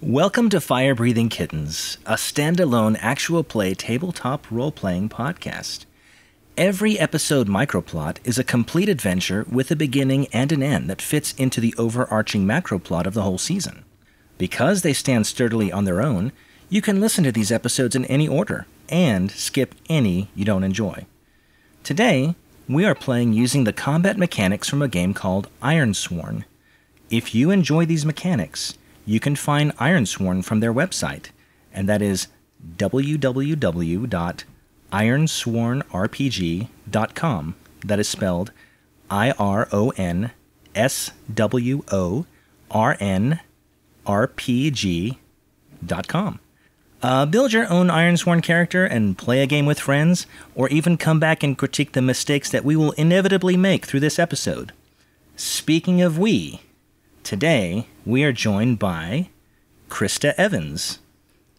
Welcome to Fire Breathing Kittens, a standalone actual play tabletop role-playing podcast. Every episode microplot is a complete adventure with a beginning and an end that fits into the overarching macroplot of the whole season. Because they stand sturdily on their own, you can listen to these episodes in any order, and skip any you don't enjoy. Today, we are playing using the combat mechanics from a game called Ironsworn. If you enjoy these mechanics, you can find Ironsworn from their website, and that is www.ironswornrpg.com. That is spelled IRONSWORNRPG.com. Build your own Ironsworn character and play a game with friends, or even come back and critique the mistakes that we will inevitably make through this episode. Speaking of we, today we are joined by Krista Evans.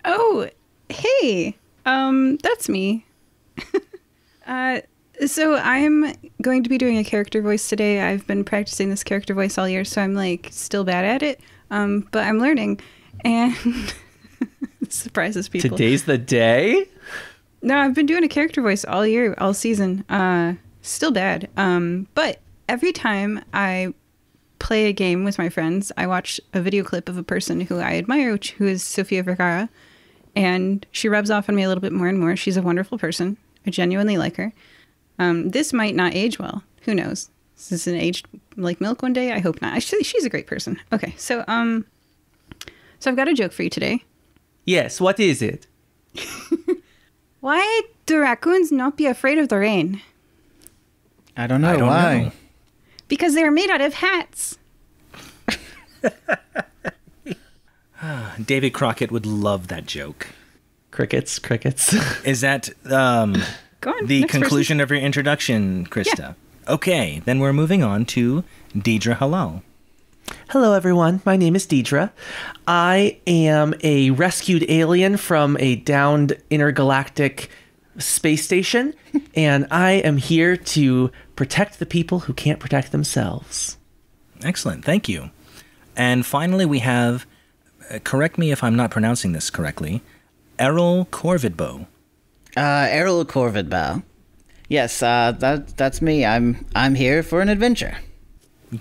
Oh, hey, that's me. So I'm going to be doing a character voice today. I've been practicing this character voice all year, so I'm still bad at it, but I'm learning, and surprises people. Today's the day? No, I've been doing a character voice all year, all season. Still bad. But every time I play a game with my friends, I watch a video clip of a person who I admire, who is Sofia Vergara, and she rubs off on me a little bit more and more. She's a wonderful person. I genuinely like her. This might not age well. Who knows? Is this an aged like milk one day? I hope not. She's a great person. Okay, so I've got a joke for you today. Yes, what is it? Why do raccoons not be afraid of the rain? I don't know why. Because they're made out of hats. David Crockett would love that joke. Crickets. Is that Go on, the next conclusion person. of your introduction, Krista? Yeah. Okay, then we're moving on to Dierdre Halal. Hello, everyone. My name is Dierdre. I am a rescued alien from a downed intergalactic space station, and I am here to protect the people who can't protect themselves. Excellent, thank you. And finally we have, correct me if I'm not pronouncing this correctly, Errol Corvidbow. Errol Corvidbow. Yes, that's me. I'm here for an adventure.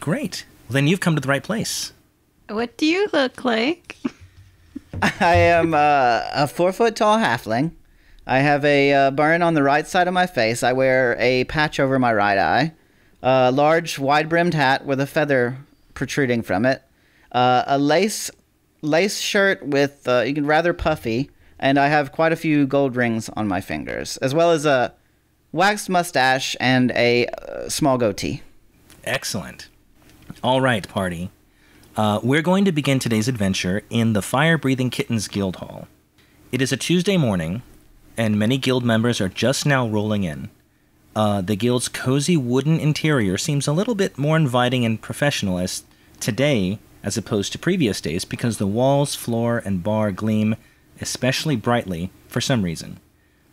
Great. Well, then you've come to the right place. What do you look like? I am a 4-foot-tall halfling. I have a burn on the right side of my face. I wear a patch over my right eye, a large, wide-brimmed hat with a feather protruding from it, a lace shirt with rather puffy, and I have quite a few gold rings on my fingers, as well as a waxed mustache and a small goatee. Excellent. All right, party. We're going to begin today's adventure in the Fire Breathing Kittens Guild Hall. It is a Tuesday morning, and many guild members are just now rolling in. The guild's cozy wooden interior seems a little bit more inviting and professional as today as opposed to previous days because the walls, floor, and bar gleam especially brightly for some reason.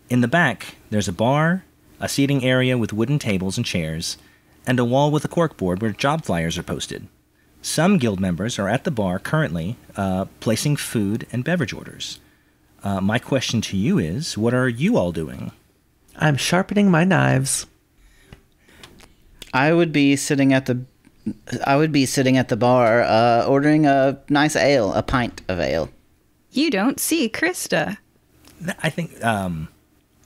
In the back, there's a bar, a seating area with wooden tables and chairs, and a wall with a corkboard where job flyers are posted. Some guild members are at the bar currently, placing food and beverage orders. My question to you is, what are you all doing? I'm sharpening my knives. I would be sitting at the bar, ordering a nice ale, a pint of ale. You don't see Krista. I think,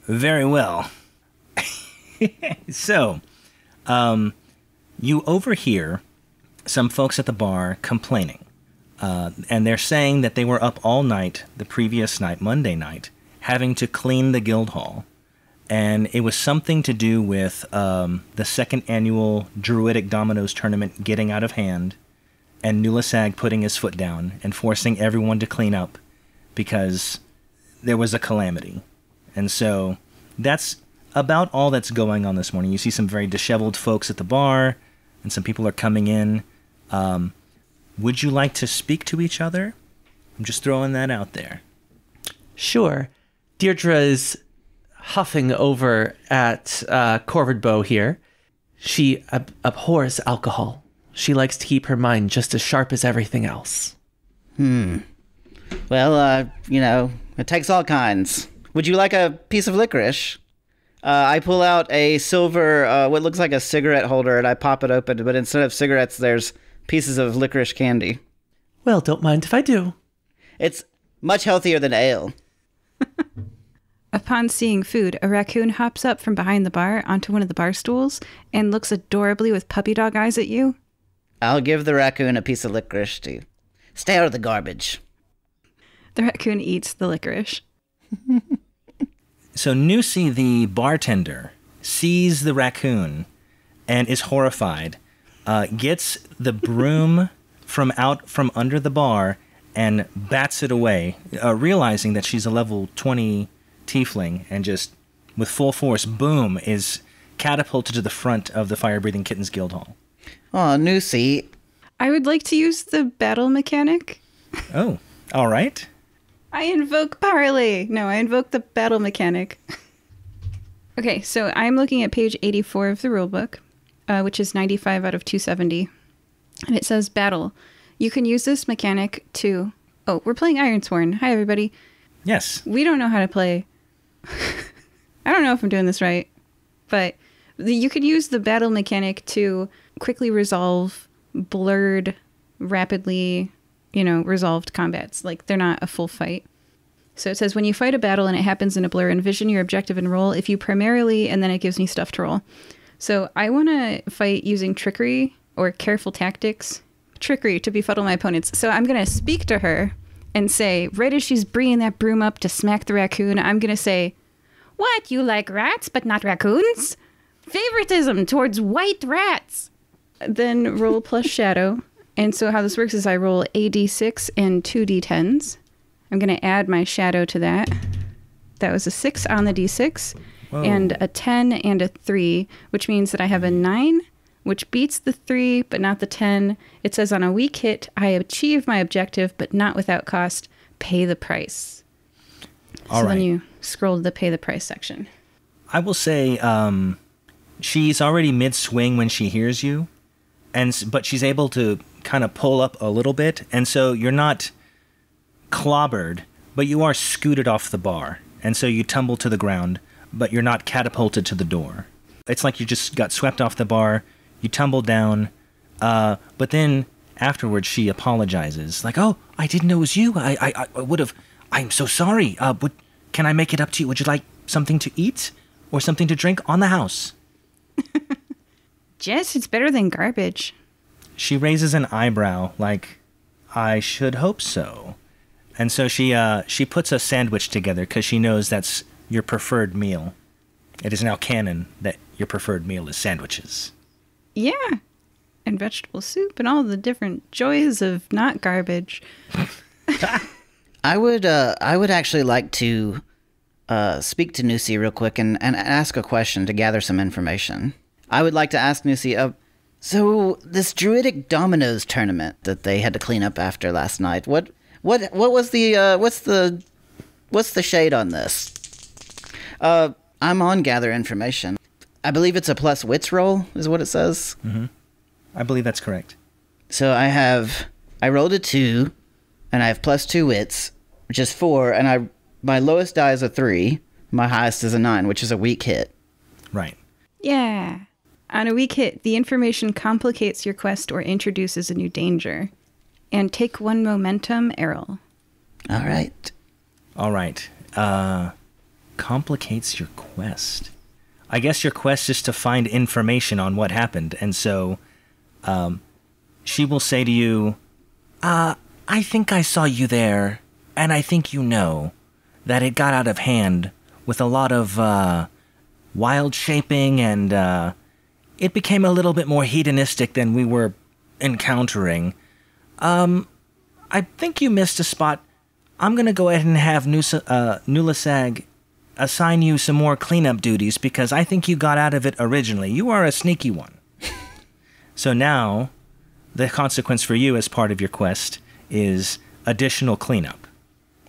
very well. So, you overhear some folks at the bar complaining. And they're saying that they were up all night, the previous night, Monday night, having to clean the guild hall. And it was something to do with the second annual Druidic Dominoes tournament getting out of hand, and Nulasag putting his foot down and forcing everyone to clean up because there was a calamity. And so that's about all that's going on this morning. You see some very disheveled folks at the bar, and some people are coming in. Would you like to speak to each other? I'm just throwing that out there. Sure. Dierdre is huffing over at Corvidbow here. She abhors alcohol. She likes to keep her mind just as sharp as everything else. Well, it takes all kinds. Would you like a piece of licorice? I pull out a silver, what looks like a cigarette holder, and I pop it open, but instead of cigarettes, there's pieces of licorice candy. Well, don't mind if I do. It's much healthier than ale. Upon seeing food, a raccoon hops up from behind the bar onto one of the bar stools and looks adorably with puppy dog eyes at you. I'll give the raccoon a piece of licorice to stay out of the garbage. The raccoon eats the licorice. So Nusi, the bartender, sees the raccoon and is horrified, gets the broom from out from under the bar and bats it away, realizing that she's a level 20 tiefling, and just with full force, boom, is catapulted to the front of the Fire-Breathing Kittens Guildhall. Oh, Nusi. I would like to use the battle mechanic. Oh, all right. I invoke parley. No, I invoke the battle mechanic. Okay, so I'm looking at page 84 of the rulebook, which is 95 out of 270. And it says battle. You can use this mechanic to... Oh, we're playing Ironsworn. Hi, everybody. Yes. We don't know how to play. I don't know if I'm doing this right, but you could use the battle mechanic to quickly resolve blurred, rapidly, resolved combats. Like, they're not a full fight. So it says, when you fight a battle and it happens in a blur, envision your objective and roll. If you primarily, and then it gives me stuff to roll. So I want to fight using trickery or careful tactics. Trickery to befuddle my opponents. So I'm going to speak to her and say, right as she's bringing that broom up to smack the raccoon, I'm going to say, what, you like rats but not raccoons? Favoritism towards white rats. Then roll plus shadow. And so how this works is I roll a d6 and 2 d10s. I'm going to add my shadow to that. That was a 6 on the d6. Whoa. And a 10 and a 3, which means that I have a 9, which beats the 3, but not the 10. It says on a weak hit, I achieve my objective, but not without cost. Pay the price. All right. Then you scroll to the pay the price section. I will say she's already mid-swing when she hears you, but she's able to kind of pull up a little bit, and so you're not clobbered, but you are scooted off the bar, and so you tumble to the ground, but you're not catapulted to the door. It's like you just got swept off the bar, you tumbled down, but then afterwards she apologizes, like, oh, I didn't know it was you, I would have, I'm so sorry, can I make it up to you? Would you like something to eat or something to drink on the house? Jess, it's better than garbage. She raises an eyebrow, like, I should hope so. And so she puts a sandwich together because she knows that's your preferred meal. It is now canon that your preferred meal is sandwiches. Yeah, and vegetable soup and all the different joys of not garbage. I would actually like to speak to Nusi real quick and ask a question to gather some information. I would like to ask Nusi, so this Druidic Dominoes tournament that they had to clean up after last night, what was the what's the shade on this? I'm on gather information. I believe it's a plus wits roll, is what it says. Mm-hmm. I believe that's correct. So I rolled a 2, and I have plus 2 wits, which is 4, and my lowest die is a 3. My highest is a 9, which is a weak hit. Right. Yeah. On a weak hit, the information complicates your quest or introduces a new danger. And take 1 momentum, Errol. All right. All right. Complicates your quest. I guess your quest is to find information on what happened, and so she will say to you, I think I saw you there, and I think you know that it got out of hand with a lot of wild shaping, and it became a little bit more hedonistic than we were encountering. I think you missed a spot. I'm going to go ahead and have Nulasag assign you some more cleanup duties because I think you got out of it originally. You are a sneaky one. So now, the consequence for you as part of your quest is additional cleanup.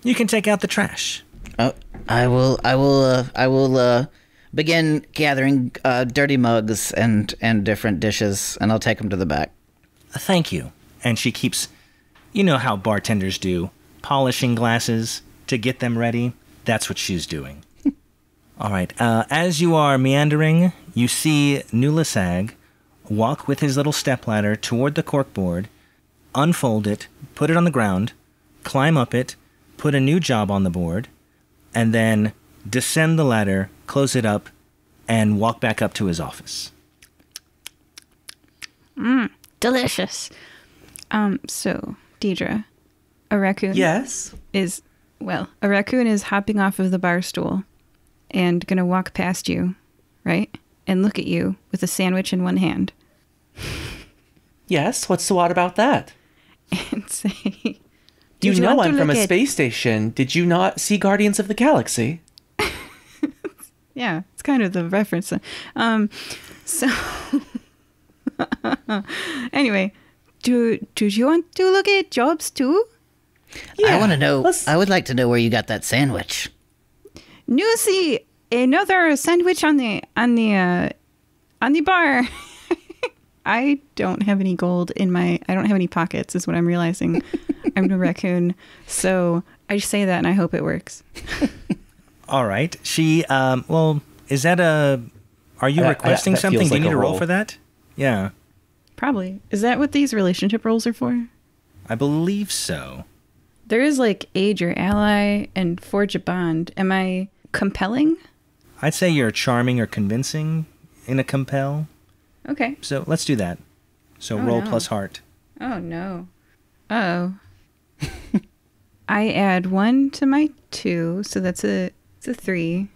You can take out the trash. Oh, I will begin gathering dirty mugs and different dishes, and I'll take them to the back. Thank you. And she keeps, you know how bartenders do, polishing glasses to get them ready. That's what she's doing. All right. As you are meandering, you see Nulasag walk with his little stepladder toward the corkboard, unfold it, put it on the ground, climb up it, put a new job on the board, and then descend the ladder, close it up, and walk back up to his office. Delicious. So, Dierdre, a raccoon Yes. a raccoon is hopping off of the bar stool and gonna walk past you, right? And look at you with a sandwich in one hand Yes. What's so odd about that? and say, You "Did know want I'm to from a look at-" space station. Did you not see Guardians of the Galaxy? Yeah, it's kind of the reference. So anyway, do you want to look at jobs too? I want to know. let's- I would like to know where you got that sandwich. You see another sandwich on the bar. I don't have any gold in I don't have any pockets, is what I'm realizing. I'm a raccoon, so I just say that and I hope it works. All right. She, is that are you requesting that something? feels Do you like need a a roll roll. for that? Yeah, Probably. Is that what these relationship roles are for? I believe so. There is like aid your ally and forge a bond. Am I compelling? I'd say you're charming or convincing in a compel. Okay. So let's do that. So Oh, roll no. plus heart. Oh no. Oh. I add 1 to my 2, so it's a 3.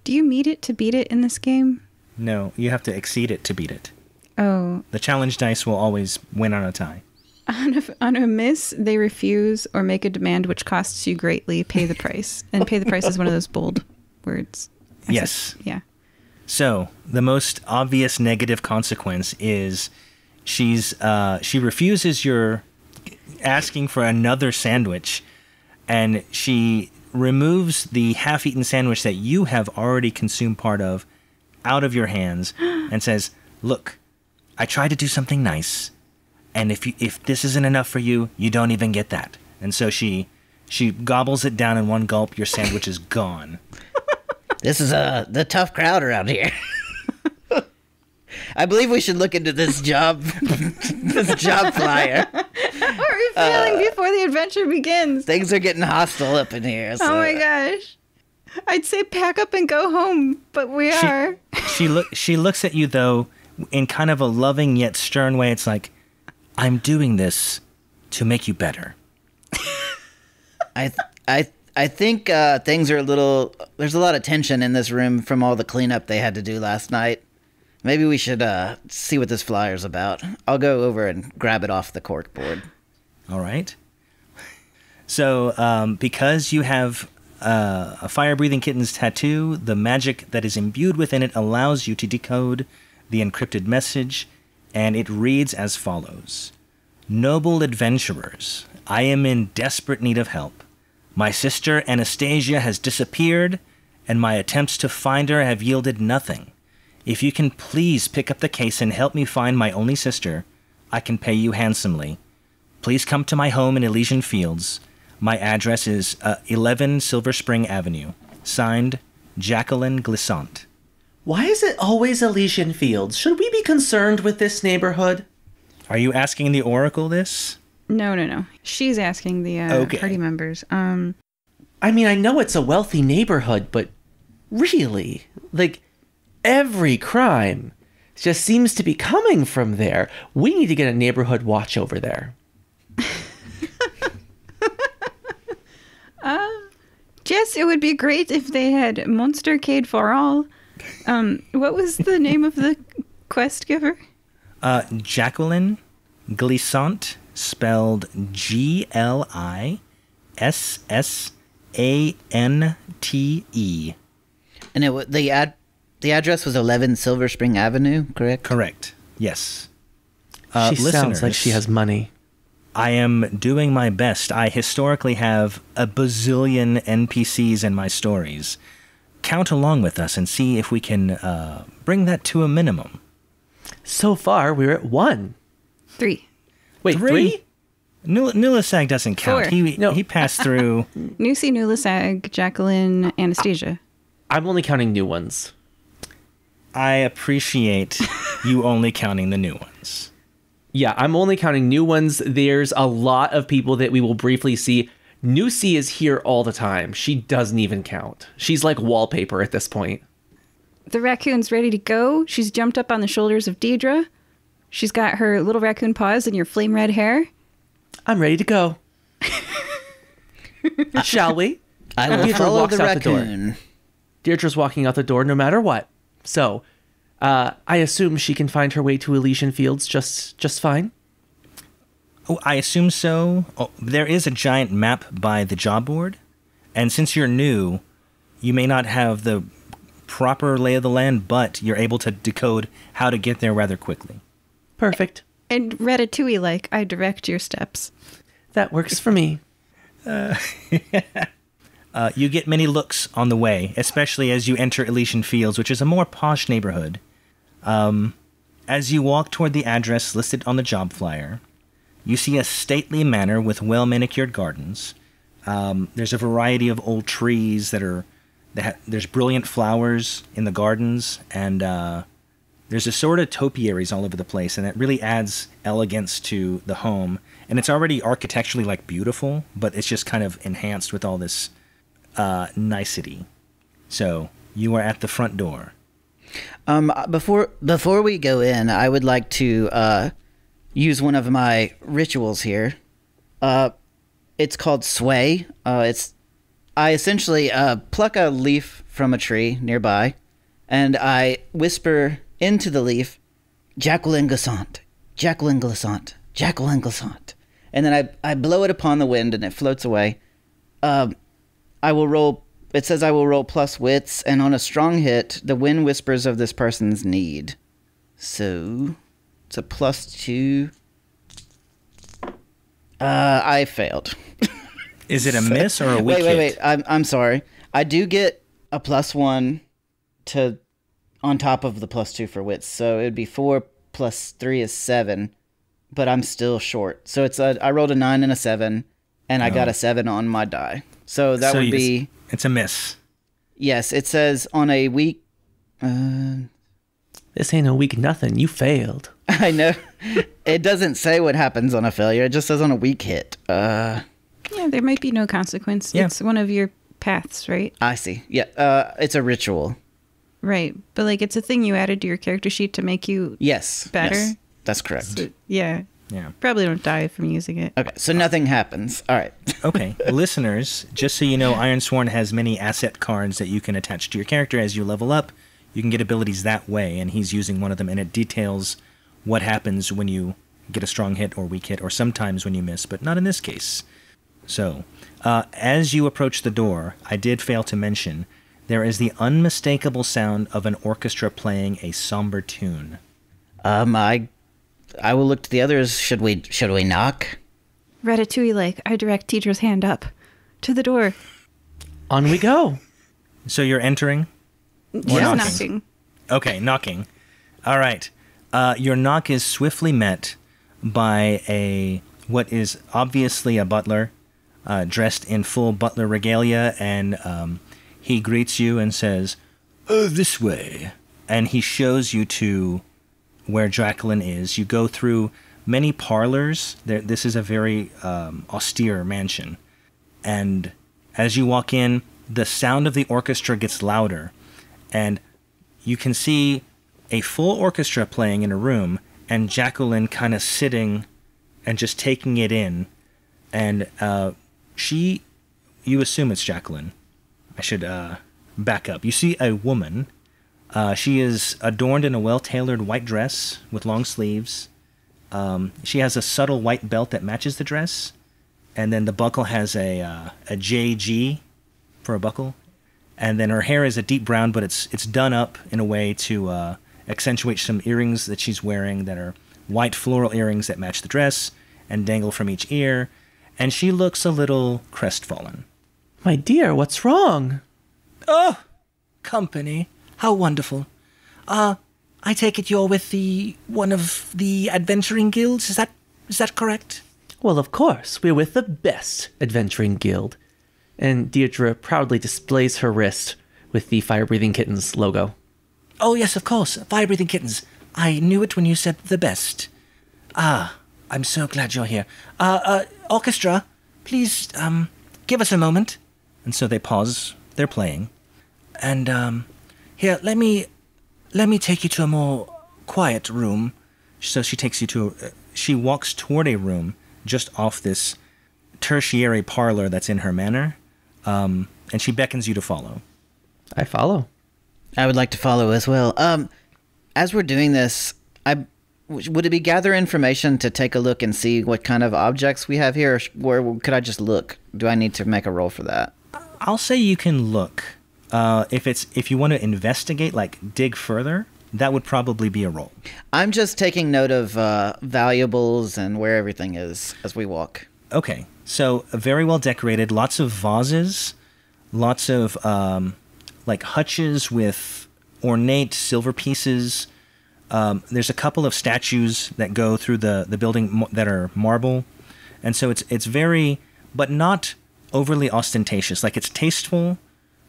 Do you meet it to beat it in this game? No, you have to exceed it to beat it. Oh, The challenge dice will always win on a tie. on a miss, they refuse or make a demand which costs you greatly. Pay the price, and pay the price is one of those bold words. Yes. Yeah. So the most obvious negative consequence is she refuses your asking for another sandwich, and she removes the half-eaten sandwich that you have already consumed part of out of your hands and says, "Look, I tried to do something nice, and if this isn't enough for you, you don't even get that." And so she gobbles it down in one gulp. Your sandwich is gone. This is the tough crowd around here. I believe we should look into this job flyer. Are we failing before the adventure begins? Things are getting hostile up in here. So. Oh my gosh. I'd say pack up and go home, but we are. She looks at you though in kind of a loving yet stern way. It's like, "I'm doing this to make you better." I think things are a little. There's a lot of tension in this room from all the cleanup they had to do last night. Maybe we should see what this flyer's about. I'll go over and grab it off the corkboard. All right. So, because you have a fire-breathing kitten's tattoo, the magic that is imbued within it allows you to decode the encrypted message, and it reads as follows. "Noble adventurers, I am in desperate need of help. My sister Anastasia has disappeared, and my attempts to find her have yielded nothing. If you can please pick up the case and help me find my only sister, I can pay you handsomely. Please come to my home in Elysian Fields. My address is 11 Silver Spring Avenue. Signed, Jacqueline Glissant." Why is it always Elysian Fields? Should we be concerned with this neighborhood? Are you asking the Oracle this? No. She's asking the Okay. party members. I mean, I know it's a wealthy neighborhood, but really, like, every crime just seems to be coming from there. We need to get a neighborhood watch over there. Jess, it would be great if they had Monstercade for all. What was the name of the quest giver? Jacqueline Glissant, spelled Glissante. And the address was 11 Silver Spring Avenue, correct? Correct. Yes. She sounds like listeners, she has money. I am doing my best. I historically have a bazillion NPCs in my stories. Count along with us and see if we can bring that to a minimum. So far, we're at 1. 3. Wait, Three? 3? Nulisag doesn't count. 4. He passed through. Nusi, Nulisag, Jacqueline, Anastasia. I'm only counting new ones. I appreciate you only counting the new ones. Yeah, I'm only counting new ones. There's a lot of people that we will briefly see. Nusi is here all the time. She doesn't even count. She's like wallpaper at this point. The raccoon's ready to go. She's jumped up on the shoulders of Dierdre. She's got her little raccoon paws and your flame red hair. I'm ready to go. Shall we? I will Dierdre follow walks the out the door. raccoon. Deirdre's walking out the door no matter what. So, I assume she can find her way to Elysian Fields just fine. Oh, I assume so. Oh, there is a giant map by the job board, and since you're new, you may not have the proper lay of the land, but you're able to decode how to get there rather quickly. Perfect. And Ratatouille-like, I direct your steps. That works for me. You get many looks on the way, especially as you enter Elysian Fields, which is a more posh neighborhood. As you walk toward the address listed on the job flyer, you see a stately manor with well-manicured gardens. There's a variety of old trees there's brilliant flowers in the gardens, and there's assorted topiaries all over the place, and it really adds elegance to the home. And it's already architecturally beautiful, but it's just kind of enhanced with all this nicety. So you are at the front door. Before we go in, I would like to use one of my rituals here. It's called Sway. I essentially pluck a leaf from a tree nearby, and I whisper into the leaf, Jacqueline Glissant, Jacqueline Glissant, Jacqueline Glissant. And then I blow it upon the wind, and it floats away. I will roll... It says I will roll plus wits, and on a strong hit, the wind whispers of this person's need. So, it's a +2. I failed. Is it a miss or a weak hit? Wait. I'm sorry. I do get a +1 on top of the +2 for wits, so it would be 4 plus 3 is 7, but I'm still short. So I rolled a 9 and a 7, and I got a 7 on my die. So that would be... It's a miss. Yes, it says on a weak... This ain't a weak nothing. You failed. I know. It doesn't say what happens on a failure. It just says on a weak hit. Yeah, there might be no consequence. Yeah. It's one of your paths, right? I see. Yeah, it's a ritual. Right. But it's a thing you added to your character sheet to make you Yes. better. Yes, that's correct. So, yeah. Yeah. Probably don't die from using it. Okay, so nothing happens. All right. Okay, listeners, just so you know, Ironsworn has many asset cards that you can attach to your character as you level up. You can get abilities that way, and he's using one of them, and it details what happens when you get a strong hit or weak hit, or sometimes when you miss, but not in this case. So, as you approach the door, I did fail to mention, there is the unmistakable sound of an orchestra playing a somber tune. I will look to the others. Should we knock? Ratatouille-like, I direct Diedre's hand up. To the door. On we go. So you're entering? Just knocking? knocking. Okay, knocking. All right. Your knock is swiftly met by what is obviously a butler, dressed in full butler regalia, and he greets you and says, "This way." And he shows you to where Jacqueline is. You go through many parlors. This is a very austere mansion. And as you walk in, the sound of the orchestra gets louder. And you can see a full orchestra playing in a room, and Jacqueline kind of sitting and just taking it in. And you assume it's Jacqueline. I should back up. You see a woman. She is adorned in a well-tailored white dress with long sleeves. She has a subtle white belt that matches the dress. And then the buckle has a JG for a buckle. And then her hair is a deep brown, but it's done up in a way to accentuate some earrings that she's wearing that are white floral earrings that match the dress and dangle from each ear. And she looks a little crestfallen. My dear, what's wrong? Oh, company. How wonderful. I take it you're with one of the adventuring guilds, is that correct? Well, of course, we're with the best adventuring guild. And Dierdre proudly displays her wrist with the Fire-Breathing Kittens logo. Oh, yes, of course. Fire-breathing kittens. I knew it when you said the best. Ah, I'm so glad you're here. Orchestra, please, give us a moment. And so they pause their playing. And, here, let me take you to a more quiet room. So she takes you to, she walks toward a room just off this tertiary parlor that's in her manor, and she beckons you to follow. I follow. I would like to follow as well. As we're doing this, would it be gather information to take a look and see what kind of objects we have here, or where could I just look? Do I need to make a roll for that? I'll say you can look. If you want to investigate, like dig further, that would probably be a roll. I'm just taking note of valuables and where everything is as we walk. Okay, so very well decorated, lots of vases, lots of like hutches with ornate silver pieces. There's a couple of statues that go through the building that are marble, and so it's very, but not overly ostentatious. Like it's tasteful,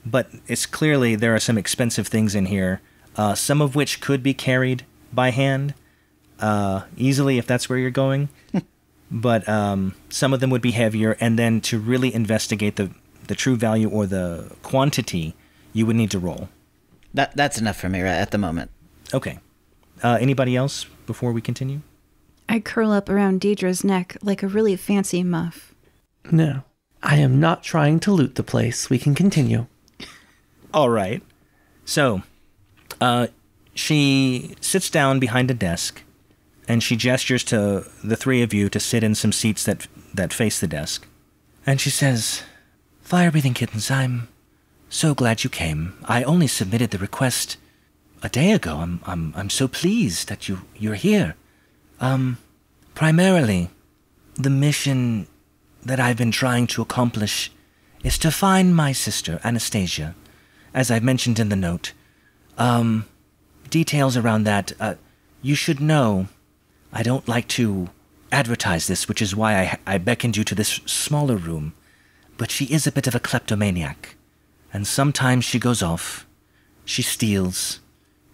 but it's clearly there are some expensive things in here. Some of which could be carried by hand easily if that's where you're going. But some of them would be heavier. And then to really investigate the true value or the quantity, you would need to roll. That's enough for me right at the moment. Okay. Anybody else before we continue? I curl up around Diedre's neck like a really fancy muff. No, I am not trying to loot the place. We can continue. All right. So... she sits down behind a desk, and she gestures to the three of you to sit in some seats that face the desk. And she says, Fire-breathing kittens, I'm so glad you came. I only submitted the request a day ago. I'm so pleased that you're here. Primarily, the mission that I've been trying to accomplish is to find my sister, Anastasia, as I mentioned in the note. Details around that, you should know, I don't like to advertise this, which is why I beckoned you to this smaller room, but she is a bit of a kleptomaniac, and sometimes she goes off, she steals,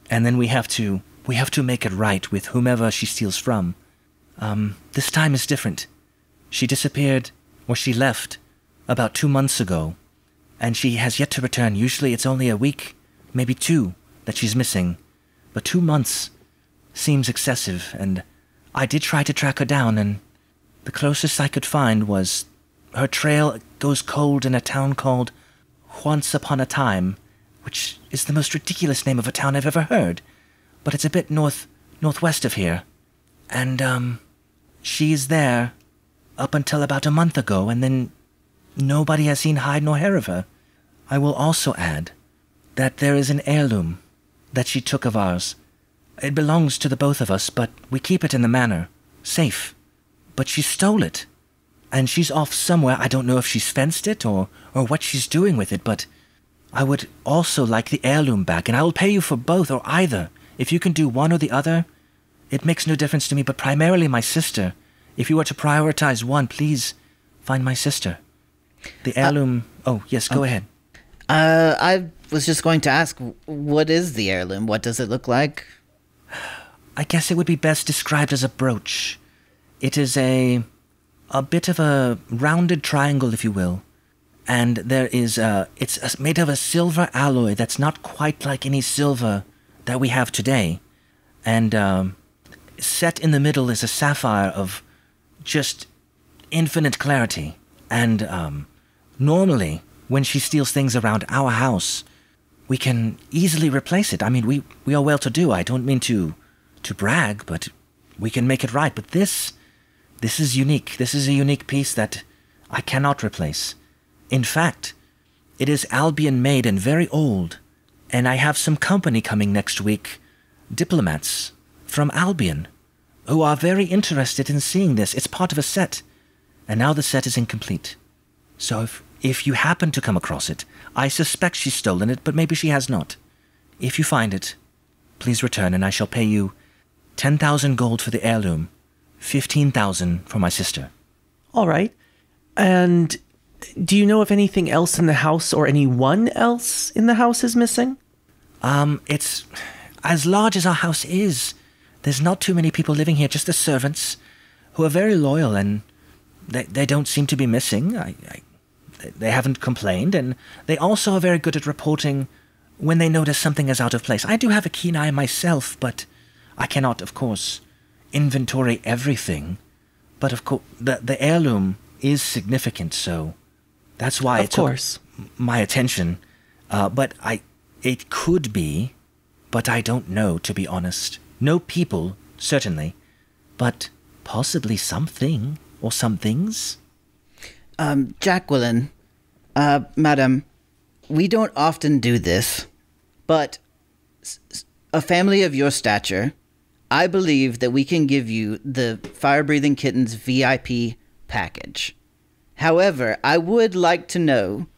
and then we have to make it right with whomever she steals from. This time is different. She disappeared, or she left, about 2 months ago, and she has yet to return. Usually it's only a week, maybe 2, that she's missing, but 2 months seems excessive, and I did try to track her down, and the closest I could find was her trail goes cold in a town called Once Upon a Time, which is the most ridiculous name of a town I've ever heard, but it's a bit northwest of here, and she's there up until about a month ago, and then nobody has seen hide nor hair of her. I will also add that there is an heirloom that she took of ours. It belongs to the both of us, but we keep it in the manor, safe. But she stole it, and she's off somewhere. I don't know if she's fenced it or what she's doing with it, but I would also like the heirloom back, and I will pay you for both or either. If you can do one or the other, it makes no difference to me, but primarily my sister. If you were to prioritize one, please find my sister. The heirloom... oh, yes, go ahead. I was just going to ask, what is the heirloom? What does it look like? I guess it would be best described as a brooch. It is a bit of a rounded triangle, if you will. And there is it's made of a silver alloy that's not quite like any silver that we have today. And set in the middle is a sapphire of just infinite clarity. And normally, when she steals things around our house, we can easily replace it. I mean, we are well-to-do. I don't mean to brag, but we can make it right. But this is unique. This is a unique piece that I cannot replace. In fact, it is Albion-made and very old, and I have some company coming next week, diplomats from Albion, who are very interested in seeing this. It's part of a set, and now the set is incomplete. So if you happen to come across it, I suspect she's stolen it, but maybe she has not. If you find it, please return, and I shall pay you 10,000 gold for the heirloom, 15,000 for my sister. All right. And do you know if anything else in the house or anyone else in the house is missing? It's as large as our house is. There's not too many people living here, just the servants, who are very loyal, and they don't seem to be missing. They haven't complained, and they also are very good at reporting when they notice something is out of place. I do have a keen eye myself, but I cannot, of course, inventory everything. But of course, the heirloom is significant, so that's why it took my attention. But it could be, but I don't know, to be honest. No people, certainly, but possibly something or some things. Jacqueline, madam, we don't often do this, but a family of your stature, I believe that we can give you the Fire-Breathing Kittens VIP package. However, I would like to know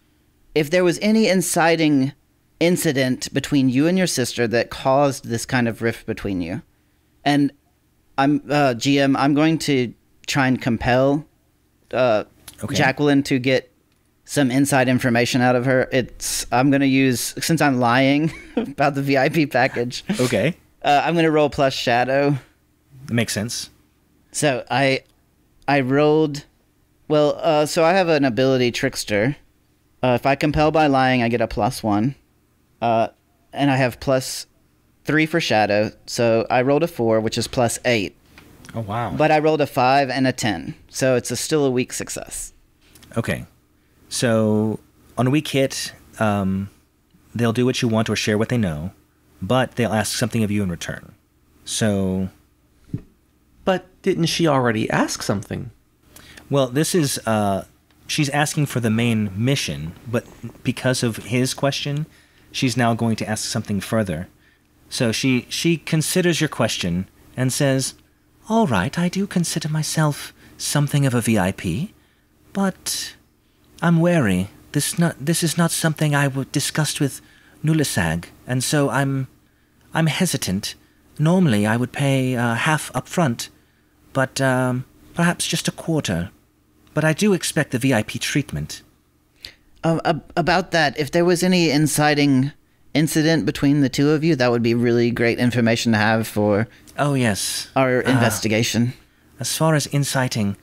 if there was any inciting incident between you and your sister that caused this kind of rift between you. And GM, I'm going to try and compel Jacqueline to get some inside information out of her. I'm going to use, since I'm lying about the VIP package. Okay. I'm going to roll plus shadow. Makes sense. So I rolled, so I have an ability trickster. If I compel by lying, I get a +1. And I have +3 for shadow. So I rolled a 4, which is +8. Oh, wow. But I rolled a 5 and a 10. So it's still a weak success. Okay. So on a weak hit, they'll do what you want or share what they know, but they'll ask something of you in return. So... But didn't she already ask something? Well, this is... she's asking for the main mission, but because of his question, she's now going to ask something further. So she considers your question and says, "All right, I do consider myself something of a VIP, but I'm wary. This is not something I would discussed with Nulisag, and so I'm hesitant. Normally I would pay half up front, but perhaps just a quarter. But I do expect the VIP treatment." About that, if there was any inciting incident between the two of you, that would be really great information to have for yes, our investigation. As far as inciting,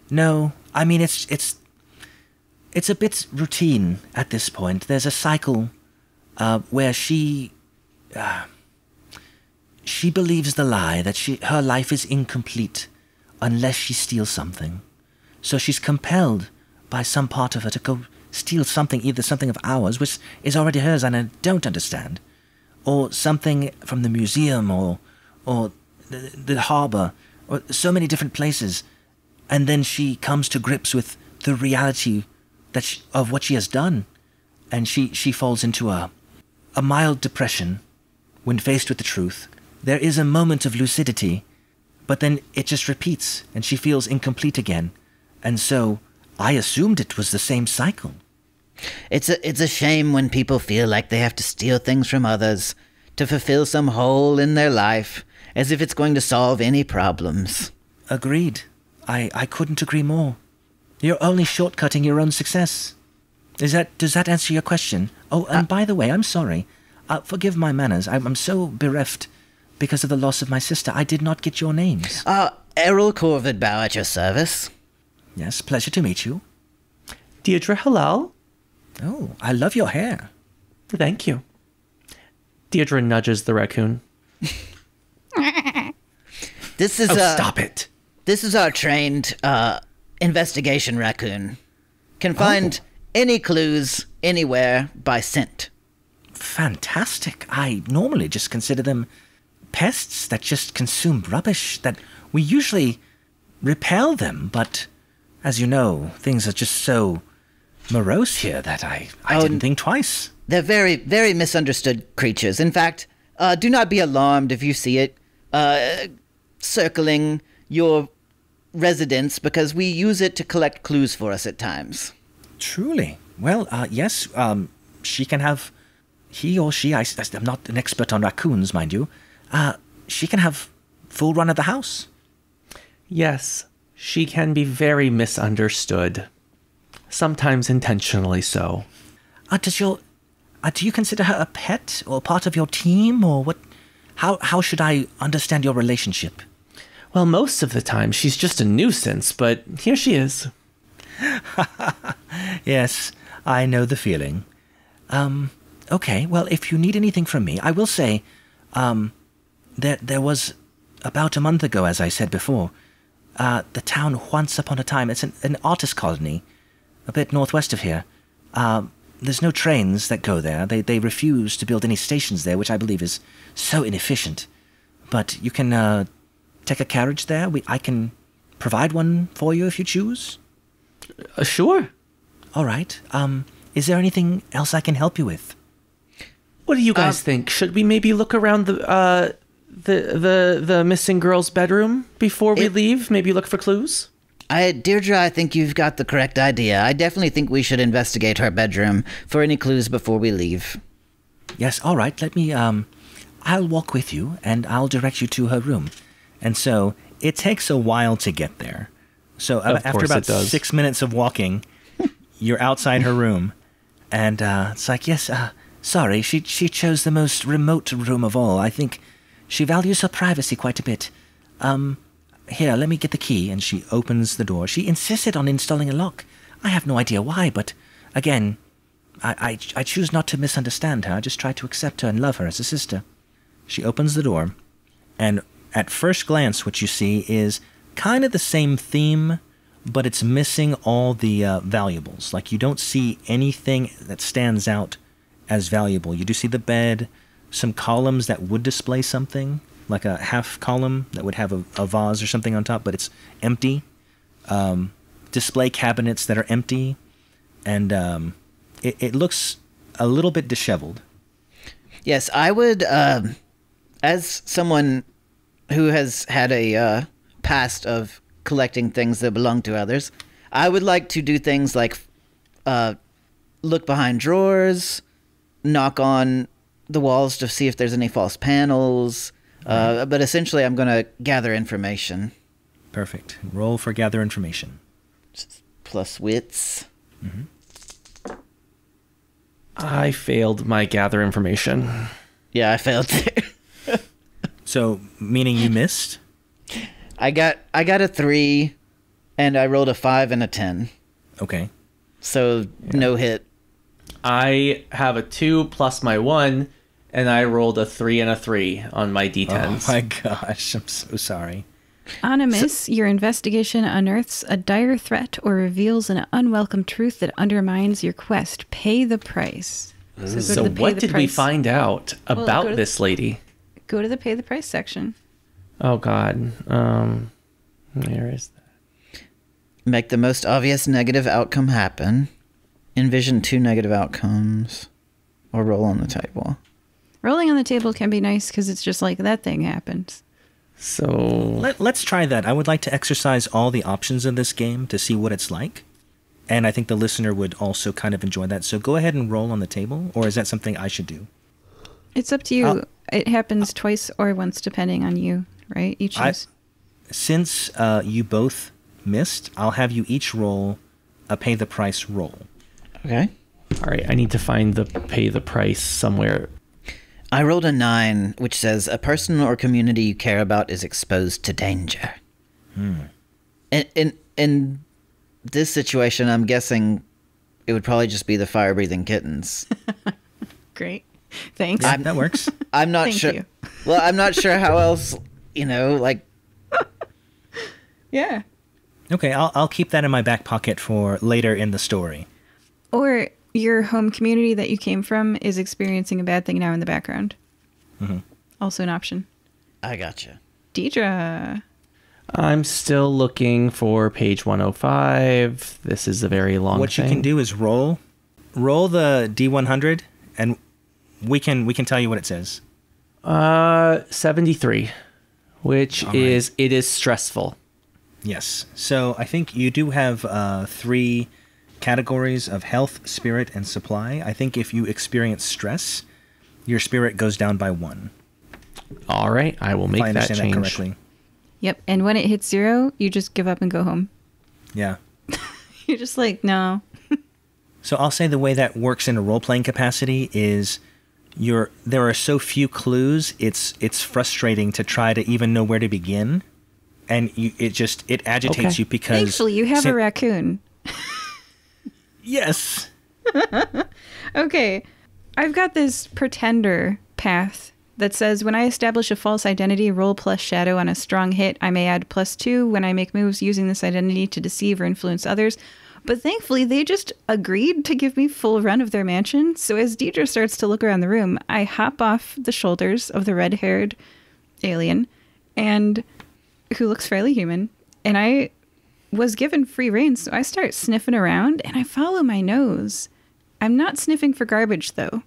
no. I mean, it's a bit routine at this point. There's a cycle where she believes the lie that her life is incomplete unless she steals something. So she's compelled by some part of her to go steal something, either something of ours, which is already hers and I don't understand, or something from the museum or the harbor, or so many different places. And then she comes to grips with the reality of what she has done, and she falls into a mild depression when faced with the truth. There is a moment of lucidity, but then it just repeats, and she feels incomplete again. And so I assumed it was the same cycle. It's a shame when people feel like they have to steal things from others to fulfill some hole in their life, as if it's going to solve any problems. Agreed. I couldn't agree more. You're only shortcutting your own success. Does that answer your question? Oh, and by the way, I'm sorry. Forgive my manners. I'm so bereft because of the loss of my sister. I did not get your names. Errol Corvidbow at your service. Yes, pleasure to meet you. Dierdre Halal. Oh, I love your hair. Thank you. Dierdre nudges the raccoon. This is stop it. This is our trained investigation raccoon. Can find any clues anywhere by scent. Fantastic. I normally just consider them pests that just consume rubbish, that we usually repel them, but as you know, things are just so morose here that I didn't think twice. They're very, very misunderstood creatures. In fact, do not be alarmed if you see it circling your residence, because we use it to collect clues for us at times. Truly. Well, yes, she can have, he or she, I'm not an expert on raccoons, mind you, she can have full run of the house. Yes. She can be very misunderstood. Sometimes intentionally so. Do you consider her a pet or part of your team, or what? How should I understand your relationship? Well, most of the time she's just a nuisance, but here she is. Yes, I know the feeling. Okay, well, if you need anything from me, I will say, there was, about a month ago, as I said before, the town once upon a time, it's an artist colony, a bit northwest of here. There's no trains that go there. They refuse to build any stations there, which I believe is so inefficient. But you can take a carriage there. I can provide one for you if you choose. Sure. All right. Is there anything else I can help you with? What do you guys think? Should we maybe look around the missing girl's bedroom before we leave? Maybe look for clues? Deirdre, I think you've got the correct idea. I definitely think we should investigate her bedroom for any clues before we leave. Yes, all right. Let me, I'll walk with you, and I'll direct you to her room. And so, it takes a while to get there. So, after about 6 minutes of walking, you're outside her room. And, it's like, yes, sorry, she chose the most remote room of all. I think she values her privacy quite a bit. Here, let me get the key. And she opens the door. She insisted on installing a lock. I have no idea why, but again, I choose not to misunderstand her. I just try to accept her and love her as a sister. She opens the door, and at first glance, what you see is kind of the same theme, but it's missing all the valuables. Like, you don't see anything that stands out as valuable. You do see the bed, some columns that would display something, like a half column that would have a vase or something on top, but it's empty. Display cabinets that are empty. And it looks a little bit disheveled. Yes, I would, as someone who has had a past of collecting things that belong to others, I would like to do things like look behind drawers, knock on the walls to see if there's any false panels. But essentially, I'm going to gather information. Perfect. Roll for gather information. Plus wits. Mm-hmm. I failed my gather information. Yeah, I failed too. So, meaning you missed? I got a 3, and I rolled a 5 and a 10. Okay. So, no hit. I have a 2 plus my 1, and I rolled a 3 and a 3 on my d10s. Oh my gosh, I'm so sorry. On a miss, your investigation unearths a dire threat or reveals an unwelcome truth that undermines your quest. Pay the price. So what did we find out about this lady? Go to the pay the price section. Oh God. Where is that? Make the most obvious negative outcome happen. Envision 2 negative outcomes. Or roll on the table. Rolling on the table can be nice because it's just like that thing happens. So let's try that. I would like to exercise all the options of this game to see what it's like. And I think the listener would also kind of enjoy that. So go ahead and roll on the table, or is that something I should do? It's up to you. It happens twice or once depending on you, right? You choose. Since you both missed, I'll have you each roll a pay the price roll. Okay. All right, I need to find the pay the price somewhere. I rolled a 9, which says a person or community you care about is exposed to danger. In this situation, I'm guessing it would probably just be the fire-breathing kittens. Great. Thanks. Yeah, that works. I'm not Thank sure. you. Well, I'm not sure how else, like... Yeah. Okay, I'll keep that in my back pocket for later in the story. Or your home community that you came from is experiencing a bad thing now in the background. Mm-hmm. Also an option. I gotcha. Dierdre. I'm still looking for page 105. This is a very long What thing. you can do is roll the D100, and we can tell you what it says. 73, which All is it is stressful. Yes. So I think you do have 3 categories of health, spirit, and supply. I think if you experience stress, your spirit goes down by 1. All right, I will make if I that understand change. that correctly. Yep. And when it hits 0, you just give up and go home. Yeah. You're just like, no. So I'll say the way that works in a role-playing capacity is there are so few clues, it's frustrating to try to even know where to begin. And it agitates you because... Thankfully, you have a raccoon. Yes. Okay. I've got this pretender path that says when I establish a false identity, roll plus shadow on a strong hit, I may add +2 when I make moves using this identity to deceive or influence others. But thankfully, they just agreed to give me full run of their mansion. So as Dierdre starts to look around the room, I hop off the shoulders of the red-haired alien, and who looks fairly human. And I was given free rein, so I start sniffing around, and I follow my nose. I'm not sniffing for garbage, though.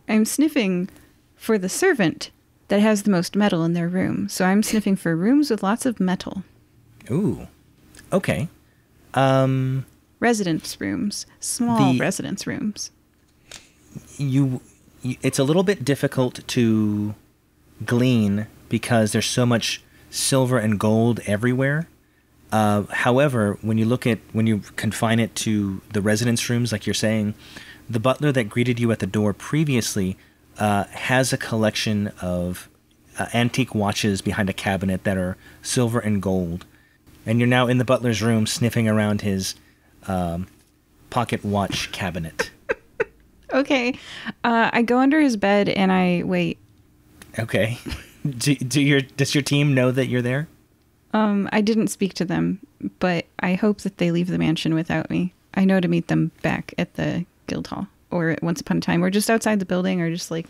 I'm sniffing for the servant that has the most metal in their room. So I'm sniffing for rooms with lots of metal. Ooh. Okay. Residence rooms. Small residence rooms. It's a little bit difficult to glean because there's so much silver and gold everywhere. However, when you confine it to the residence rooms, like you're saying, the butler that greeted you at the door previously has a collection of antique watches behind a cabinet that are silver and gold. And you're now in the butler's room sniffing around his pocket watch cabinet. Okay. I go under his bed and I wait. Okay. Does your team know that you're there? I didn't speak to them, but I hope that they leave the mansion without me. I know to meet them back at the guild hall or at Once Upon a Time or just outside the building or just like,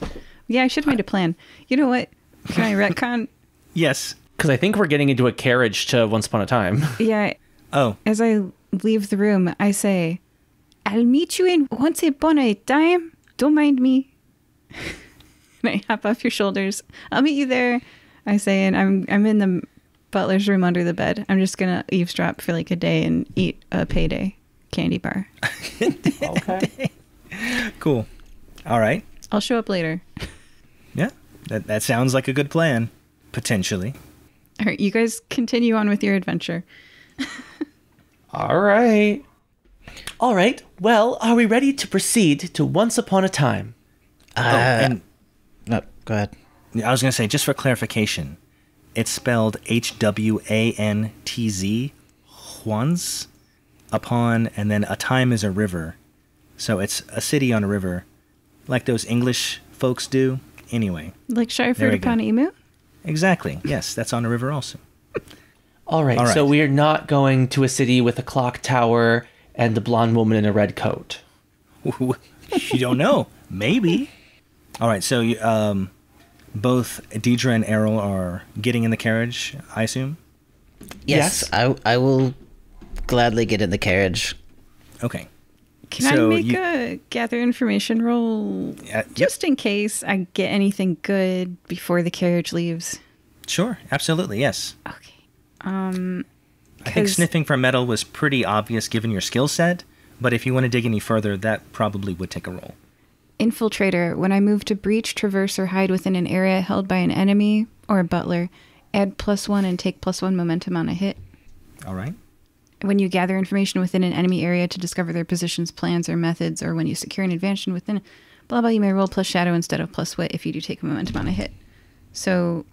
yeah, I should have made a plan. You know what? Can I retcon? Yes. Because I think we're getting into a carriage to Once Upon a Time. Yeah. Oh. As I leave the room, I say, I'll meet you in Once Upon a Time. Don't mind me. And I hop off your shoulders. I'll meet you there. I say, and I'm in the butler's room under the bed. I'm just going to eavesdrop for like a day and eat a payday candy bar. Okay. Cool. All right. I'll show up later. Yeah. That sounds like a good plan. Potentially. All right. You guys continue on with your adventure. All right. Well, are we ready to proceed to Once Upon a Time? No, go ahead. I was going to say, just for clarification, it's spelled Hwantz, Juans, upon, and then a time is a river. So it's a city on a river, like those English folks do. Anyway. Like Shireford upon Emu? Exactly. Yes, that's on a river also. All right. So we are not going to a city with a clock tower and the blonde woman in a red coat. You don't know. Maybe. All right. So both Dierdre and Errol are getting in the carriage, I assume? Yes. I will gladly get in the carriage. Okay. Can I make a gather information roll just in case I get anything good before the carriage leaves? Sure. Absolutely. Yes. Okay. I think sniffing for metal was pretty obvious given your skill set, but if you want to dig any further, that probably would take a roll. Infiltrator. When I move to breach, traverse, or hide within an area held by an enemy or a butler, add +1 and take +1 momentum on a hit. All right. When you gather information within an enemy area to discover their positions, plans, or methods, or when you secure an advantage within blah, blah, you may roll +shadow instead of +wit if you do take a momentum on a hit. So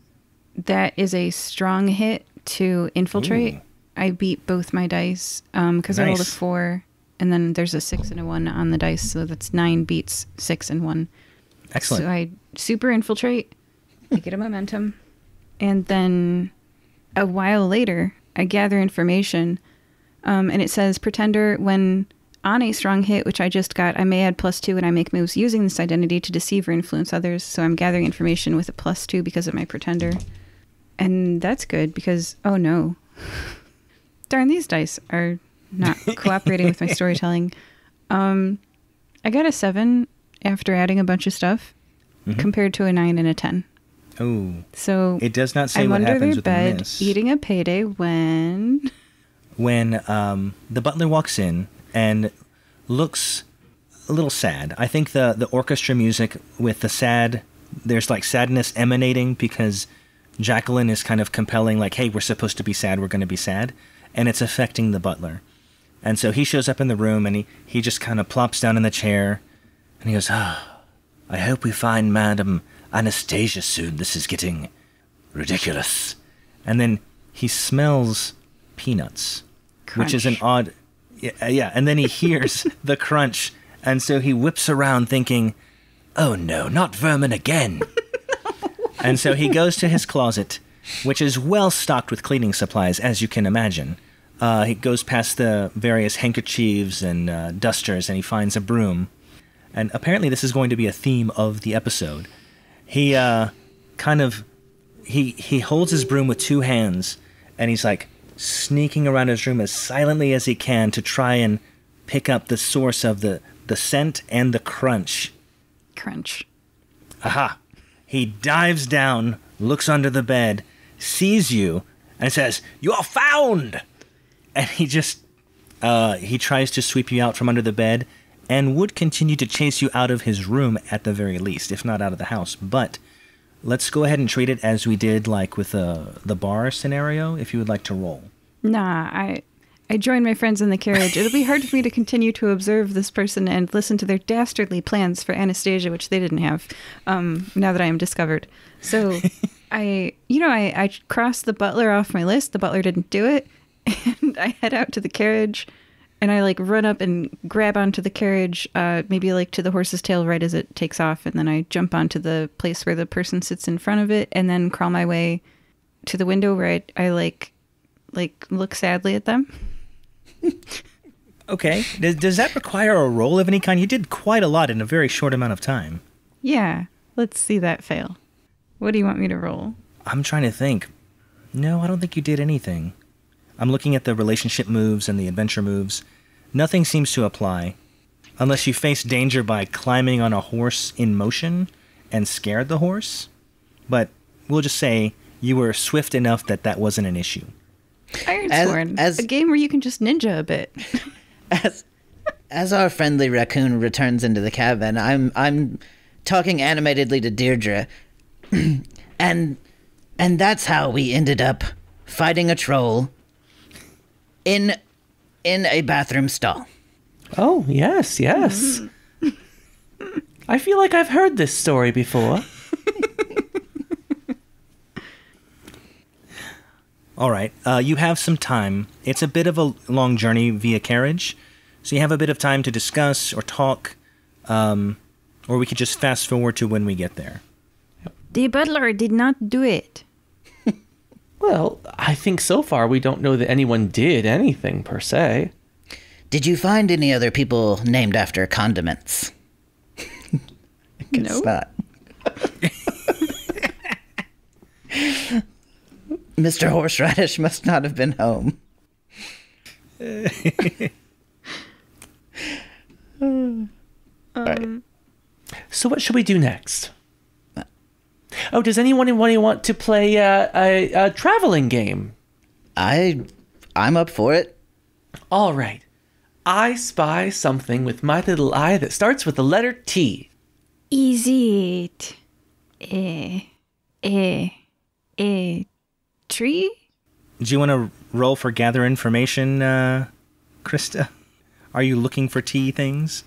that is a strong hit to infiltrate. Ooh. I beat both my dice because I rolled a 4, and then there's a 6 and a 1 on the dice, so that's 9 beats 6 and 1. Excellent. So I super infiltrate, I get a momentum, and then a while later, I gather information, and it says, Pretender, when on a strong hit, which I just got, I may add +2 when I make moves using this identity to deceive or influence others, so I'm gathering information with a +2 because of my Pretender. And that's good because, oh no. Darn, these dice are not cooperating with my storytelling. I got a 7 after adding a bunch of stuff compared to a 9 and a 10. Oh. So it does not say I'm what under happens their with bed the miss. eating a payday when the butler walks in and looks a little sad. I think the orchestra music with the sad, there's like sadness emanating because Jacqueline is kind of compelling, like, hey, we're supposed to be sad, we're going to be sad. And it's affecting the butler. And so he shows up in the room, and he just kind of plops down in the chair, and he goes, I hope we find Madam Anastasia soon. This is getting ridiculous. And then he smells peanuts, Crunch. which is an odd... Yeah, and then he hears the crunch, and so he whips around thinking, oh no, not vermin again. And so he goes to his closet, which is well stocked with cleaning supplies, as you can imagine. He goes past the various handkerchiefs and dusters, and he finds a broom. And apparently this is going to be a theme of the episode. He he holds his broom with two hands, and he's like sneaking around his room as silently as he can to try and pick up the source of the scent and the crunch. Crunch. Aha! He dives down, looks under the bed, sees you, and says, "You are found!" And he just, he tries to sweep you out from under the bed and would continue to chase you out of his room at the very least, if not out of the house. But let's go ahead and treat it as we did like with the bar scenario, if you would like to roll. Nah, I joined my friends in the carriage. It'll be hard for me to continue to observe this person and listen to their dastardly plans for Anastasia, which they didn't have, now that I am discovered. So I crossed the butler off my list. The butler didn't do it. And I head out to the carriage, and I like run up and grab onto the carriage, maybe like to the horse's tail right as it takes off. And then I jump onto the place where the person sits in front of it, and then crawl my way to the window where I like look sadly at them. Okay. Does that require a roll of any kind? You did quite a lot in a very short amount of time. Yeah, let's see that fail. What do you want me to roll? I'm trying to think. No, I don't think you did anything. I'm looking at the relationship moves and the adventure moves. Nothing seems to apply. Unless you face danger by climbing on a horse in motion and scared the horse. But we'll just say you were swift enough that wasn't an issue. Ironsworn, a game where you can just ninja a bit. As our friendly raccoon returns into the cabin, I'm talking animatedly to Dierdre. and that's how we ended up fighting a troll in a bathroom stall. Oh, yes. I feel like I've heard this story before. All right. You have some time. It's a bit of a long journey via carriage, so you have a bit of time to discuss or talk, or we could just fast forward to when we get there. The butler did not do it. Well, I think so far we don't know that anyone did anything per se. Did you find any other people named after condiments? No. Not. Mr. Horseradish must not have been home. Right. So what should we do next? Oh, does anyone want to play a traveling game? I'm up for it. All right. I spy something with my little eye that starts with the letter T. Is it a tree? Do you want to roll for gather information, Krista? Are you looking for tea things?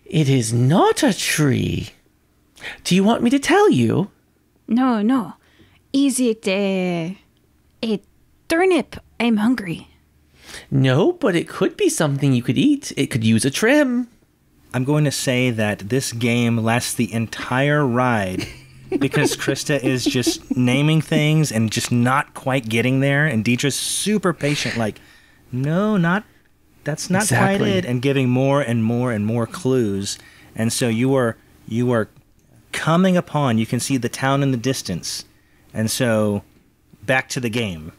It is not a tree. Do you want me to tell you? No. Is it a turnip? I'm hungry. No, but it could be something you could eat. It could use a trim. I'm going to say that this game lasts the entire ride because Krista is just naming things and just not quite getting there. And Diedre's super patient, like, no, that's not exactly. quite it. And giving more and more and more clues. And so you are coming upon, you can see the town in the distance. And so back to the game.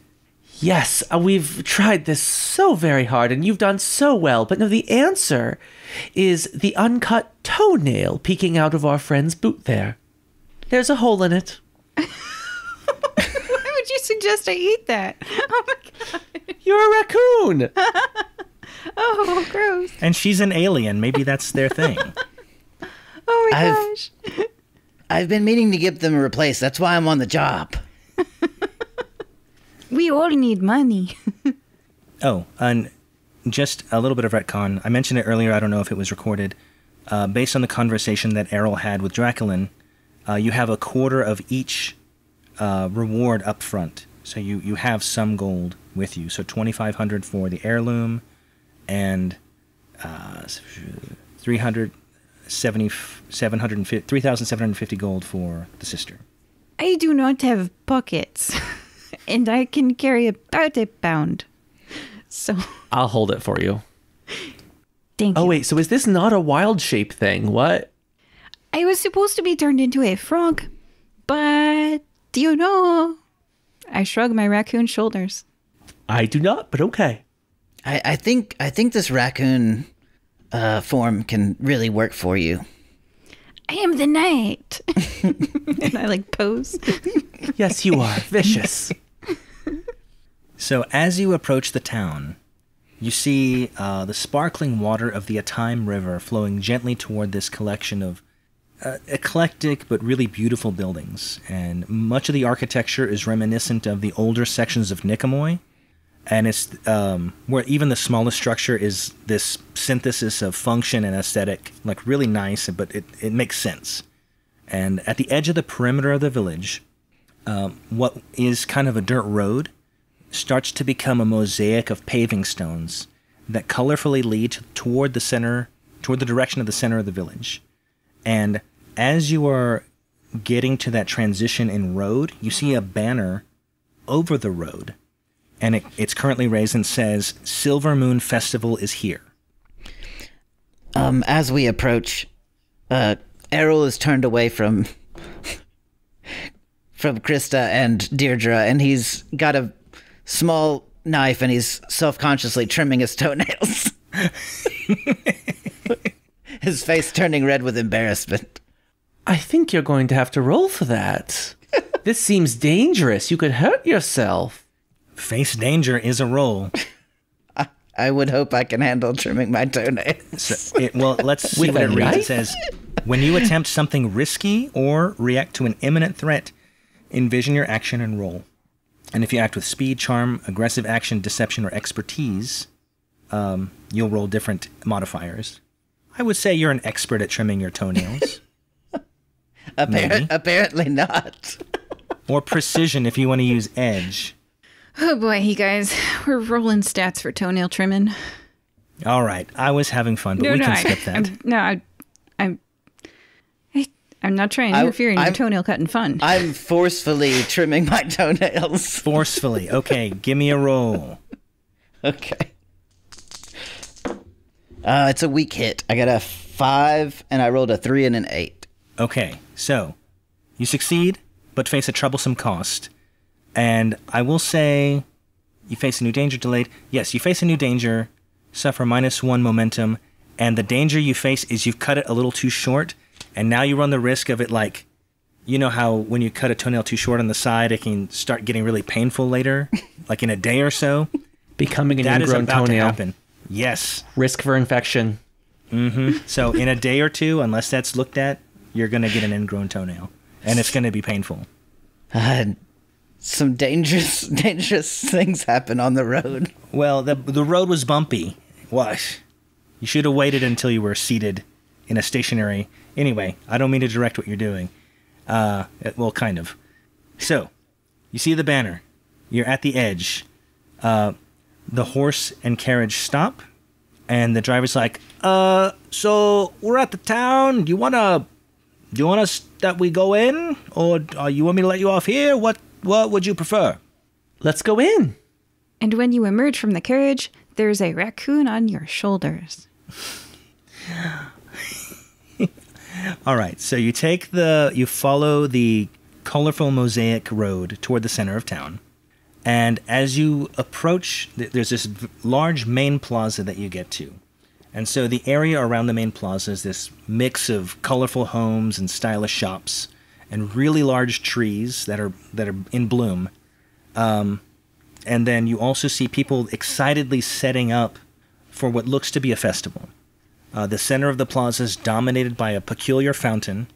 Yes, we've tried this so very hard, and you've done so well. But no, the answer is the uncut toenail peeking out of our friend's boot there. There's a hole in it. Why would you suggest I eat that? Oh my god. You're a raccoon. Oh, gross. And she's an alien. Maybe that's their thing. Oh my gosh. I've been meaning to get them replaced. That's why I'm on the job. We all need money. Oh, and just a little bit of retcon. I mentioned it earlier. I don't know if it was recorded. Based on the conversation that Errol had with Draculin, you have a quarter of each reward up front. So you have some gold with you. So 2,500 for the heirloom and 3,750 gold for the sister. I do not have pockets, and I can carry about a pound. So I'll hold it for you. thank you. Oh, wait. So is this not a wild shape thing? What? I was supposed to be turned into a frog, but you know, I shrug my raccoon shoulders. I do not, but okay. I think this raccoon form can really work for you. I am the knight. And I like pose. Yes, you are. Vicious. So as you approach the town, you see the sparkling water of the Atime River flowing gently toward this collection of eclectic but really beautiful buildings. And much of the architecture is reminiscent of the older sections of Nicomoy. And it's where even the smallest structure is this synthesis of function and aesthetic, like really nice, but it makes sense. And at the edge of the perimeter of the village, what is kind of a dirt road starts to become a mosaic of paving stones that colorfully lead toward the direction of the center of the village. And as you are getting to that transition in road, you see a banner over the road. And it's currently raised and says, Silver Moon Festival is here. As we approach, Errol is turned away from Krista and Dierdre, and he's got a small knife, and he's self-consciously trimming his toenails. His face turning red with embarrassment. I think you're going to have to roll for that. This seems dangerous. You could hurt yourself. Face danger is a roll. I would hope I can handle trimming my toenails. So well, let's see what it reads. It says, when you attempt something risky or react to an imminent threat, envision your action and roll. And if you act with speed, charm, aggressive action, deception, or expertise, you'll roll different modifiers. I would say you're an expert at trimming your toenails. Apparently not. Or precision if you want to use edge. Oh boy, you guys, we're rolling stats for toenail trimming. All right, I was having fun, but we can skip that. I'm not trying to interfere in your toenail cutting fun. I'm forcefully trimming my toenails. Forcefully. Okay, give me a roll. Okay. It's a weak hit. I got a 5, and I rolled a 3 and an 8. Okay, so you succeed, but face a troublesome cost. And I will say you face a new danger delayed. Yes, you face a new danger, suffer -1 momentum, and the danger you face is you've cut it a little too short, and now you run the risk of it like, you know how when you cut a toenail too short on the side, it can start getting really painful later, like in a day or so. Becoming an that ingrown is about toenail. to happen. Yes. Risk for infection. Mm-hmm. So in a day or two, unless that's looked at, you're going to get an ingrown toenail, and it's going to be painful. Some dangerous things happen on the road. Well, the road was bumpy. What? You should have waited until you were seated in a stationary... Anyway, I don't mean to direct what you're doing. Well, kind of. So, you see the banner. You're at the edge. The horse and carriage stop, and the driver's like, so we're at the town. Do you want us that we go in? Or you want me to let you off here? What would you prefer? Let's go in. And when you emerge from the carriage, there's a raccoon on your shoulders. All right, so you follow the colorful mosaic road toward the center of town. And as you approach, there's this large main plaza that you get to. And so the area around the main plaza is this mix of colorful homes and stylish shops and really large trees that are in bloom. And then you also see people excitedly setting up for what looks to be a festival. The center of the plaza is dominated by a peculiar fountain,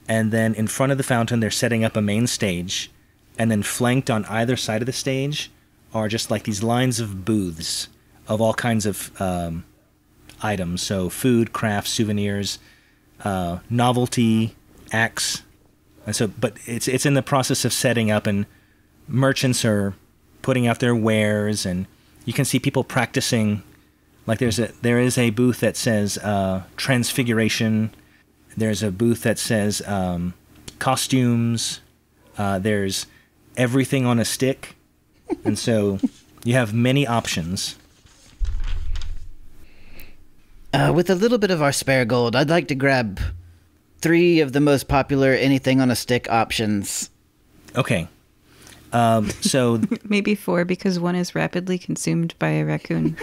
and then in front of the fountain they're setting up a main stage, and then flanked on either side of the stage are just like these lines of booths of all kinds of items. So food, crafts, souvenirs, novelty, acts. And so, but it's in the process of setting up, and merchants are putting out their wares, and you can see people practicing. Like there is a booth that says transfiguration. There's a booth that says costumes. There's everything on a stick, and so you have many options. With a little bit of our spare gold, I'd like to grab 3 of the most popular anything on a stick options. Okay. So Maybe 4 because one is rapidly consumed by a raccoon.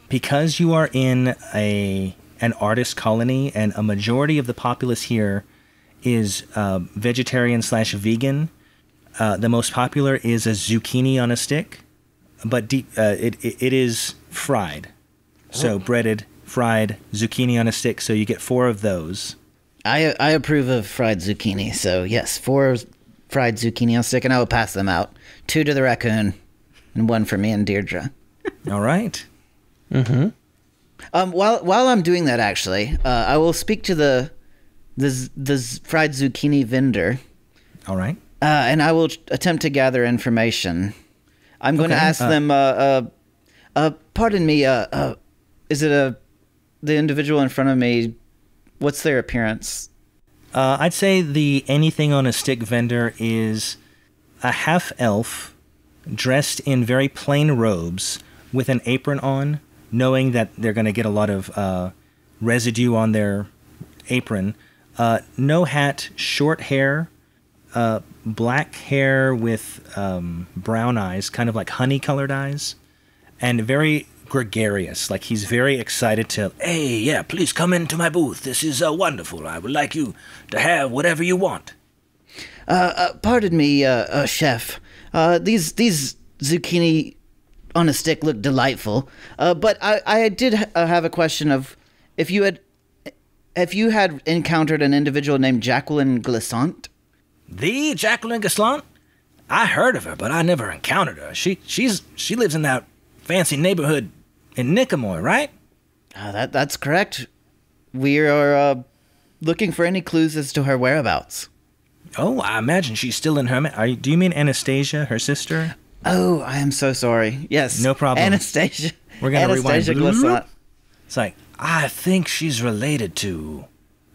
because you are in an artist colony, and a majority of the populace here is vegetarian/vegan, the most popular is a zucchini on a stick, but it is fried. So breaded, fried, zucchini on a stick, so you get 4 of those. I approve of fried zucchini, so yes, 4 fried zucchini on a stick, and I will pass them out. 2 to the raccoon, and 1 for me and Dierdre. All right. While I'm doing that, actually, I will speak to the fried zucchini vendor. All right. And I will attempt to gather information. I'm going to ask them, pardon me, is it the individual in front of me, what's their appearance? I'd say the anything on a stick vendor is a half-elf dressed in very plain robes with an apron on, knowing that they're going to get a lot of residue on their apron. No hat, short hair, black hair with brown eyes, kind of like honey-colored eyes, and very gregarious. Like he's very excited to, hey, yeah, please come into my booth. This is wonderful. I would like you to have whatever you want. Pardon me, chef. These zucchini on a stick look delightful. But I did have a question of if you had encountered an individual named Jacqueline Glissant. The Jacqueline Glissant? I heard of her, but I never encountered her. She lives in that fancy neighborhood in Nicomoy, right? That's correct. We are looking for any clues as to her whereabouts. Oh, I imagine she's still in her... do you mean Anastasia, her sister? Oh, I am so sorry. Yes. No problem. Anastasia. We're going to rewind. Glissant. It's like, I think she's related to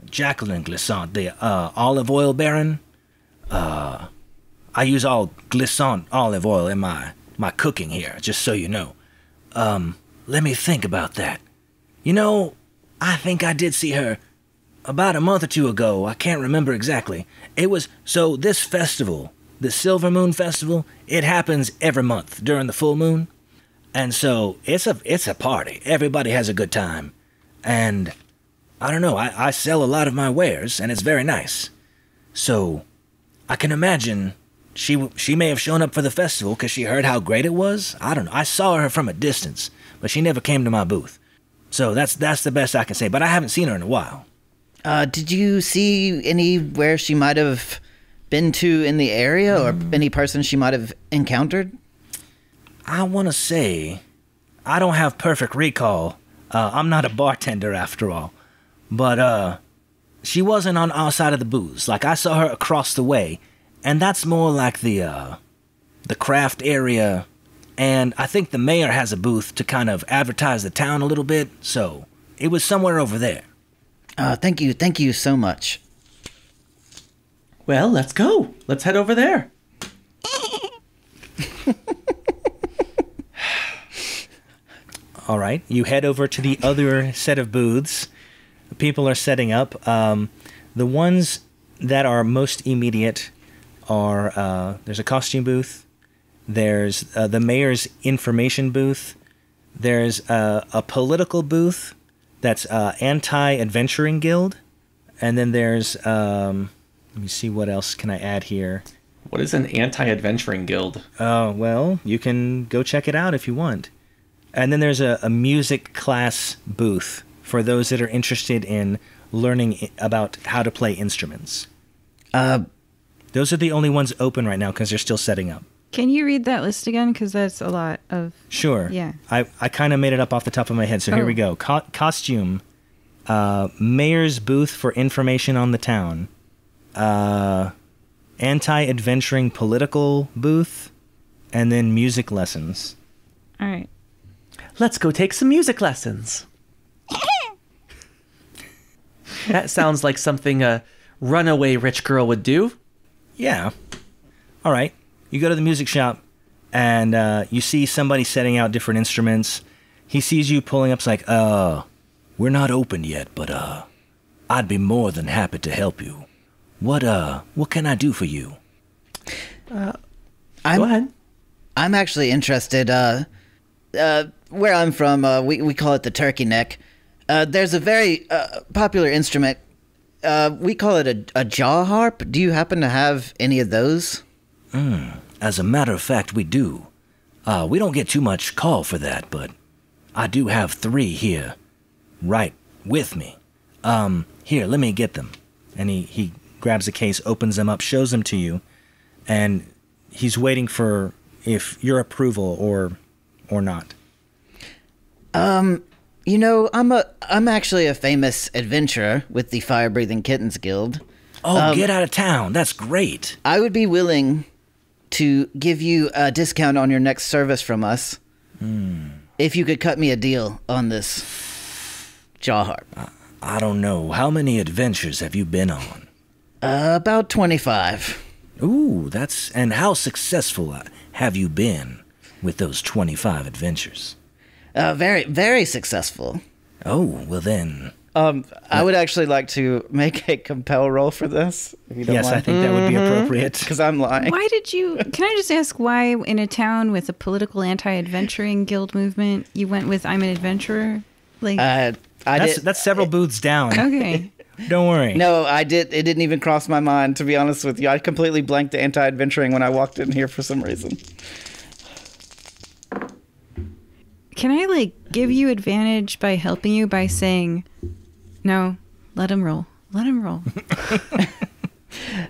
Jacqueline Glissant, the olive oil baron. I use all Glissant olive oil in my cooking here, just so you know. Let me think about that. You know, I think I did see her about a month or 2 ago. I can't remember exactly. It was, so this festival, the Silver Moon Festival, it happens every month during the full moon. And so it's a party. Everybody has a good time. And I don't know, I sell a lot of my wares, and it's very nice. So I can imagine she may have shown up for the festival because she heard how great it was. I don't know. I saw her from a distance, but she never came to my booth. So that's the best I can say, but I haven't seen her in a while. Did you see anywhere she might have been to in the area, or any person she might have encountered? I want to say, I don't have perfect recall. I'm not a bartender after all. But she wasn't on our side of the booths. Like, I saw her across the way, and that's more like the craft area. And I think the mayor has a booth to kind of advertise the town a little bit, so it was somewhere over there. Thank you so much. Well, let's go. Let's head over there. All right, you head over to the other set of booths. People are setting up. The ones that are most immediate are, there's a costume booth. There's the mayor's information booth. There's a political booth that's anti-adventuring guild. And then there's, let me see, what else can I add here? What is an anti-adventuring guild? Oh, well, you can go check it out if you want. And then there's a music class booth for those that are interested in learning about how to play instruments. Those are the only ones open right now because they're still setting up. Can you read that list again? Because that's a lot of... Sure. Yeah. I kind of made it up off the top of my head, so here we go. Costume, mayor's booth for information on the town, anti-adventuring political booth, and then music lessons. All right. Let's go take some music lessons. That sounds like something a runaway rich girl would do. Yeah. All right. You go to the music shop, and you see somebody setting out different instruments. He sees you pulling up. It's like, we're not open yet, but I'd be more than happy to help you. What can I do for you? Go ahead. I'm actually interested. Where I'm from, we call it the turkey neck. There's a very popular instrument. We call it a jaw harp. Do you happen to have any of those? As a matter of fact, we do. We don't get too much call for that, but I do have 3 here, right with me. Here, let me get them. And he grabs a case, opens them up, shows them to you, and he's waiting for if your approval or not. You know, I'm actually a famous adventurer with the Fire Breathing Kittens Guild. Oh, get out of town. That's great. I would be willing to give you a discount on your next service from us if you could cut me a deal on this jaw harp. I don't know. How many adventures have you been on? About 25. Ooh, and how successful have you been with those 25 adventures? Very, very successful. Oh, well then. I would actually like to make a compel roll for this, if you don't Yes, mind. I think that would be appropriate. Because I'm lying. Why did you... Can I just ask why in a town with a political anti-adventuring guild movement, you went with I'm an adventurer? Like, That's several booths down. okay. Don't worry. No, I did. It didn't even cross my mind, to be honest with you. I completely blanked anti-adventuring when I walked in here for some reason. Can I, like, give you advantage by helping you by saying, no, let him roll. Let him roll.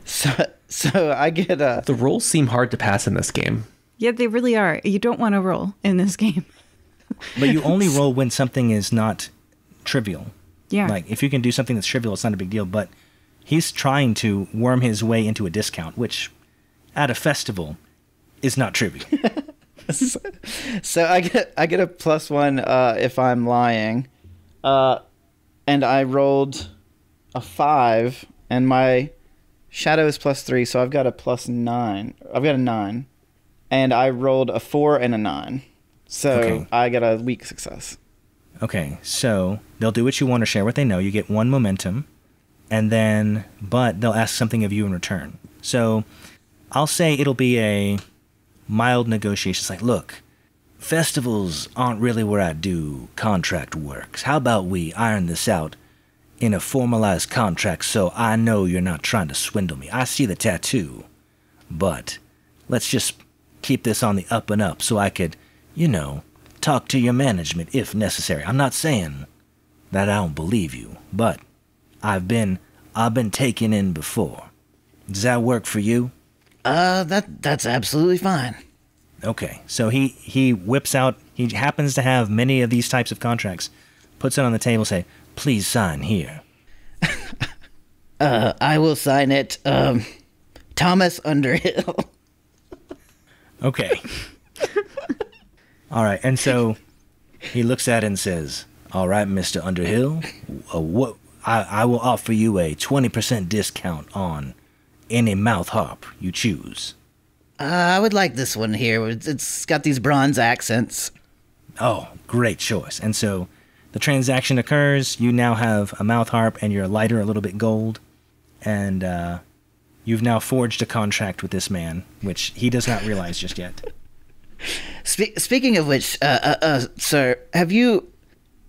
So I get a... The rolls seem hard to pass in this game. Yeah, they really are. You don't want to roll in this game. But you only roll when something is not trivial. Yeah. Like, if you can do something that's trivial, it's not a big deal. But he's trying to worm his way into a discount, which, at a festival, is not trivial. So I get a +1 if I'm lying. And I rolled a 5, and my shadow is +3, so I've got a +9. I've got a 9. And I rolled a 4 and a 9. So Okay. I get a weak success. Okay, so they'll do what you want to share what they know. You get 1 momentum, but they'll ask something of you in return. So I'll say it'll be a mild negotiation. It's like, look, festivals aren't really where I do contract works. How about we iron this out in a formalized contract so I know you're not trying to swindle me? I see the tattoo, but let's just keep this on the up and up so I could, talk to your management if necessary. I'm not saying that I don't believe you, but I've been taken in before. Does that work for you? That's absolutely fine. Okay, so he whips out, he happens to have many of these types of contracts, puts it on the table, say, please sign here. I will sign it. Thomas Underhill. Okay. All right, and so he looks at it and says, all right, Mr. Underhill, I will offer you a 20% discount on any mouth harp you choose. I would like this one here. It's got these bronze accents. Oh, great choice. And so the transaction occurs. You now have a mouth harp and your lighter a little bit gold. And you've now forged a contract with this man, which he does not realize just yet. Speaking of which, sir, have you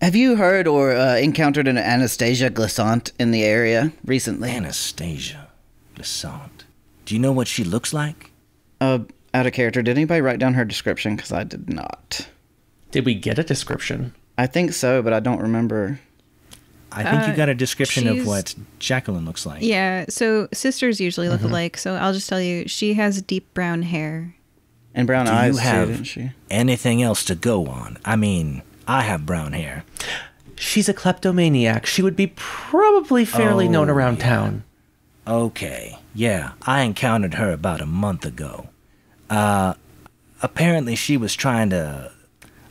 heard or encountered an Anastasia Glissant in the area recently? Anastasia Glissant. Do you know what she looks like? Out of character, did anybody write down her description? Because I did not. Did we get a description? I think so, but I don't remember. I think you got a description of she's- what Jacqueline looks like. Yeah, so sisters usually look alike, so I'll just tell you, she has deep brown hair. And brown Do eyes you too, have didn't she? anything else to go on? I mean, I have brown hair. She's a kleptomaniac. She would be probably fairly known around town. Okay, yeah, I encountered her about a month ago. Apparently she was trying to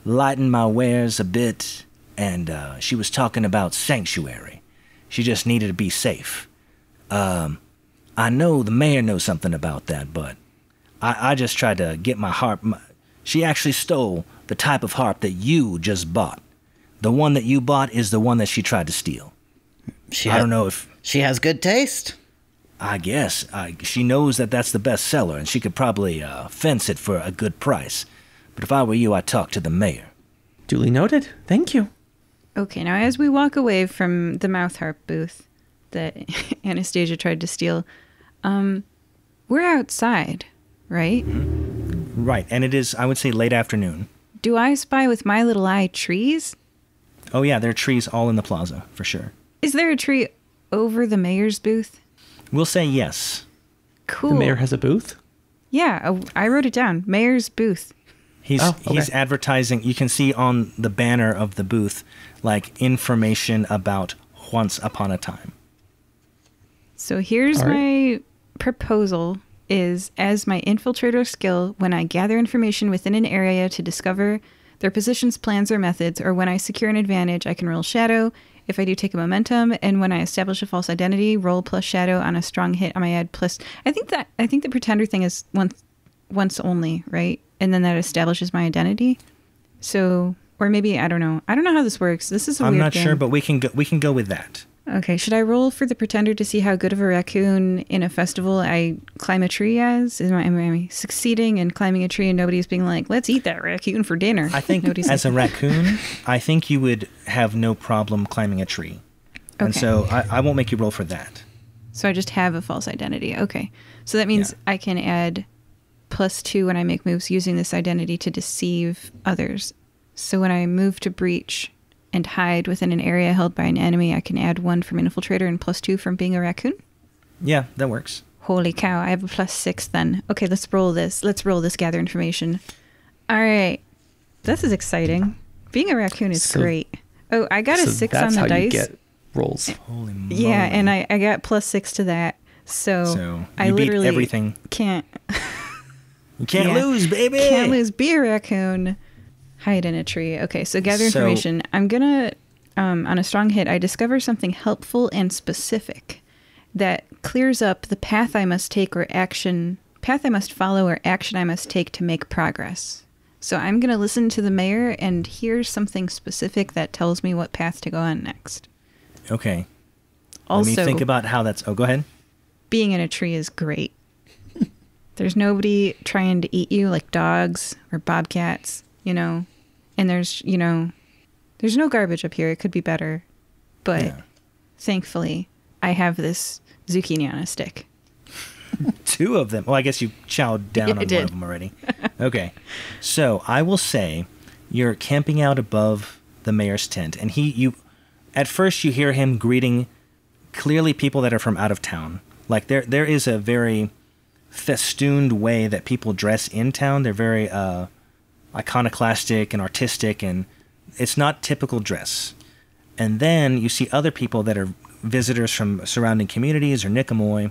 lighten my wares a bit, and she was talking about sanctuary. She just needed to be safe. I know the mayor knows something about that, but I just tried to get my harp. She actually stole the type of harp that you just bought. The one that you bought is the one that she tried to steal. I don't know if... She has good taste. I guess. She knows that that's the best seller, and she could probably fence it for a good price. But if I were you, I'd talk to the mayor. Duly noted. Thank you. Okay, now as we walk away from the mouth harp booth that Anastasia tried to steal, we're outside, right? Right, and it is, I would say, late afternoon. Do I spy with my little eye trees? Oh yeah, there are trees all in the plaza, for sure. Is there a tree over the mayor's booth? We'll say yes. Cool. The mayor has a booth? Yeah, I wrote it down. Mayor's booth. He's advertising. You can see on the banner of the booth, like, information about Once Upon a Time. So here's my proposal is as my infiltrator skill, when I gather information within an area to discover their positions, plans, or methods, or when I secure an advantage, I can roll shadow. If I do take a momentum, and when I establish a false identity, roll plus shadow on a strong hit, I might add plus. I think the pretender thing is once only, right? And then that establishes my identity. So, or maybe I don't know. I don't know how this works. This is a weird game. I'm not sure, but we can go with that. Okay, should I roll for the pretender to see how good of a raccoon in a festival I climb a tree as? Am I succeeding in climbing a tree and nobody's being like, let's eat that raccoon for dinner? I think as a raccoon, I think you would have no problem climbing a tree. And so I won't make you roll for that. So I just have a false identity. Okay. So that means I can add +2 when I make moves using this identity to deceive others. So when I move to breach and hide within an area held by an enemy, I can add 1 from infiltrator and +2 from being a raccoon. Yeah, that works. Holy cow, I have a +6 then. Okay, let's roll this. Gather information. All right. This is exciting. Being a raccoon is great. Oh, I got a 6 on the dice. That's how you get rolls. Holy moly. Yeah, and I got +6 to that. So I literally everything. Can't. You can't lose, baby. Can't lose. Be a raccoon. Hide in a tree. Okay, so gather information. I'm gonna, on a strong hit, I discover something helpful and specific that clears up the path I must take or action, path I must follow or action I must take to make progress. So I'm gonna listen to the mayor and hear something specific that tells me what path to go on next. Okay. Also, let me think about how that's... Oh, go ahead. Being in a tree is great. There's nobody trying to eat you like dogs or bobcats, and there's no garbage up here. It could be better. But thankfully, I have this zucchini on a stick. 2 of them. Well, I guess you chowed down on one of them already. Okay. So I will say you're camping out above the mayor's tent, and at first you hear him greeting clearly people that are from out of town. Like there is a very festooned way that people dress in town. They're very iconoclastic and artistic, and it's not typical dress. And then you see other people that are visitors from surrounding communities or Nicomoy.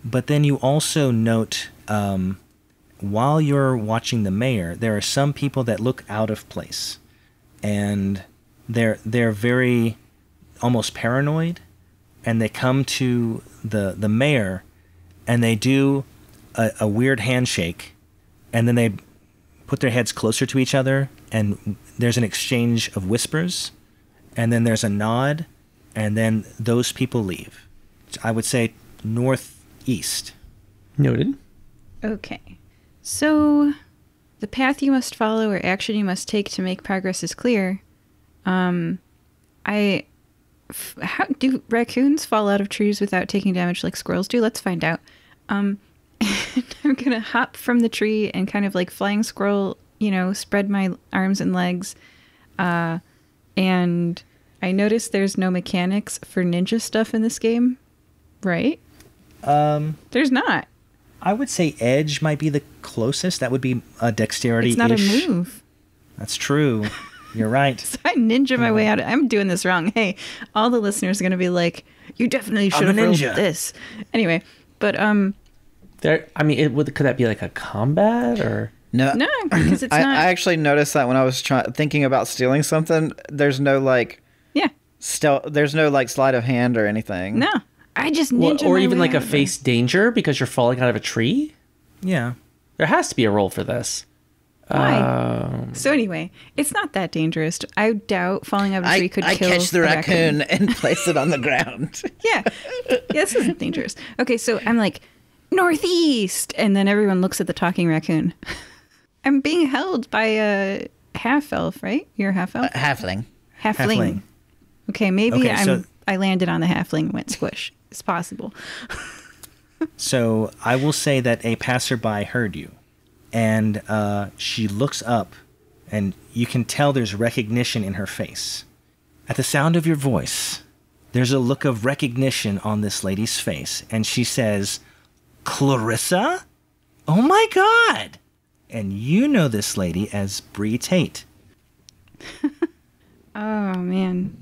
But then you also note, while you're watching the mayor, there are some people that look out of place. And they're very almost paranoid. And they come to the mayor, and they do a weird handshake. And then they put their heads closer to each other, and there's an exchange of whispers. And then there's a nod, and then those people leave. I would say northeast. Noted. Okay. So the path you must follow or action you must take to make progress is clear. How do raccoons fall out of trees without taking damage like squirrels do? Let's find out. I'm gonna hop from the tree and kind of like flying squirrel, spread my arms and legs. And I noticed there's no mechanics for ninja stuff in this game, right? There's not. I would say edge might be the closest. That would be a dexterity. It's not a move. That's true. You're right. So I ninja my way out. I'm doing this wrong. Hey, all the listeners are going to be like, you definitely should have rolled this. Anyway, but There. I mean, could that be like a combat or? No, because it's not. I actually noticed that when I was thinking about stealing something. There's no like Yeah. There's no like sleight of hand or anything. No. I just ninja Or my even way like a out of face danger because you're falling out of a tree? Yeah. There has to be a roll for this. Why? So anyway, it's not that dangerous. I doubt falling out of a tree could I kill catch the a raccoon and place it on the ground. Yeah. This isn't dangerous. Okay, so I'm like, northeast. And then everyone looks at the talking raccoon. I'm being held by a half-elf, right? You're a half-elf? Halfling. Halfling. Okay, maybe Okay, I landed on the halfling and went squish. It's possible. So I will say that a passerby heard you, and she looks up, and you can tell there's recognition in her face. At the sound of your voice, there's a look of recognition on this lady's face, and she says, Clarissa? Oh my God! And you know this lady as Bree Tate. Oh, man.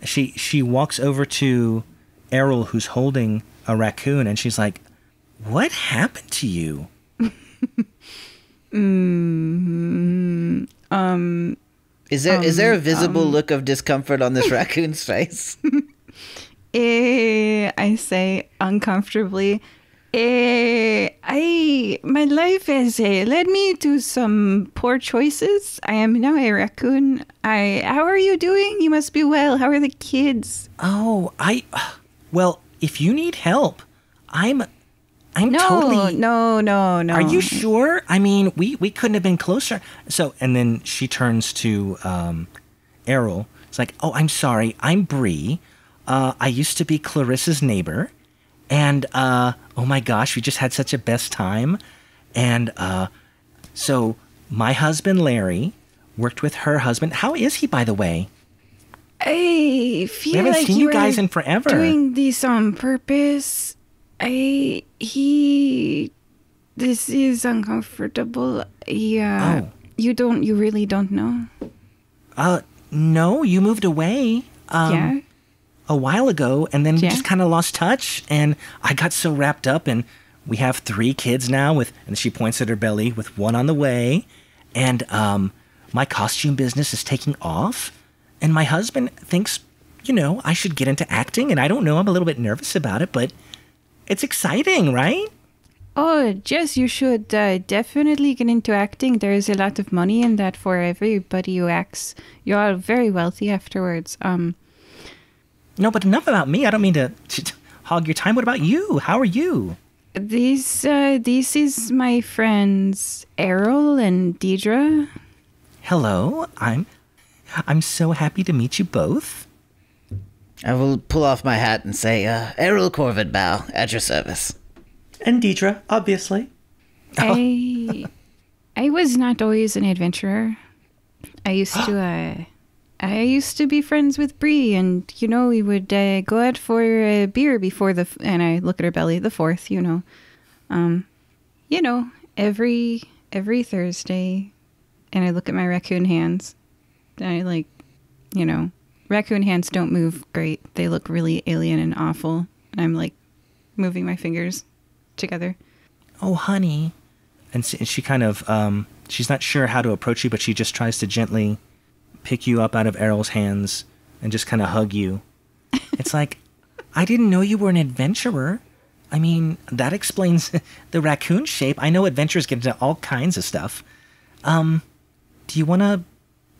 She walks over to Errol, who's holding a raccoon, and she's like, what happened to you? Is there a visible look of discomfort on this raccoon's face? I say uncomfortably, my life has led me to some poor choices. I am now a raccoon. How are you doing? You must be well. How are the kids? Oh, well, if you need help, I'm No, totally... no. Are you sure? I mean, we couldn't have been closer. So, and then she turns to Errol. It's like, oh, I'm sorry. I'm Bree. I used to be Clarissa's neighbor. And, oh my gosh, we just had such a best time. And so my husband, Larry, worked with her husband. How is he, by the way? I feel We haven't like seen you you guys are in forever. doing this on purpose. This is uncomfortable. Yeah. Oh. You really don't know? No, you moved away. Yeah. A while ago, and then we Yeah. just kind of lost touch, and I got so wrapped up, and we have 3 kids now and she points at her belly, with 1 on the way, and my costume business is taking off, and my husband thinks, I should get into acting, and I don't know, I'm a little bit nervous about it, but it's exciting, right? Oh, Jess, you should definitely get into acting. There is a lot of money in that for everybody who acts. You are very wealthy afterwards. No, but enough about me. I don't mean to hog your time. What about you? How are you? This is my friends Errol and Dierdre. Hello. I'm so happy to meet you both. I will pull off my hat and say, Errol Corvidbow, at your service. And Dierdre, obviously. I was not always an adventurer. I used to be friends with Bree, and we would go out for a beer before and I look at her belly, the 4th, every Thursday, and I look at my raccoon hands. I raccoon hands don't move great. They look really alien and awful, and I'm like moving my fingers together. Oh, honey. And she kind of, she's not sure how to approach you, but she just tries to gently pick you up out of Errol's hands and just kind of hug you. It's like, I didn't know you were an adventurer. I mean, that explains the raccoon shape. I know adventurers get into all kinds of stuff. Do you want to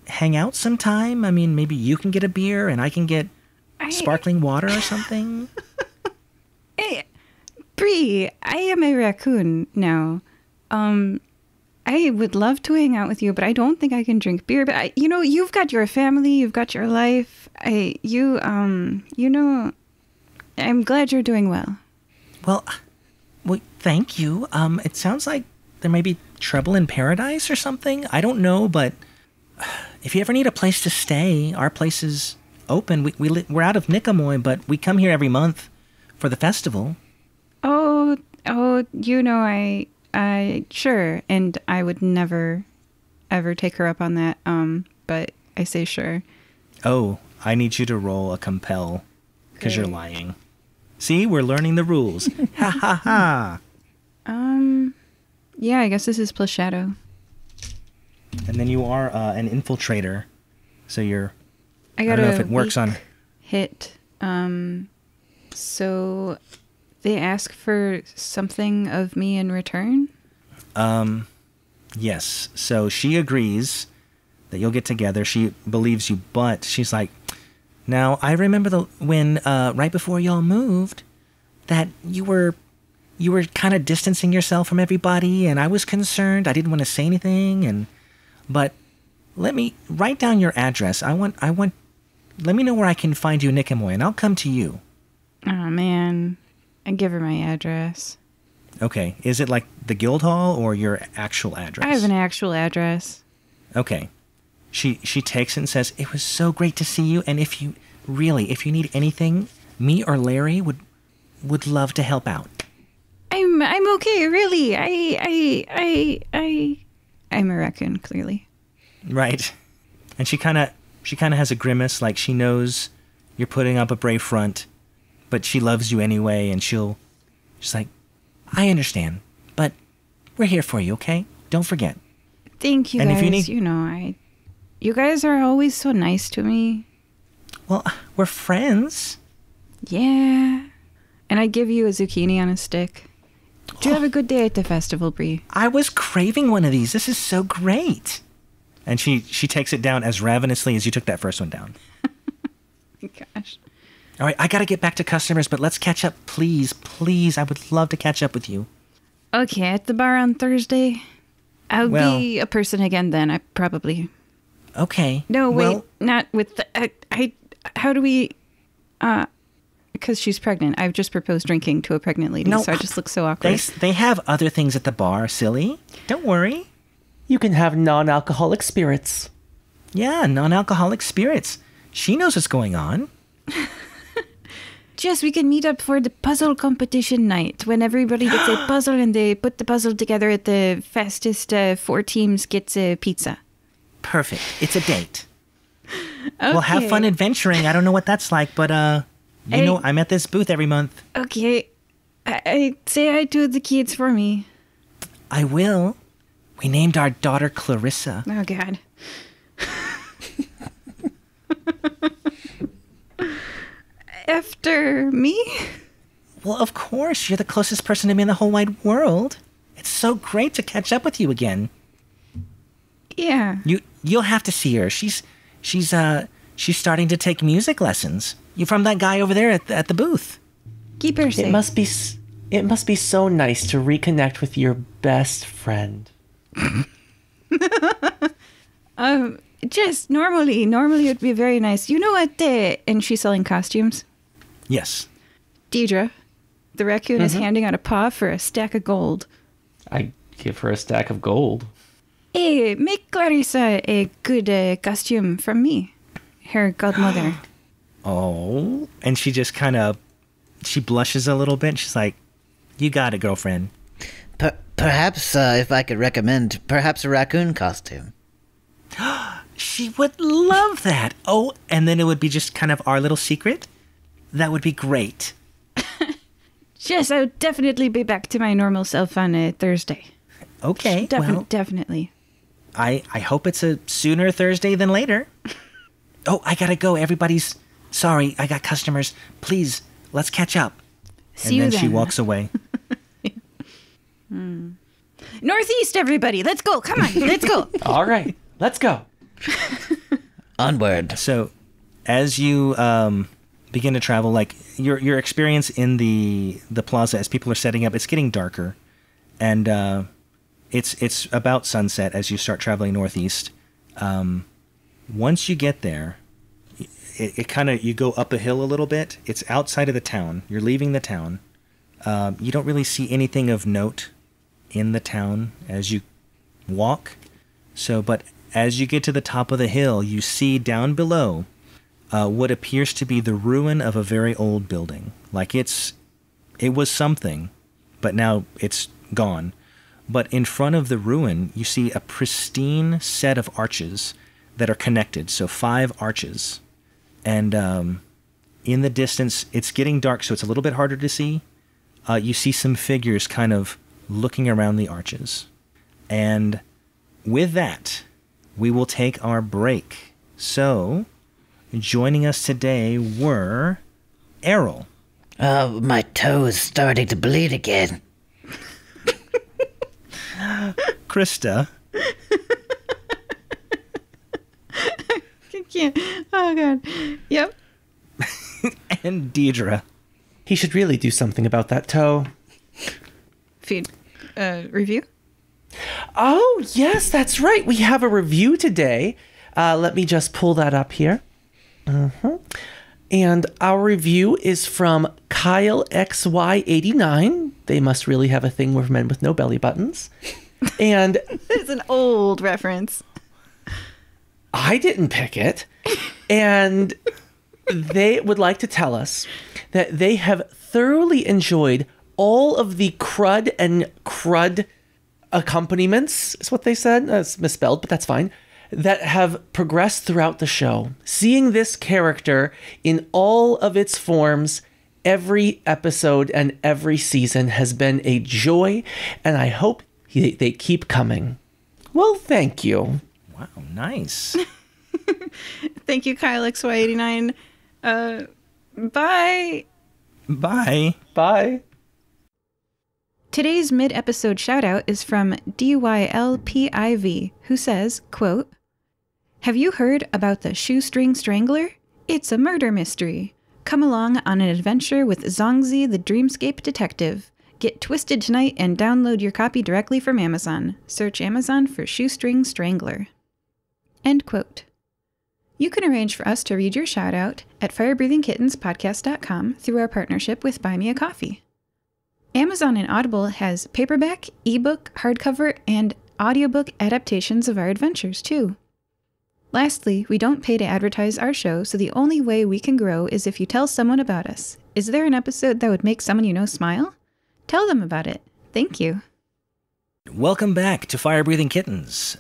hang out sometime? I mean, maybe you can get a beer and I can get sparkling water or something. Hey, Bree, I am a raccoon now. I would love to hang out with you, but I don't think I can drink beer. But you've got your family, you've got your life. I'm glad you're doing well. Well, thank you. It sounds like there may be trouble in paradise or something. I don't know, but if you ever need a place to stay, our place is open. We're out of Nicomoy, but we come here every month for the festival. Oh, Oh, sure. And I would never, ever take her up on that. But I say sure. Oh, I need you to roll a compel because you're lying. See, we're learning the rules. Ha ha ha. Yeah, I guess this is plus shadow. And then you are an infiltrator, so you're. I don't know if it works on hit. So they ask for something of me in return. Yes. So she agrees that you'll get together. She believes you, but she's like, now I remember when right before y'all moved, that you were kind of distancing yourself from everybody, and I was concerned. I didn't want to say anything, but let me write down your address. Let me know where I can find you in Nicomoy, and I'll come to you. Oh man, I give her my address. Okay, is it like the guild hall or your actual address? I have an actual address. Okay. She takes it and says, "It was so great to see you, and if you need anything, me or Larry would love to help out." I'm okay, really. I'm a raccoon, clearly. Right. And she kind of has a grimace, like she knows you're putting up a brave front, but she loves you anyway, and she's like, "I understand, but we're here for you, okay? Don't forget." Thank you, and guys. If you need, you guys are always so nice to me. Well, we're friends. Yeah. And I give you a zucchini on a stick. Do you have a good day at the festival, Bree? I was craving one of these. This is so great. And she takes it down as ravenously as you took that first one down. Gosh. All right, I got to get back to customers, but let's catch up, please. Please, I would love to catch up with you. Okay, at the bar on Thursday. I'll be a person again then, I probably. Okay. No, wait, not with the... how do we... Because she's pregnant. I've just proposed drinking to a pregnant lady, so I just look so awkward. They have other things at the bar, silly. Don't worry. You can have non-alcoholic spirits. Yeah, non-alcoholic spirits. She knows what's going on. Jess, we can meet up for the puzzle competition night when everybody gets a puzzle and they put the puzzle together at the fastest 4 teams gets a pizza. Perfect. It's a date. Okay. We'll have fun adventuring. I don't know what that's like, but I'm at this booth every month. Okay. I say hi to the kids for me. I will. We named our daughter Clarissa. Oh, God. After me? Well, of course. You're the closest person to me in the whole wide world. It's so great to catch up with you again. Yeah. You'll have to see her. She's starting to take music lessons. You from that guy over there at the booth. Keep her safe. It must be so nice to reconnect with your best friend. Just normally it'd be very nice. You know what? And she's selling costumes. Yes. Dierdre, the raccoon is handing out a paw for a stack of gold. I give her a stack of gold. Hey, make Clarissa a good costume from me, her godmother. Oh, and she just she blushes a little bit. She's like, "You got it, girlfriend." Perhaps, if I could recommend, perhaps a raccoon costume. She would love that. Oh, and then it would be just kind of our little secret. That would be great. Yes, I'll definitely be back to my normal self on Thursday. Okay, definitely. I hope it's a sooner Thursday than later. Oh, I gotta go. Everybody's sorry. I got customers. Please, let's catch up. See you then. And then she walks away. Northeast, everybody. Let's go. Come on. Let's go. All right. Let's go. Onward. So, as you begin to travel, like your experience in the plaza as people are setting up, it's getting darker, and it's about sunset as you start traveling northeast. Once you get there, it kind of, you go up a hill a little bit. It's outside of the town. You're leaving the town. You don't really see anything of note in the town as you walk. So, but as you get to the top of the hill, you see down below what appears to be the ruin of a very old building. Like it was something, but now it's gone. But in front of the ruin, you see a pristine set of arches that are connected. So 5 arches. And in the distance, it's getting dark, so it's a little bit harder to see. You see some figures kind of looking around the arches. And with that, we will take our break. So, joining us today were Errol. Oh, my toe is starting to bleed again. Krista. I can't. Oh, God. Yep. And Dierdre. He should really do something about that toe. Feed. Review? Oh, yes, that's right. We have a review today. Let me just pull that up here. And our review is from Kyle XY89. They must really have a thing with men with no belly buttons. And It's an old reference. I didn't pick it. And they would like to tell us that they have thoroughly enjoyed all of the crud and crud accompaniments, is what they said. It's misspelled, but that's fine. That have progressed throughout the show. Seeing this character in all of its forms, every episode and every season has been a joy, and I hope they keep coming. Well, thank you. Wow, nice. Thank you, Kyle XY89. Bye. Bye. Bye. Today's mid-episode shoutout is from DYLPIV, who says, quote, "Have you heard about the Shoestring Strangler? It's a murder mystery. Come along on an adventure with Zongzi the Dreamscape Detective. Get twisted tonight and download your copy directly from Amazon. Search Amazon for Shoestring Strangler." End quote. You can arrange for us to read your shoutout at firebreathingkittenspodcast.com through our partnership with Buy Me a Coffee. Amazon and Audible has paperback, ebook, hardcover, and audiobook adaptations of our adventures, too. Lastly, we don't pay to advertise our show, so the only way we can grow is if you tell someone about us. Is there an episode that would make someone you know smile? Tell them about it. Thank you. Welcome back to Fire Breathing Kittens.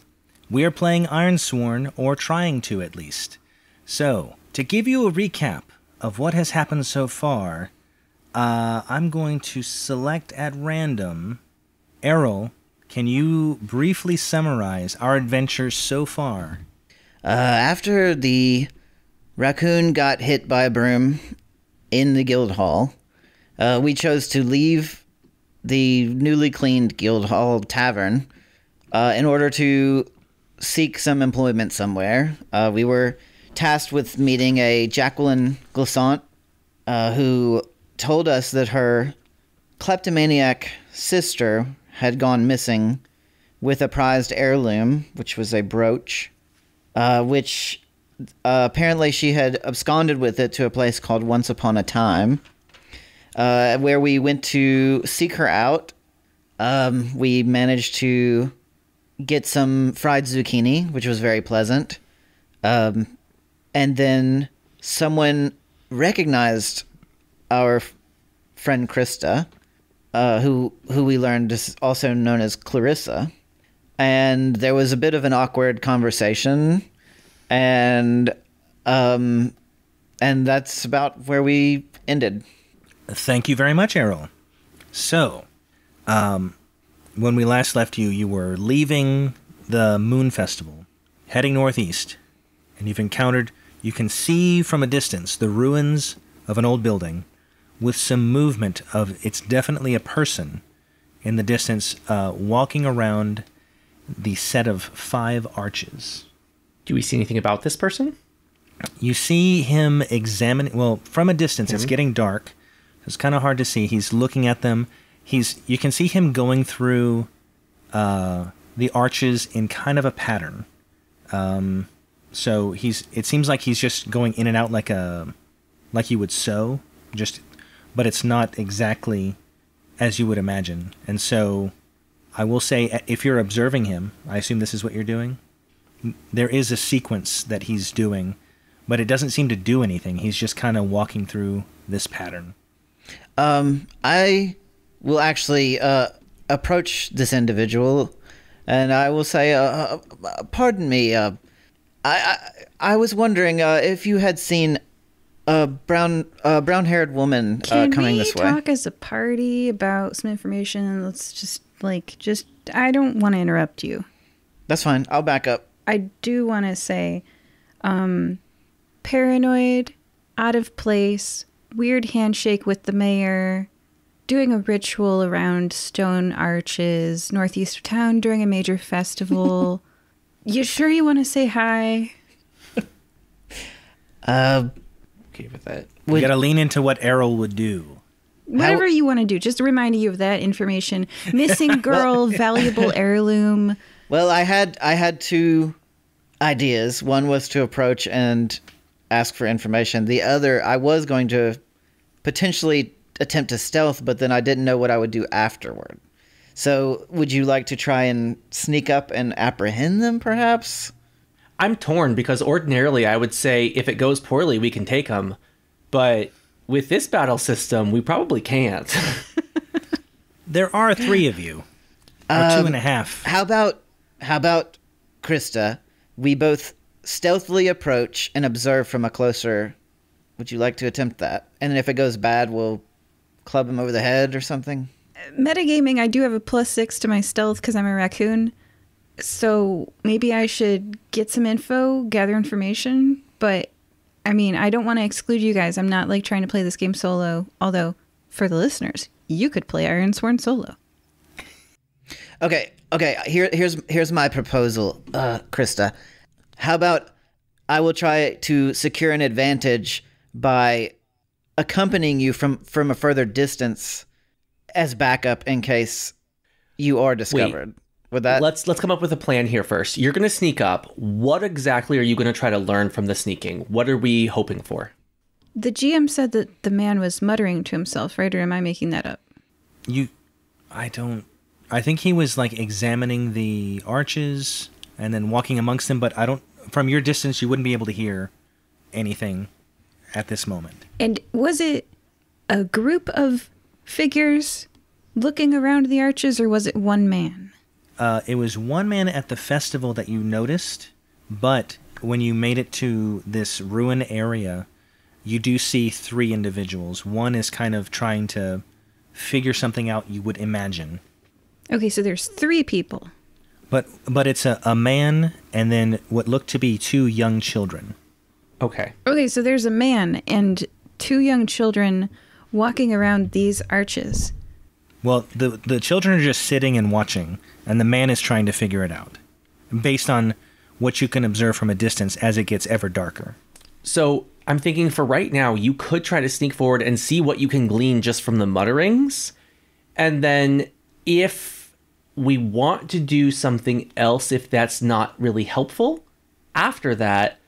We are playing Ironsworn, or trying to at least. So, to give you a recap of what has happened so far, I'm going to select at random. Errol, can you briefly summarize our adventures so far? After the raccoon got hit by a broom in the guild hall, we chose to leave the newly cleaned guild hall tavern in order to seek some employment somewhere. We were tasked with meeting a Jacqueline Glissant, who told us that her kleptomaniac sister had gone missing with a prized heirloom, which was a brooch, which apparently she had absconded with it to a place called Once Upon a Time, where we went to seek her out. We managed to get some fried zucchini, which was very pleasant. And then someone recognized our friend Krista, who we learned is also known as Clarissa. And there was a bit of an awkward conversation, and that's about where we ended. Thank you very much, Errol. So, when we last left you, you were leaving the Moon Festival, heading northeast, and you can see from a distance the ruins of an old building with some movement of, it's definitely a person in the distance, walking around the set of 5 arches. Do we see anything about this person? You see him examining, well, from a distance, it's getting dark. It's kind of hard to see. He's looking at them. You can see him going through the arches in kind of a pattern. So it seems like he's just going in and out like you would sew, but it's not exactly as you would imagine. And so I will say, if you're observing him, I assume this is what you're doing. There is a sequence that he's doing, but it doesn't seem to do anything. He's just kind of walking through this pattern. I will actually approach this individual, and I will say, "Pardon me. I was wondering if you had seen a brown-haired woman coming this way." Can we talk as a party about some information? Let's just I don't want to interrupt you. That's fine. I'll back up. I do want to say, paranoid, out of place, weird handshake with the mayor, doing a ritual around stone arches, northeast of town during a major festival. You sure you want to say hi? Okay with that. You gotta lean into what Errol would do. Whatever you want to do, just reminding you of that information. Missing girl, valuable heirloom. Well, I had two ideas. One was to approach and ask for information. The other, I was going to potentially attempt to stealth, but then I didn't know what I would do afterward. So, would you like to try and sneak up and apprehend them, perhaps? I'm torn because ordinarily I would say if it goes poorly, we can take them. But with this battle system, we probably can't. There are 3 of you. Or 2.5. How about Krista? We both stealthily approach and observe from a closer. Would you like to attempt that? And then if it goes bad, we'll club him over the head or something? Metagaming, I do have a +6 to my stealth because I'm a raccoon. So maybe I should get some info, gather information. But, I mean, I don't want to exclude you guys. I'm not, trying to play this game solo. Although, for the listeners, you could play Ironsworn solo. Okay. Here's my proposal, Krista. How about I will try to secure an advantage by accompanying you from a further distance as backup in case you are discovered. Would that? Let's come up with a plan here first. You're going to sneak up. What exactly are you going to try to learn from the sneaking? What are we hoping for? The GM said that the man was muttering to himself, right? Or am I making that up? I think he was examining the arches and then walking amongst them, but from your distance, you wouldn't be able to hear anything at this moment. And was it a group of figures looking around the arches, or was it one man? It was one man at the festival that you noticed, but when you made it to this ruin area, you do see 3 individuals. One is kind of trying to figure something out, you would imagine. Okay, so there's 3 people. But it's a man and then what looked to be 2 young children. Okay, so there's a man and 2 young children walking around these arches. Well, the children are just sitting and watching, and the man is trying to figure it out, based on what you can observe from a distance as it gets ever darker. so I'm thinking for right now, you could try to sneak forward and see what you can glean just from the mutterings. And then if we want to do something else, if that's not really helpful, after that,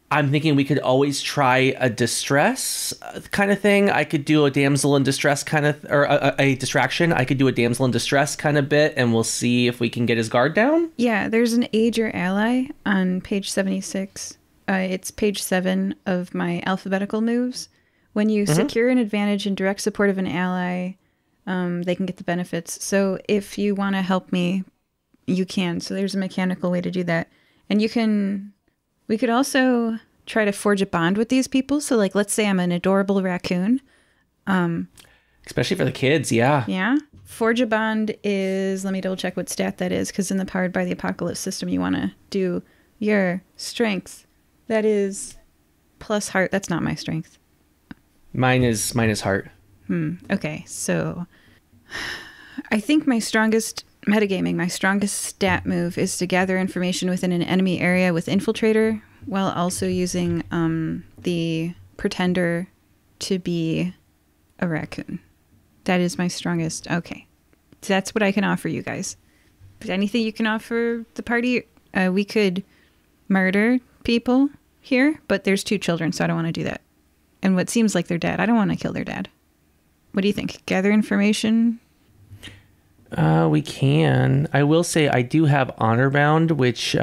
I'm thinking we could always try a distress kind of thing. I could do a damsel in distress kind of, or a distraction. I could do a damsel in distress kind of bit, and we'll see if we can get his guard down. Yeah, there's an aid your ally on page 76. It's page 7 of my alphabetical moves. When you secure an advantage in direct support of an ally, they can get the benefits. So if you want to help me, you can. So there's a mechanical way to do that. And we could also try to forge a bond with these people. So let's say I'm an adorable raccoon. Especially for the kids, yeah. Yeah. Forge a bond is, let me double check what stat that is, because in the Powered by the Apocalypse system, you want to do your strength. That is plus heart. That's not my strength. Mine is heart. Okay, so I think my strongest stat move is to gather information within an enemy area with Infiltrator, while also using the Pretender to be a raccoon. That is my strongest. Okay, so that's what I can offer you guys. But anything you can offer the party? We could murder people here, but there's 2 children, so I don't want to do that. And what seems like their dad, I don't want to kill their dad. What do you think? Gather information? We can. I will say I do have Honor Bound, which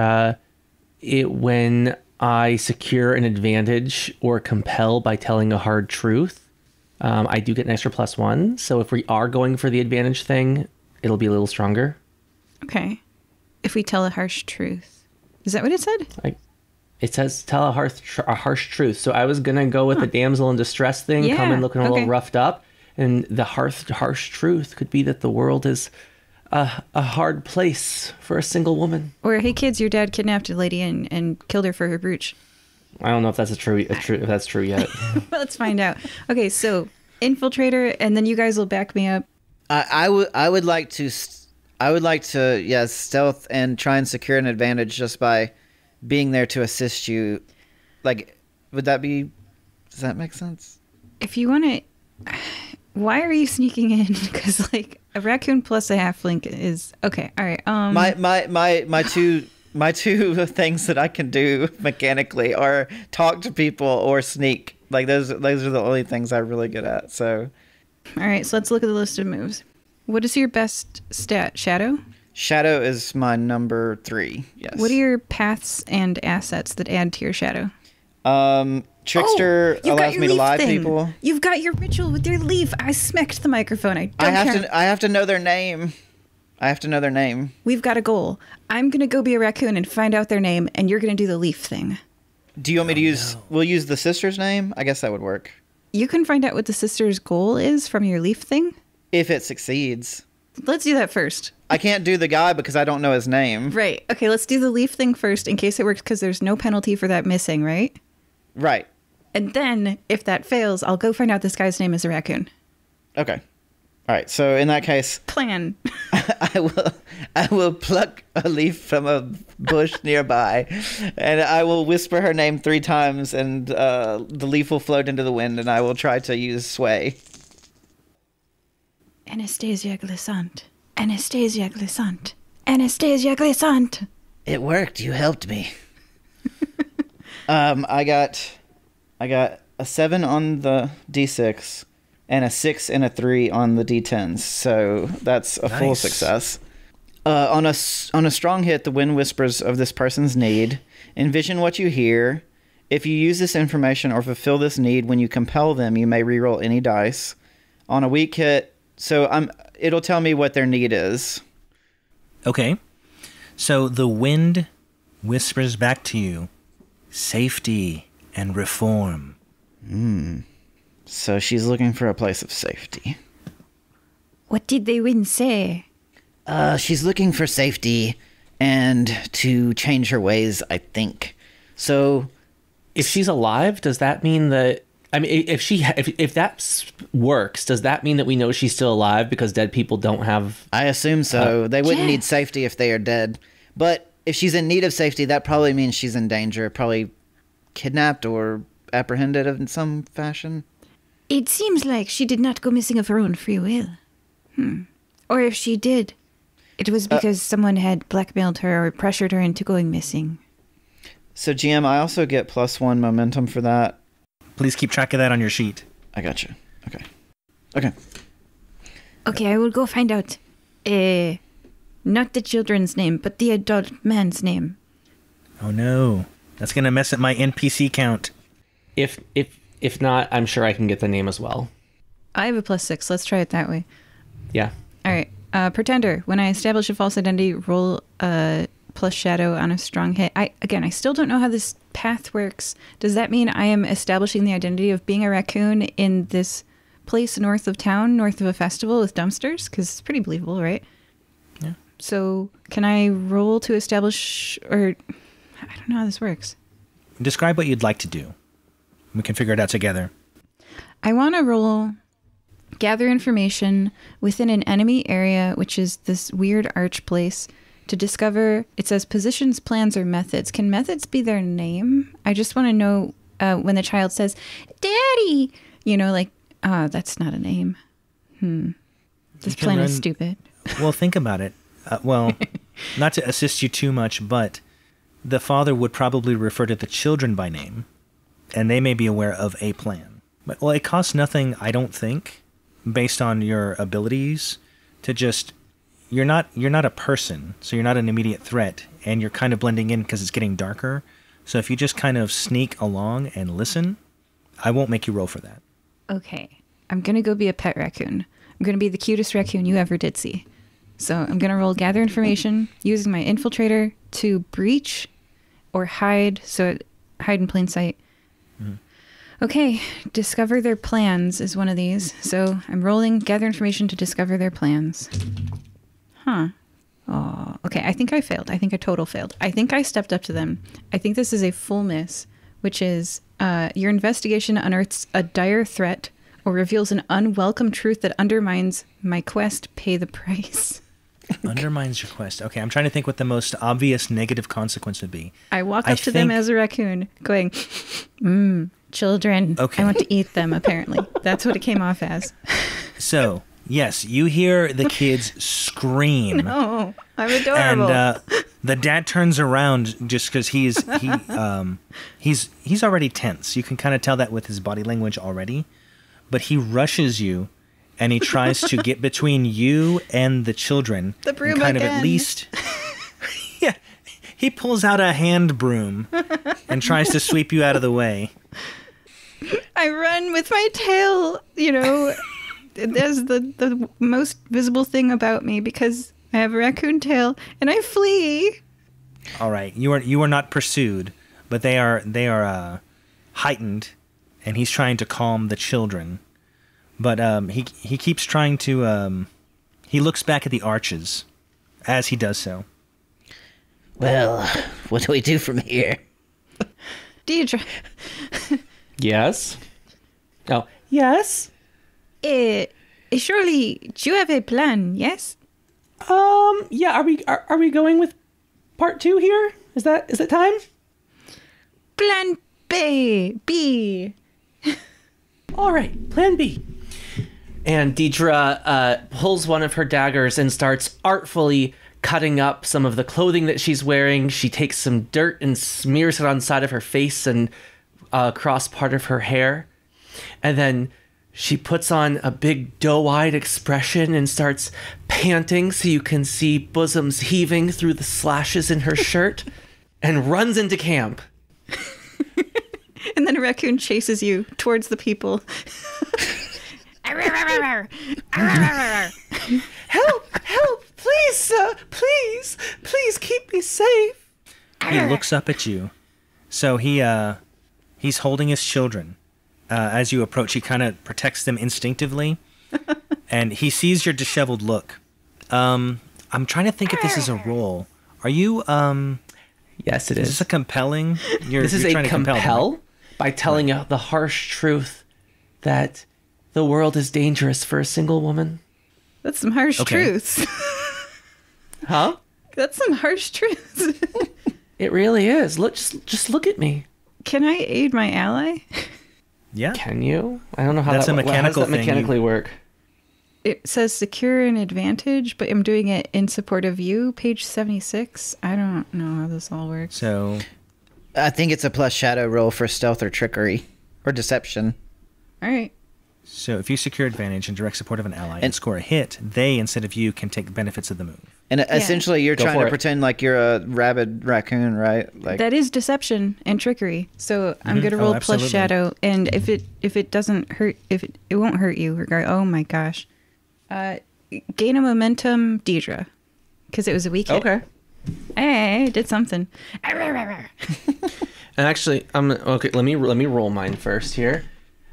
when I secure an advantage or compel by telling a hard truth, I do get an extra +1. So if we are going for the advantage thing, it'll be a little stronger. Okay. If we tell a harsh truth. Is that what it said? It says tell a harsh truth. So I was going to go with the damsel in distress thing, Yeah, coming looking a okay. little roughed up. And the harsh truth could be that the world is a hard place for a single woman. Or, hey kids, your dad kidnapped a lady and killed her for her brooch. I don't know if that's if that's true yet. Let's find out. Okay, so infiltrator, and then you guys will back me up. I would like to stealth and try and secure an advantage just by being there to assist you. Like, does that make sense? If you want to, why are you sneaking in? Because like a raccoon plus a halfling is okay. All right. My two things that I can do mechanically are talk to people or sneak. Like those are the only things I'm really good at. So, all right. So let's look at the list of moves. What is your best stat? Shadow? Shadow is my number 3. Yes. What are your paths and assets that add to your shadow? Trickster allows me to lie to people. You've got your ritual with your leaf. I smacked the microphone. I have to know their name. We've got a goal. I'm going to go be a raccoon and find out their name, and you're going to do the leaf thing. Do you want me to use... We'll use the sister's name? I guess that would work. You can find out what the sister's goal is from your leaf thing? If it succeeds. Let's do that first. I can't do the guy because I don't know his name. Right. Okay, let's do the leaf thing first in case it works, because there's no penalty for that missing, right? Right. And then, if that fails, I'll go find out this guy's name is a raccoon. Okay. All right. So in that case, Plan. I will pluck a leaf from a bush nearby, and I will whisper her name 3 times, and the leaf will float into the wind, and I will try to use sway. Anastasia Glissant. Anastasia Glissant. Anastasia Glissant. It worked. You helped me. I got a 7 on the D6 and a 6 and a 3 on the D10s. So that's a full success. On a strong hit, the wind whispers of this person's need. Envision what you hear. If you use this information or fulfill this need when you compel them, you may reroll any dice. On a weak hit, it'll tell me what their need is. Okay. So the wind whispers back to you, safety and reform. So she's looking for a place of safety. What did the wind say? She's looking for safety and to change her ways, I think. So If she's alive, does that mean that... I mean, if that works, does that mean that we know she's still alive because dead people don't have... I assume so. They wouldn't yeah. need safety if they are dead. But if she's in need of safety, that probably means she's in danger. Probably kidnapped or apprehended in some fashion. It seems like she did not go missing of her own free will. Or if she did, it was because someone had blackmailed her or pressured her into going missing. So, GM, I also get +1 momentum for that. Please keep track of that on your sheet. I got you. Okay. Okay, I will go find out. Not the children's name, but the adult man's name. Oh no. That's going to mess up my NPC count. If not, I'm sure I can get the name as well. I have a +6. Let's try it that way. Yeah. All right. Pretender. When I establish a false identity, roll plus shadow on a strong hit. I still don't know how this path works. Does that mean I am establishing the identity of being a raccoon in this place north of town, north of a festival with dumpsters? Because it's pretty believable, right? Yeah. So can I roll to establish, or I don't know how this works. Describe what you'd like to do. We can figure it out together. I want to roll gather information within an enemy area, which is this weird arch place, to discover, it says positions, plans, or methods. Can methods be their name? I just want to know when the child says, Daddy, that's not a name. This plan is stupid. Well, think about it. Not to assist you too much, but the father would probably refer to the children by name, and they may be aware of a plan. But, it costs nothing, I don't think, based on your abilities, to just... You're not a person, so you're not an immediate threat, and you're kind of blending in because it's getting darker. So if you just kind of sneak along and listen, I won't make you roll for that. Okay. I'm going to go be a pet raccoon. I'm going to be the cutest raccoon you ever did see. So I'm going to roll gather information using my infiltrator to breach or hide. So hide in plain sight. Mm-hmm. Okay, discover their plans is one of these. So I'm rolling gather information to discover their plans. Huh. Oh, okay. I think I failed. I think I total failed. I think I stepped up to them. I think this is a full miss, which is your investigation unearths a dire threat or reveals an unwelcome truth that undermines my quest. Pay the price. Undermines your quest. Okay, I'm trying to think what the most obvious negative consequence would be. I walk up to them as a raccoon, going, children. Okay. I want to eat them, apparently. That's what it came off as. So, yes, you hear the kids scream. No, I'm adorable. And the dad turns around just because he's already tense. You can kind of tell that with his body language already. But he rushes you, and he tries to get between you and the children. The broom kind again. of at least, yeah. He pulls out a hand broom and tries to sweep you out of the way. I run with my tail. There's the most visible thing about me because I have a raccoon tail, and I flee. All right, you are not pursued, but they are heightened. And he's trying to calm the children. But he keeps trying to... he looks back at the arches as he does so. Well, what do we do from here? Dierdre. Yes? Oh, yes? Surely, do you have a plan, yes? Yeah, are we going with part 2 here? Is it time? Plan B. All right, plan B. And Dierdre pulls one of her daggers and starts artfully cutting up some of the clothing that she's wearing. She takes some dirt and smears it on the side of her face and across part of her hair. And then she puts on a big doe-eyed expression and starts panting so you can see bosoms heaving through the slashes in her shirt and runs into camp. And then a raccoon chases you towards the people. Help, please, please keep me safe. He looks up at you. So he's holding his children. As you approach, he kind of protects them instinctively. And he sees your disheveled look. I'm trying to think if this is a role. Are you, Yes, it is this a compelling? This is a compel by telling you the harsh truth that the world is dangerous for a single woman. That's some harsh truths. Huh? That's some harsh truths. It really is. Look, just look at me. Can I aid my ally? Yeah. Can you? I don't know how That's that, a mechanical how does that thing. mechanically work. It says secure an advantage, but I'm doing it in support of you, page 76. I don't know how this all works. So I think it's a plus shadow roll for stealth or trickery or deception. All right. So if you secure advantage and direct support of an ally and score a hit, they, instead of you, can take the benefits of the move. And essentially you're trying to pretend like you're a rabid raccoon, right? Like That is deception and trickery. So I'm going to roll plus absolutely. shadow. And if it doesn't hurt, it won't hurt you. Oh my gosh. Gain a momentum, Dierdre. Because it was a weak hit. Okay. Hey, did something. And actually, okay. Let me roll mine first here.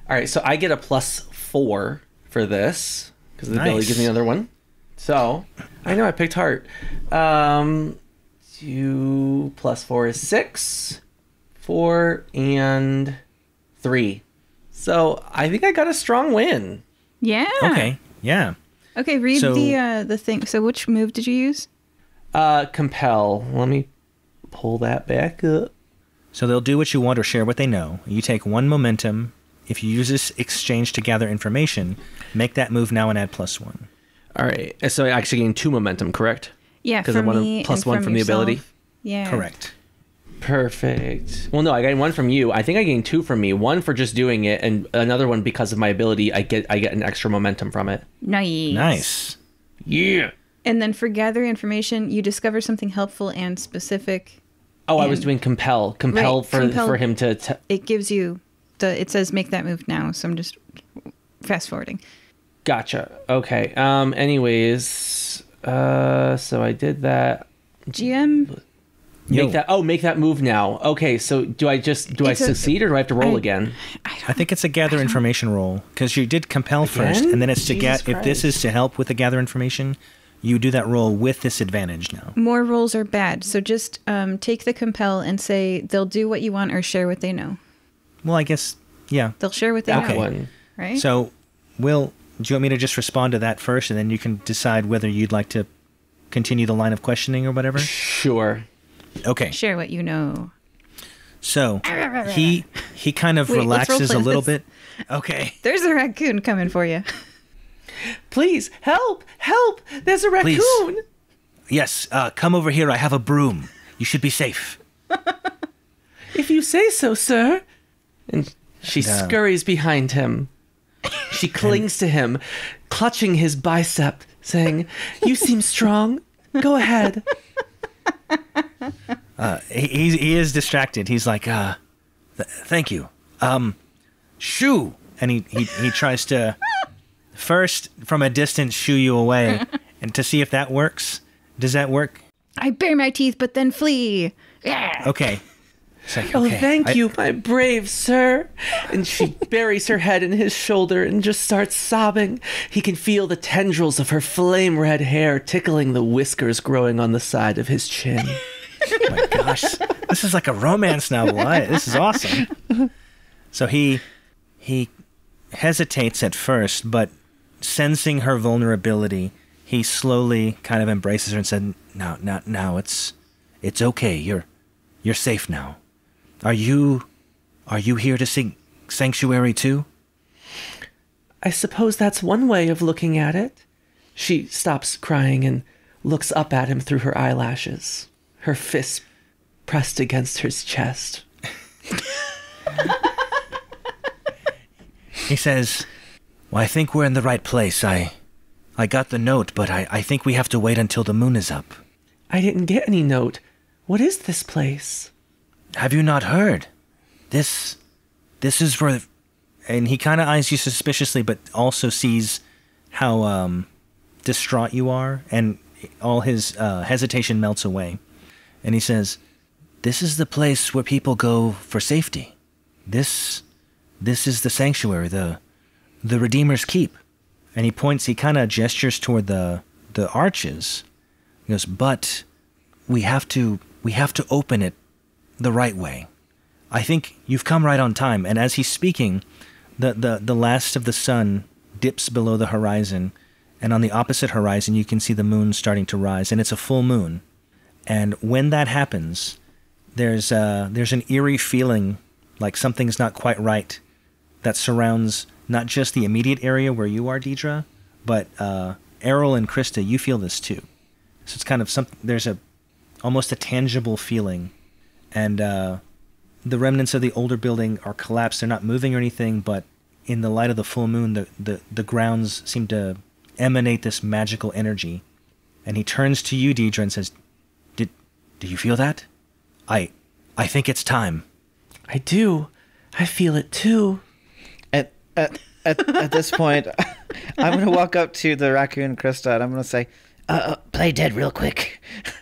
All right, so I get a +4 for this because the ability gives me another one. So I know I picked heart. 2 + 4 is 6. 4 and 3. So I think I got a strong win. Yeah. Okay. Yeah. Okay, read So- the thing. So which move did you use? Compel. Let me pull that back up. So they'll do what you want or share what they know. You take 1 momentum. If you use this exchange to gather information, make that move now and add +1. All right. So I actually gained 2 momentum, correct? Yeah, Because from I want me a +1 and from the yourself. ability. Yeah. Correct. Perfect. Well, no, I gained 1 from you. I think I gained 2 from me. 1 for just doing it, and another one because of my ability. I get an extra momentum from it. Nice. Nice. Yeah. And then for gather information, you discover something helpful and specific. Oh, I was And- doing compel. Right, For compel. him to. It gives you it says make that move now. So I'm just fast forwarding. Gotcha. Okay. Anyways, so I did that. GM. Make that move now. Okay, so do I succeed or do I have to roll again? I think it's a gather information roll because you did compel first, and then it's to get. If this is to help with the gather information, you do that roll with this advantage now. More rolls are bad, so just take the compel and say they'll do what you want or share what they know. Well, I guess they'll share what they know. One. Right. So, do you want me to just respond to that first, and then you can decide whether you'd like to continue the line of questioning or whatever? Sure. Okay. Share what you know. So he kind of relaxes a little bit. Okay. There's a raccoon coming for you. Please, help! There's a raccoon! Please. Yes, come over here. I have a broom. You should be safe. If you say so, sir. And she scurries behind him. She clings to him, clutching his bicep, saying, "You seem strong. Go ahead." He is distracted. He's like, thank you. Shoo! And he tries to first from a distance shoo you away, and to see if that works. Does that work? I bare my teeth, but then flee. Yeah. Okay. It's like, Oh, okay. thank you, my brave sir. And she buries her head in his shoulder and just starts sobbing. He can feel the tendrils of her flame red hair tickling the whiskers growing on the side of his chin. Oh my gosh, this is like a romance novel. This is awesome. So he hesitates at first, but sensing her vulnerability, he slowly kind of embraces her and said, "Now, it's okay. You're safe now. Are you here to seek sanctuary too?" I suppose that's one way of looking at it. She stops crying and looks up at him through her eyelashes, her fists pressed against his chest. He says, "Well, I think we're in the right place. I got the note, but I think we have to wait until the moon is up." I didn't get any note. What is this place? "Have you not heard? This is for..." And he kind of eyes you suspiciously, but also sees how distraught you are, and all his hesitation melts away. And he says, "This is the place where people go for safety. This is the sanctuary, the Redeemer's Keep." And he kind of gestures toward the arches. He goes, "But we have to open it the right way. I think you've come right on time." And as he's speaking, the last of the sun dips below the horizon, and on the opposite horizon you can see the moon starting to rise, and it's a full moon. And when that happens, there's an eerie feeling like something's not quite right that surrounds not just the immediate area where you are, Dierdre, but Errol and Krista, you feel this too. So it's kind of there's almost a tangible feeling, and the remnants of the older building are collapsed. They're not moving or anything, but in the light of the full moon, the grounds seem to emanate this magical energy. And he turns to you, Dierdre, and says, Do you feel that? I think it's time." I do. I feel it too. At this point, I'm going to walk up to the raccoon Krista, and I'm going to say, "Play dead real quick."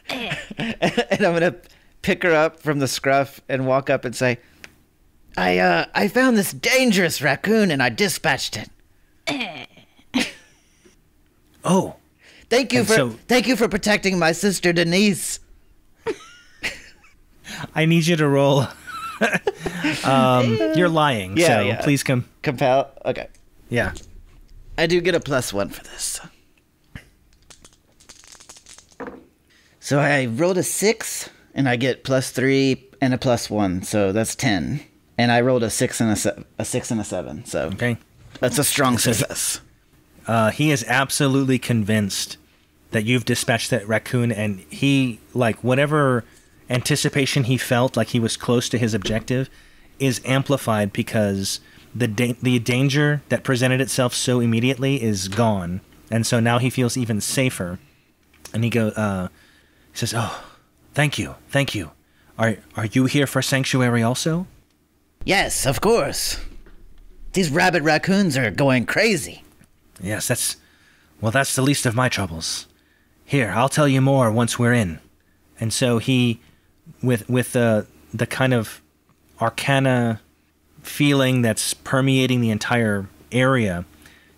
And I'm going to pick her up from the scruff and walk up and say, I found this dangerous raccoon and I dispatched it. Oh. Thank you for protecting my sister Denise. I need you to roll. You're lying, Yeah. please come. Compel? Okay. Yeah. I do get a +1 for this. So I rolled a 6, and I get +3 and a +1, so that's 10. And I rolled a 6 and a 7, so Okay. that's a strong success. He is absolutely convinced that you've dispatched that raccoon, and he, like, whatever anticipation he felt like he was close to his objective is amplified because the danger that presented itself so immediately is gone, and so now he feels even safer. And he says, "Oh, thank you. Are you here for sanctuary also?" Yes, of course. These rabid raccoons are going crazy. Yes, that's the least of my troubles. Here, I'll tell you more once we're in. And so he, with the kind of arcana feeling that's permeating the entire area,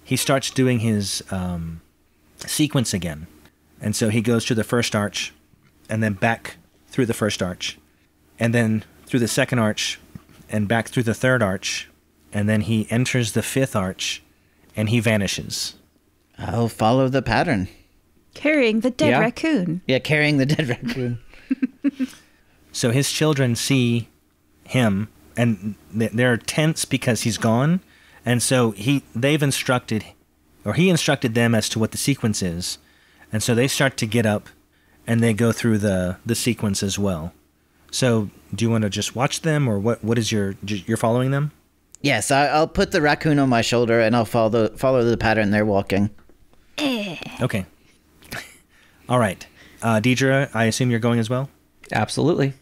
he starts doing his sequence again. And so he goes through the first arch, and then back through the first arch, and then through the second arch, and back through the third arch, and then he enters the fifth arch, and he vanishes. I'll follow the pattern. Carrying the dead raccoon. Yeah, carrying the dead raccoon. So his children see him, and they're tense because he's gone, and so he instructed them as to what the sequence is, and so they start to get up, and they go through the sequence as well. So do you want to just watch them, or what is you're following them? Yes, I'll put the raccoon on my shoulder, and I'll follow the pattern they're walking. Okay. All right. Dierdre, I assume you're going as well? Absolutely.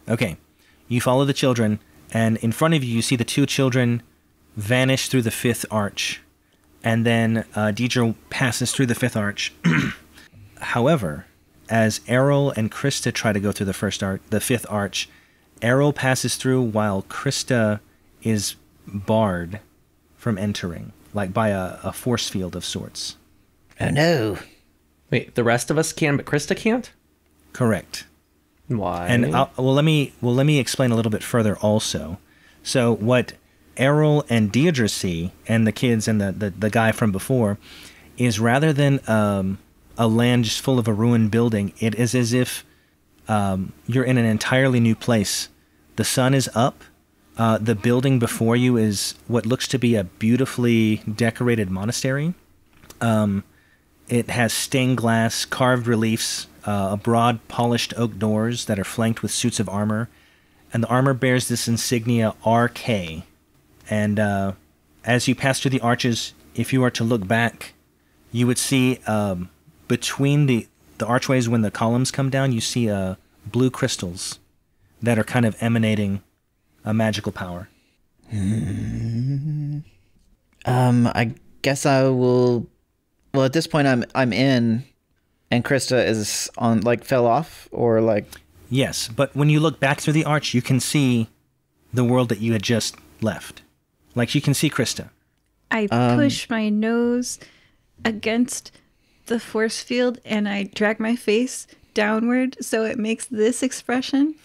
Okay. You follow the children, and in front of you, you see the two children vanish through the fifth arch. And then Dierdre passes through the fifth arch. However, as Errol and Krista try to go through the fifth arch, Errol passes through while Krista is barred from entering, like by a force field of sorts. Oh no. Wait, the rest of us can, but Krista can't? Correct. Why? And let me explain a little bit further also. So what Errol and Dierdre see, and the kids and the guy from before, is rather than a land just full of a ruined building, it is as if you're in an entirely new place. The sun is up. The building before you is what looks to be a beautifully decorated monastery. It has stained glass, carved reliefs, broad, polished oak doors that are flanked with suits of armor, and the armor bears this insignia RK. And as you pass through the arches, if you were to look back, you would see between the archways, when the columns come down, you see blue crystals that are kind of emanating a magical power. I guess I will. Well, at this point, I'm in, and Krista is on, like, fell off, or like. Yes, but when you look back through the arch, you can see the world that you had just left. Like, you can see Krista. I push my nose against the force field, and I drag my face downward so it makes this expression.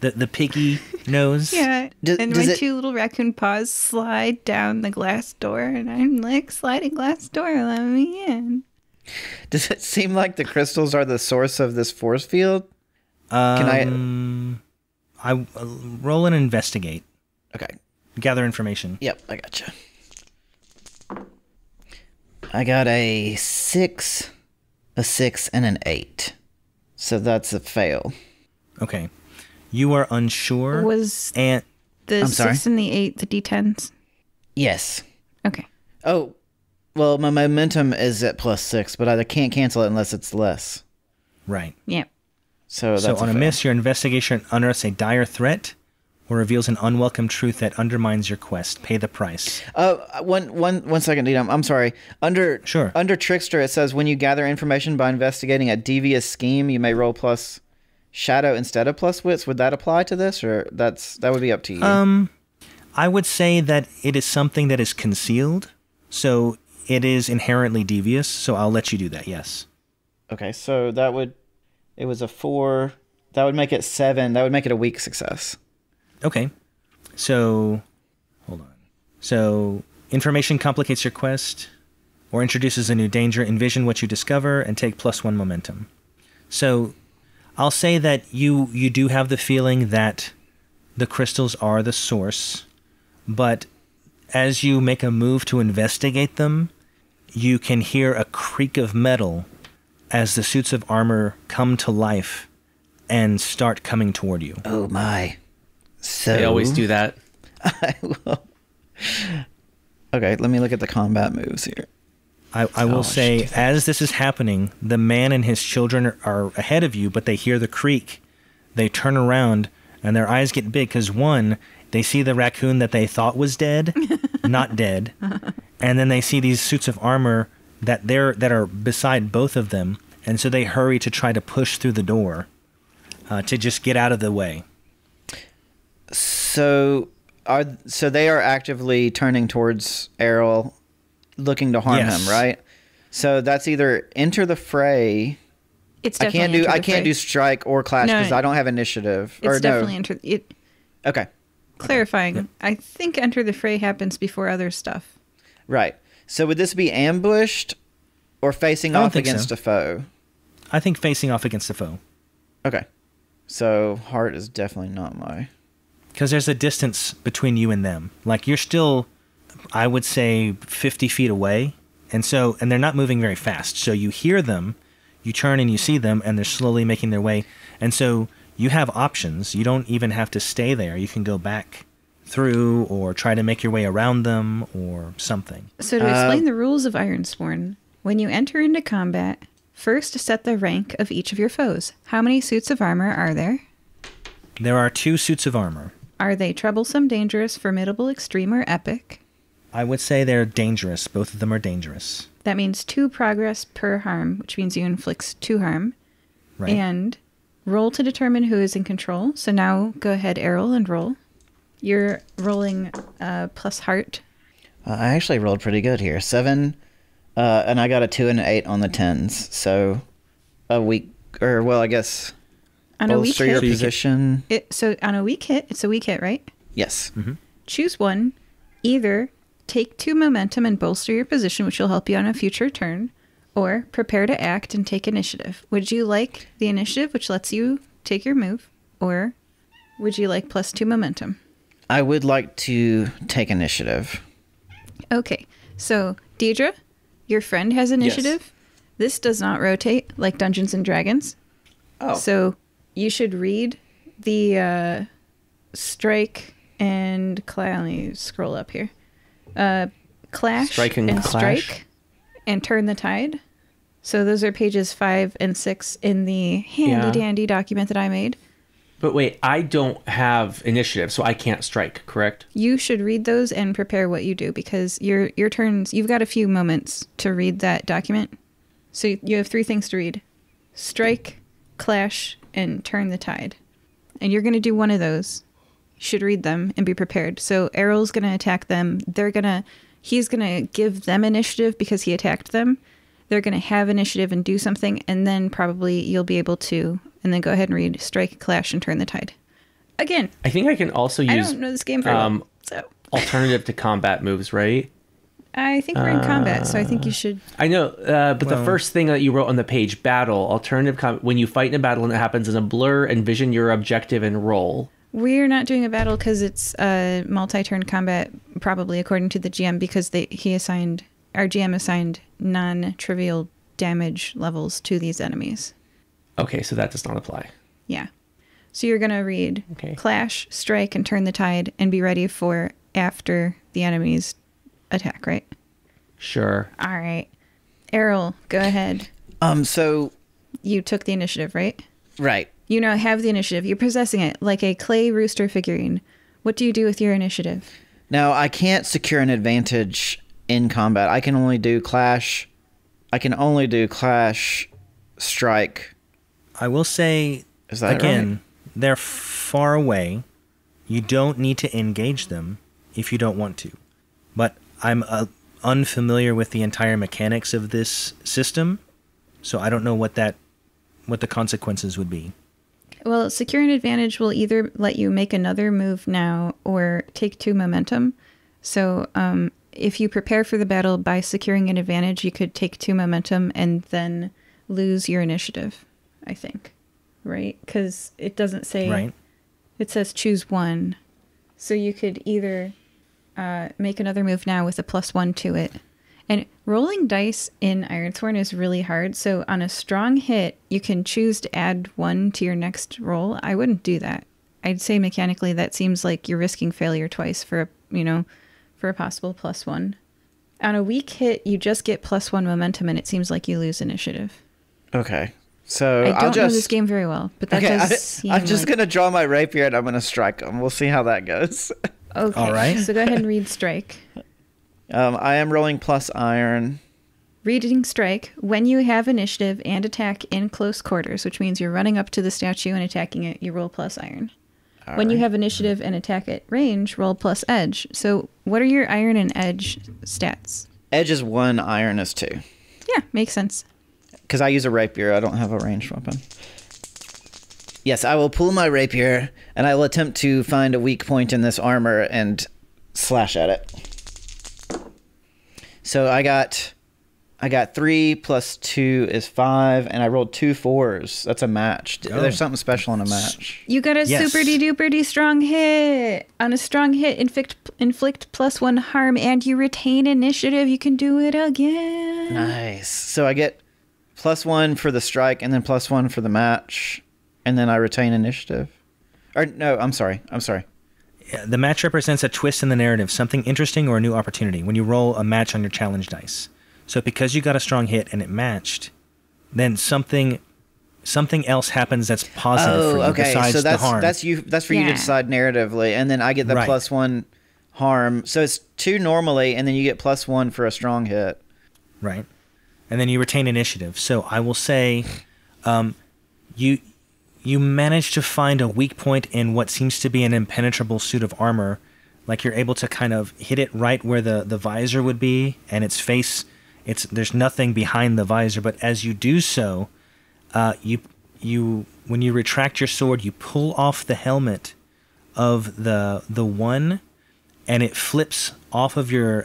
The piggy nose. Yeah, and my two little raccoon paws slide down the glass door, and I'm like, sliding glass door, let me in. Does it seem like the crystals are the source of this force field? Can I roll and investigate. Okay. Gather information. Yep, I gotcha. I got a 6, a 6, and an 8. So that's a fail. Okay. You are unsure. Was and the I'm sorry? 6 and the 8 the D10s? Yes. Okay. Oh, well, my momentum is at +6, but I can't cancel it unless it's less. Right. Yeah. So that's on a fail. miss, your investigation unearths a dire threat or reveals an unwelcome truth that undermines your quest. Pay the price. One second, Dina. I'm sorry. Under Trickster, it says when you gather information by investigating a devious scheme, you may roll plus shadow instead of plus wits. Would that apply to this, or that would be up to you? I would say that it is something that is concealed, so it is inherently devious. So I'll let you do that. Yes. Okay, so it was a 4. That would make it 7. That would make it a weak success. Okay. So, hold on. So, information complicates your quest or introduces a new danger. Envision what you discover and take +1 momentum. So, I'll say that you do have the feeling that the crystals are the source, but as you make a move to investigate them, you can hear a creak of metal as the suits of armor come to life and start coming toward you. Oh my. So They always do that. I will. Okay, let me look at the combat moves here. I will say, as this is happening, the man and his children are ahead of you, but they hear the creak. They turn around, and their eyes get big, because one, They see the raccoon that they thought was dead, not dead. And then they see these suits of armor that are beside both of them. And so they hurry to try to push through the door to just get out of the way. So they are actively turning towards Errol, looking to harm him, right? So that's either enter the fray. It's definitely I can't do strike or clash because I don't have initiative. It's definitely enter. Okay. Clarifying. Yeah. I think enter the fray happens before other stuff. Right. So would this be ambushed or facing off against a foe? I think facing off against a foe. Okay. So heart is definitely not my... Because there's a distance between you and them. Like, you're still, I would say, 50 feet away. And they're not moving very fast. So you hear them, you turn and you see them, and they're slowly making their way. And so you have options. You don't even have to stay there. You can go back through or try to make your way around them or something. So to explain the rules of Ironsworn, when you enter into combat, first set the rank of each of your foes. How many suits of armor are there? There are 2 suits of armor. Are they troublesome, dangerous, formidable, extreme, or epic? I would say they're dangerous. Both of them are dangerous. That means 2 progress per harm, which means you inflict 2 harm. Right. And roll to determine who is in control. So now go ahead, Errol, and roll. You're rolling plus heart. I actually rolled pretty good here. 7, and I got a 2 and an 8 on the 10s. So a weak, or well, I guess On a weak bolster your hit, position. so on a weak hit, it's a weak hit, right? Yes. Mm-hmm. Choose one. Either take 2 momentum and bolster your position, which will help you on a future turn, or prepare to act and take initiative. Would you like the initiative, which lets you take your move, or would you like plus 2 momentum? I would like to take initiative. Okay, so Dierdre, your friend has initiative. Yes. This does not rotate like Dungeons and Dragons. Oh. So you should read the strike and let me scroll up here. Clash Strike and clash. strike and turn the tide. So those are pages 5 and 6 in the handy dandy document that I made. But wait, I don't have initiative, so I can't strike, correct? You should read those and prepare what you do because your turns, you've got a few moments to read that document. So you have 3 things to read. Strike, clash, and turn the tide. And you're going to do one of those. You should read them and be prepared. So Errol's going to attack them. He's going to give them initiative because he attacked them. They're going to have initiative and do something, and then probably you'll be able to, and then go ahead and read strike, clash, and turn the tide. Again, I think I can also use I don't know this game very well, so alternative to combat moves, right? I think we're in combat, so I think you should. I know, but the first thing that you wrote on the page, battle, alternative combat, when you fight in a battle and it happens in a blur, envision your objective and roll. We're not doing a battle because it's multi-turn combat, probably according to the GM, because our GM assigned non-trivial damage levels to these enemies. Okay, so that does not apply. Yeah. So you're going to read clash, strike, and turn the tide, and be ready for after the enemy's attack, right? Sure. All right. Errol, go ahead. So... You took the initiative, right? Right. You now have the initiative. You're possessing it like a clay rooster figurine. What do you do with your initiative? Now, I can't secure an advantage in combat. I can only do clash. Strike. I will say, Is that again, right? they're far away. You don't need to engage them if you don't want to. But I'm unfamiliar with the entire mechanics of this system, so I don't know what the consequences would be. Well, secure an advantage will either let you make another move now or take 2 momentum. So if you prepare for the battle by securing an advantage, you could take 2 momentum and then lose your initiative, I think. Right? Because it doesn't say... Right. It says choose one. So you could either make another move now with a +1 to it. And rolling dice in Ironsworn is really hard. So on a strong hit, you can choose to add 1 to your next roll. I wouldn't do that. I'd say mechanically that seems like you're risking failure twice for a possible +1. On a weak hit, you just get +1 momentum, and it seems like you lose initiative. Okay. So I I'll don't know just this game very well, but that okay. does seem I'm just like... gonna draw my rapier and I'm gonna strike him. We'll see how that goes. Okay, All right. so go ahead and read strike. I am rolling plus iron. Reading strike, when you have initiative and attack in close quarters, which means you're running up to the statue and attacking it, you roll plus iron. When you have initiative and attack at range, roll plus edge. So what are your iron and edge stats? Edge is 1, iron is 2. Yeah, makes sense. Because I use a rapier, I don't have a ranged weapon. Yes, I will pull my rapier and I will attempt to find a weak point in this armor and slash at it. So I got 3 plus 2 is 5, and I rolled 2 4s. That's a match. Oh. There's something special in a match. You got a Yes. super-de-duper-de strong hit. On a strong hit, inflict plus 1 harm, and you retain initiative. You can do it again. Nice. So I get plus 1 for the strike, and then plus 1 for the match, and then I retain initiative. Or no, I'm sorry. The match represents a twist in the narrative, something interesting or a new opportunity when you roll a match on your challenge dice. So because you got a strong hit and it matched, then something else happens that's positive for you besides so the harm. that's for you to decide narratively, and then I get the Right. plus 1 harm. So it's 2 normally, and then you get plus 1 for a strong hit. Right. And then you retain initiative. So I will say you manage to find a weak point in what seems to be an impenetrable suit of armor. Like you're able to kind of hit it right where the visor would be, and its face, there's nothing behind the visor. But as you do so, you when you retract your sword, you pull off the helmet of the one, and it flips off of your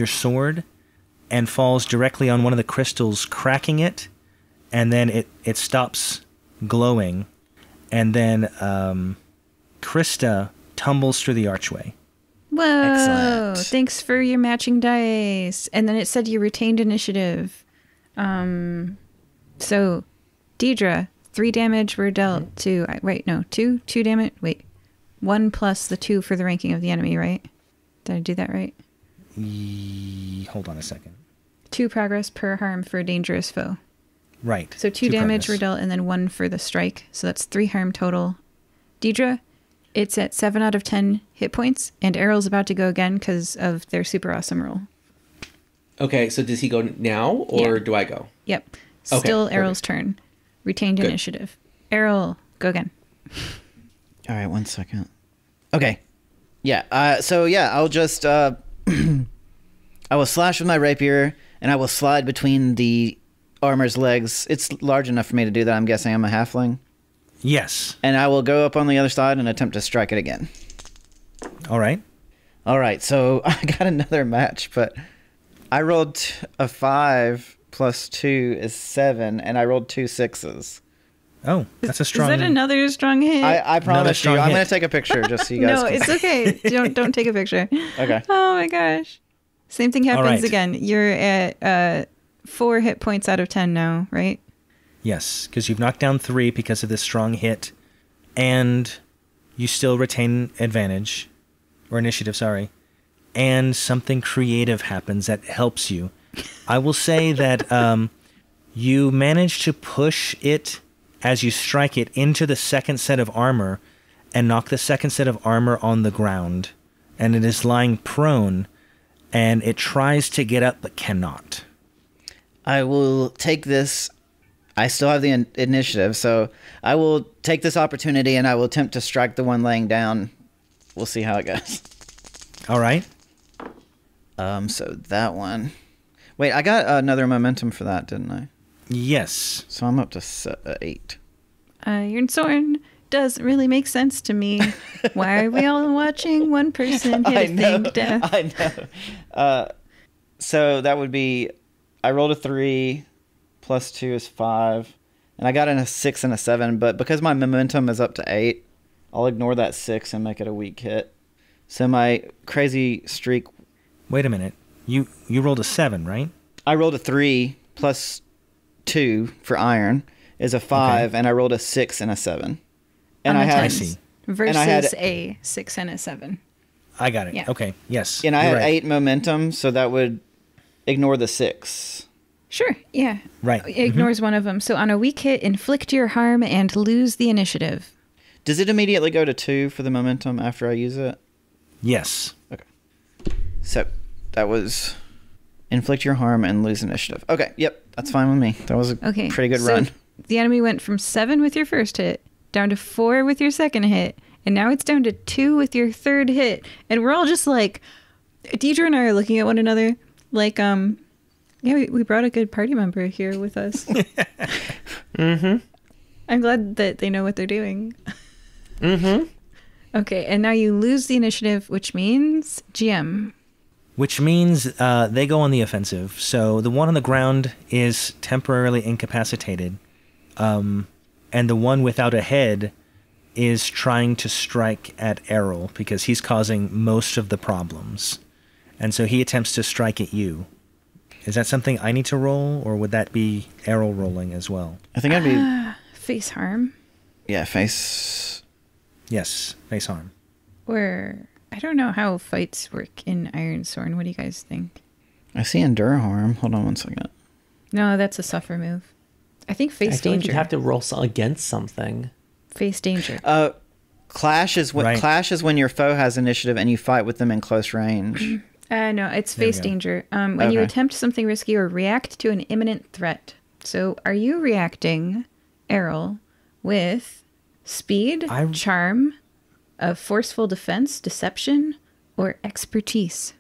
sword and falls directly on one of the crystals, cracking it, and then it stops glowing, and then Krista tumbles through the archway. Whoa. Excellent. Thanks for your matching dice. And then it said you retained initiative. So, Dierdre, 3 damage were dealt to... Wait, no, 2 damage... Wait. 1 plus the 2 for the ranking of the enemy, right? Did I do that right? Hold on a second. 2 progress per harm for a dangerous foe. Right. So 2 damage progress. were dealt and then 1 for the strike. So that's 3 harm total. Dierdre, it's at 7 out of 10 hit points, and Errol's about to go again because of their super awesome roll. Okay, so does he go now, or Yeah. do I go? Yep. Okay, Still perfect. Errol's turn. Retained Good. initiative. Errol, go again. All right, 1 second. Okay. Yeah. I'll just I will slash with my rapier, and I will slide between the armor's legs. It's large enough for me to do that. I'm guessing I'm a halfling. Yes. And I will go up on the other side and attempt to strike it again. All right. All right, so I got another match, but I rolled a 5 plus 2 is 7, and I rolled 2 6s. Oh, that's a strong... Is that another strong hit? I promise you, strong I'm hit. going to take a picture just so you guys no, can... it's okay. Don't take a picture. Okay. Oh my gosh. Same thing happens right. again. You're at 4 hit points out of 10 now, right? Yes, because you've knocked down 3 because of this strong hit, and you still retain advantage, or initiative, sorry, and something creative happens that helps you. I will say that you manage to push it as you strike it into the second set of armor and knock the second set of armor on the ground, and it is lying prone, and it tries to get up but cannot. I will take this... I still have the initiative, so I will take this opportunity and I will attempt to strike the one laying down. We'll see how it goes. All right. So that one... Wait, I got another momentum for that, didn't I? Yes. So I'm up to 8. Ironsworn doesn't really make sense to me. Why are we all watching one person hit a thing to death? I know. So that would be... I rolled a 3... plus 2 is 5. And I got in a 6 and a 7, but because my momentum is up to 8, I'll ignore that 6 and make it a weak hit. So my crazy streak... Wait a minute. You rolled a 7, right? I rolled a 3 plus 2 for iron is a 5, Okay. and I rolled a 6 and a 7. And On I the had... I 10s see. Versus and I had- a 6 and a 7. I got it. Yeah. Okay. Yes. And I you're had right. 8 momentum, so that would ignore the 6. Sure, yeah. Right. It ignores one of them. So on a weak hit, inflict your harm and lose the initiative. Does it immediately go to 2 for the momentum after I use it? Yes. Okay. So that was inflict your harm and lose initiative. Okay, yep, that's fine with me. That was a pretty good run. The enemy went from 7 with your first hit, down to 4 with your second hit, and now it's down to 2 with your third hit. And we're all just like, Dierdre and I are looking at one another like, yeah, we brought a good party member here with us. Mm-hmm. I'm glad that they know what they're doing. Mm-hmm. Okay, and now you lose the initiative, which means GM. Which means they go on the offensive. So the one on the ground is temporarily incapacitated. And the one without a head is trying to strike at Errol because he's causing most of the problems. And so he attempts to strike at you. Is that something I need to roll, or would that be Errol rolling as well? I think I'd be... Face harm. Yeah, face... Yes, face harm. Or, I don't know how fights work in Ironsworn. What do you guys think? I see endure harm. Hold on one second. No, that's a suffer move. I think face I feel danger. like you'd have to roll against something. Face danger. Clash is when your foe has initiative and you fight with them in close range. No, it's face danger. When you attempt something risky or react to an imminent threat. So are you reacting, Errol, with speed, charm, a forceful defense, deception, or expertise?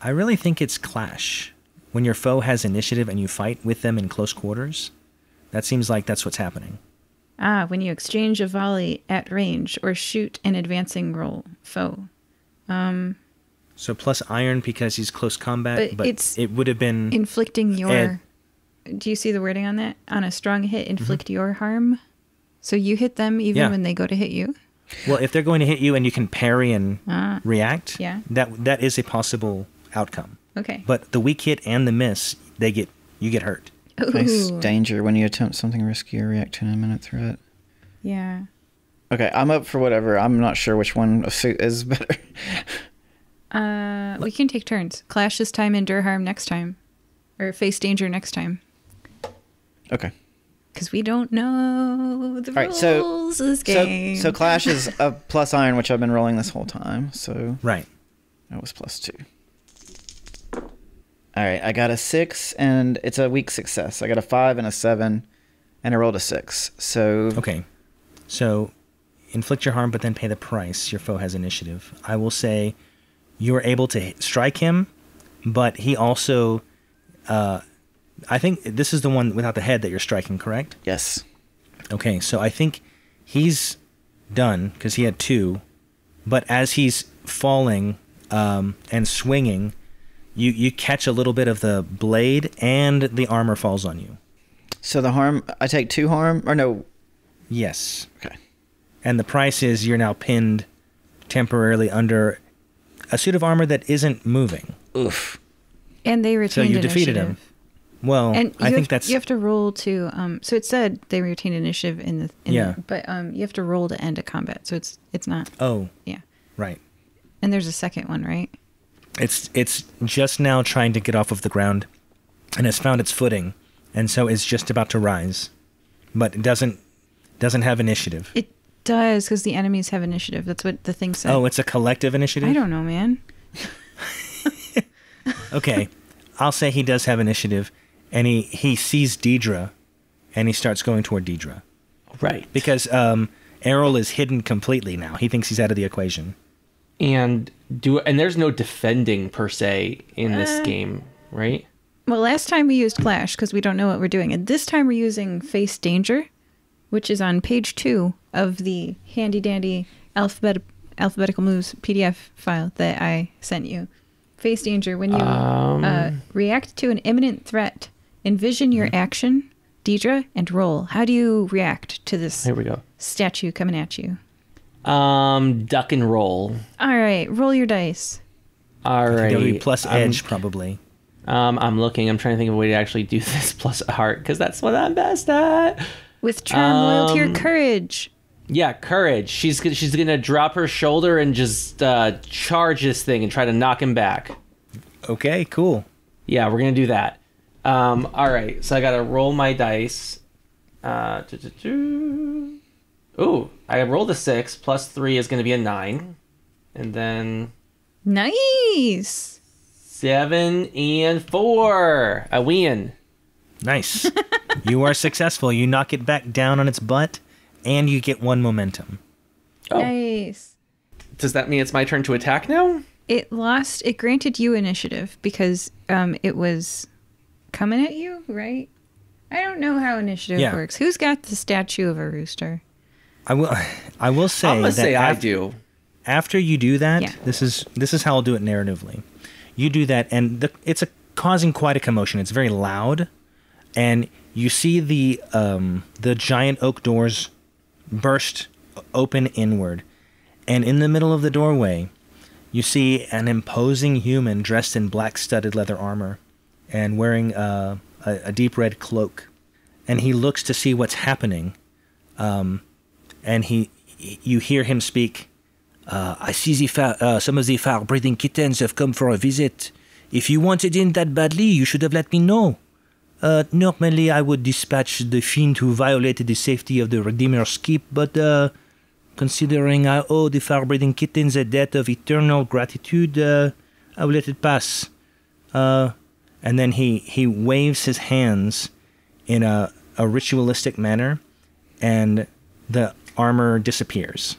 I really think it's clash. When your foe has initiative and you fight with them in close quarters, that seems like that's what's happening. When you exchange a volley at range or shoot an advancing foe. So plus iron because he's close combat, but it would have been... Inflicting your... Do you see the wording on that? On a strong hit, inflict your harm. So you hit them even when they go to hit you? Well, if they're going to hit you and you can parry and react, that is a possible outcome. Okay. But the weak hit and the miss, you get hurt. Face danger when you attempt something risky or react to an imminent threat. Yeah. Okay, I'm up for whatever. I'm not sure which one is better. We can take turns. Clash this time, endure harm next time. Or face danger next time. Okay. Because we don't know the rules of this game. So clash is a plus iron, which I've been rolling this whole time. So right. That was plus 2. All right, I got a 6, and it's a weak success. I got a 5 and a 7, and I rolled a 6. So okay. So inflict your harm, but then pay the price. Your foe has initiative. I will say you were able to strike him, but he also... I think this is the one without the head that you're striking, correct? Yes. Okay, so I think he's done because he had 2, but as he's falling and swinging, you catch a little bit of the blade and the armor falls on you. So the harm, I take 2 harm, or no? Yes. Okay. And the price is you're now pinned temporarily under a suit of armor that isn't moving. Oof. And they retained initiative. So you defeated initiative. him. Well, and I think that's... You have to roll to... so it said they retained initiative in the... But you have to roll to end a combat, so it's not... Oh. Yeah. Right. And there's a second one, right? It's just now trying to get off of the ground and has found its footing, and so is just about to rise. But it doesn't have initiative. It does, because the enemies have initiative. That's what the thing said. Oh, it's a collective initiative? I don't know, man. Okay. I'll say he does have initiative, and he sees Dierdre, and he starts going toward Dierdre. Right. Because Errol is hidden completely now. He thinks he's out of the equation. And there's no defending per se in this game, right? Well, last time we used Clash because we don't know what we're doing, and this time we're using Face Danger, which is on page 2 of the handy dandy alphabetical moves PDF file that I sent you. Face Danger, when you react to an imminent threat, envision your action, Dierdre, and roll. How do you react to this? Here we go. Statue coming at you? Duck and roll. All right, roll your dice. All right. Plus edge, probably. I'm looking. I'm trying to think of a way to actually do this plus heart, because that's what I'm best at. With charm, loyalty, or courage. Yeah, courage. She's gonna drop her shoulder and just charge this thing and try to knock him back. Okay, cool. Yeah, we're gonna do that. All right, so I gotta roll my dice. Ooh, I rolled a 6, plus 3 is gonna be a 9. And then Nice. 7 and 4. A win. Nice. You are successful. You knock it back down on its butt, and you get 1 momentum. Oh. Nice. Does that mean it's my turn to attack now? It granted you initiative because it was coming at you, right? I don't know how initiative works. Who's got the statue of a rooster? I will say I'm gonna that say I do. After you do that, Yeah. this is how I'll do it narratively. You do that, and it's causing quite a commotion. It's very loud, and you see the giant oak doors burst open inward, and in the middle of the doorway, you see an imposing human dressed in black studded leather armor and wearing a deep red cloak, and he looks to see what's happening, and you hear him speak. I see some of the fire-breathing kittens have come for a visit. If you wanted in that badly, you should have let me know. Normally, I would dispatch the fiend who violated the safety of the Redeemer's Keep, but considering I owe the fire-breathing kittens a debt of eternal gratitude, I will let it pass. And then he waves his hands in a ritualistic manner, and the armor disappears.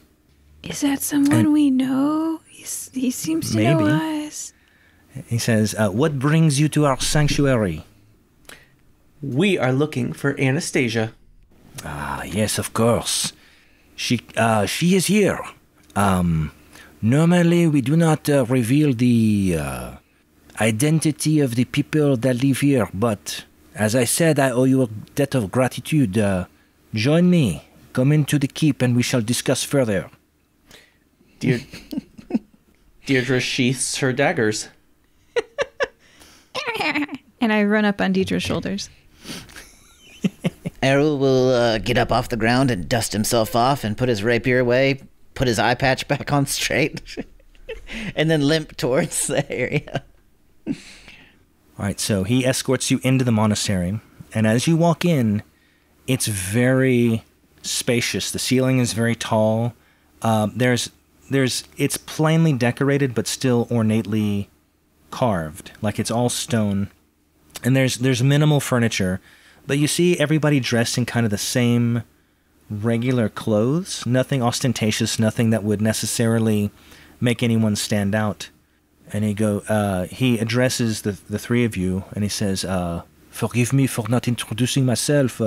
Is that someone we know? He seems to know us. He says, what brings you to our sanctuary? We are looking for Anastasia. Ah, yes, of course. She is here. Normally, we do not reveal the identity of the people that live here, but as I said, I owe you a debt of gratitude. Join me. Come into the keep and we shall discuss further. Dierdre sheaths her daggers. And I run up on Diedre's shoulders. Errol will get up off the ground and dust himself off and put his rapier away, put his eye patch back on straight, and then limp towards the area. All right, so he escorts you into the monastery, and as you walk in, it's very spacious. The ceiling is very tall. It's plainly decorated, but still ornately carved, like it's all stone. And there's minimal furniture, but you see everybody dressed in kind of the same regular clothes. Nothing ostentatious, nothing that would necessarily make anyone stand out. And he addresses the three of you, and he says, "Forgive me for not introducing myself.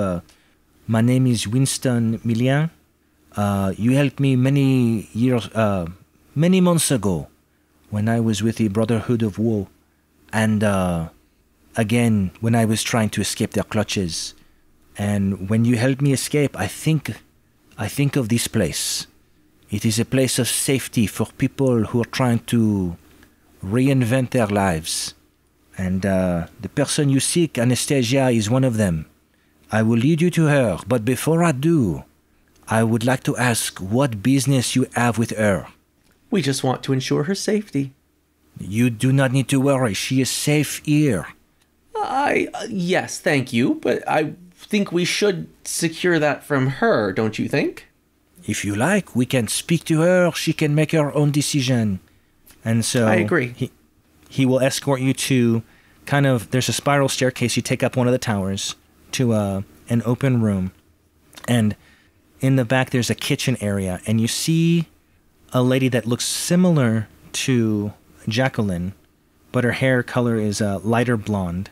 My name is Winston Millien. You helped me many months ago, when I was with the Brotherhood of Woe, and again when I was trying to escape their clutches. And when you helped me escape, I think of this place. It is a place of safety for people who are trying to reinvent their lives. And the person you seek, Anastasia, is one of them. I will lead you to her, but before I do, I would like to ask what business you have with her." We just want to ensure her safety. "You do not need to worry. She is safe here." Yes, thank you, but I think we should secure that from her, don't you think? "If you like, we can speak to her. She can make her own decision." And so I agree. He will escort you to there's a spiral staircase. You take up one of the towers to an open room. And in the back, there's a kitchen area. And you see a lady that looks similar to Jacqueline, but her hair color is lighter blonde.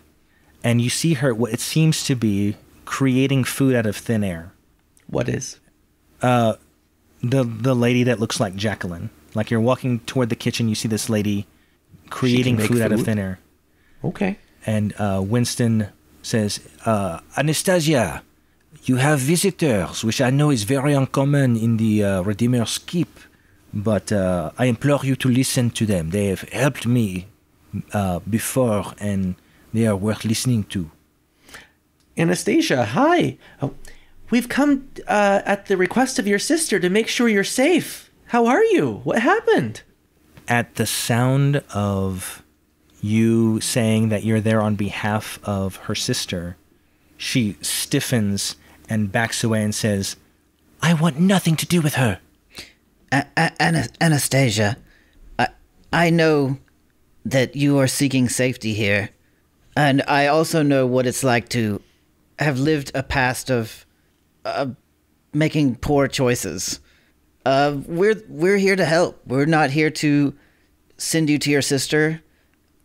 And you see her, what it seems to be, creating food out of thin air. What is? The lady that looks like Jacqueline. Like you're walking toward the kitchen, you see this lady creating food out of thin air. Okay. And Winston says, "Anastasia, you have visitors, which I know is very uncommon in the Redeemer's Keep, but I implore you to listen to them. They have helped me before, and they are worth listening to." Anastasia, hi. We've come at the request of your sister to make sure you're safe. How are you? What happened? At the sound of you saying that you're there on behalf of her sister, she stiffens and backs away and says, "I want nothing to do with her." Anastasia, I know that you are seeking safety here, and I also know what it's like to have lived a past of making poor choices. We're here to help. We're not here to send you to your sister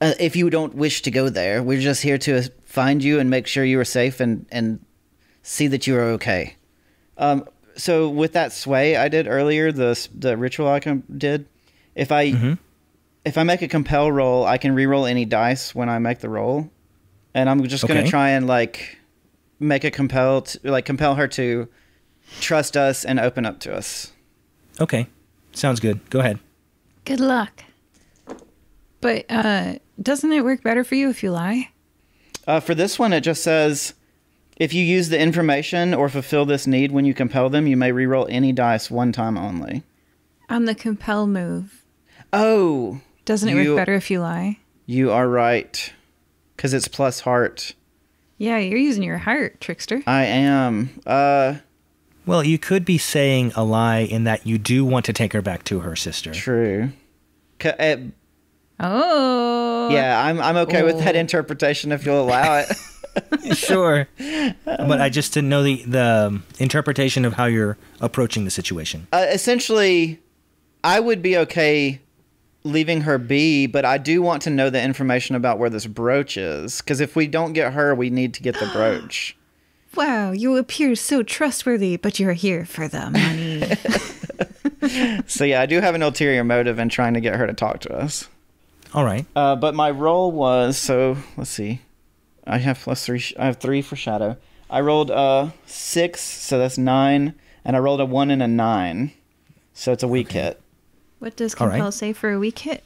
if you don't wish to go there. We're just here to find you and make sure you are safe and see that you are okay. So with that sway I did earlier, the ritual I did, if I make a compel roll, I can re-roll any dice when I make the roll, and I'm just gonna try and like make a compel her to trust us and open up to us. Okay, sounds good. Go ahead. Good luck. But doesn't it work better for you if you lie? For this one, it just says, if you use the information or fulfill this need when you compel them, you may reroll any dice one time only. On the compel move. Oh. Doesn't it work better if you lie? You are right. Because it's plus heart. Yeah, you're using your heart, trickster. I am. Well, you could be saying a lie in that you do want to take her back to her sister. True. Oh. Yeah, I'm okay with that interpretation if you'll allow it. Sure. But I just didn't know the interpretation of how you're approaching the situation. Essentially, I would be okay leaving her be, but I do want to know the information about where this brooch is. Because if we don't get her, we need to get the brooch. Wow, you appear so trustworthy, but you're here for the money. So yeah, I do have an ulterior motive in trying to get her to talk to us. All right. But my roll was, so let's see. I have +3. I have 3 for shadow. I rolled 6, so that's 9, and I rolled a 1 and a 9, so it's a weak hit. What does compel say for a weak hit?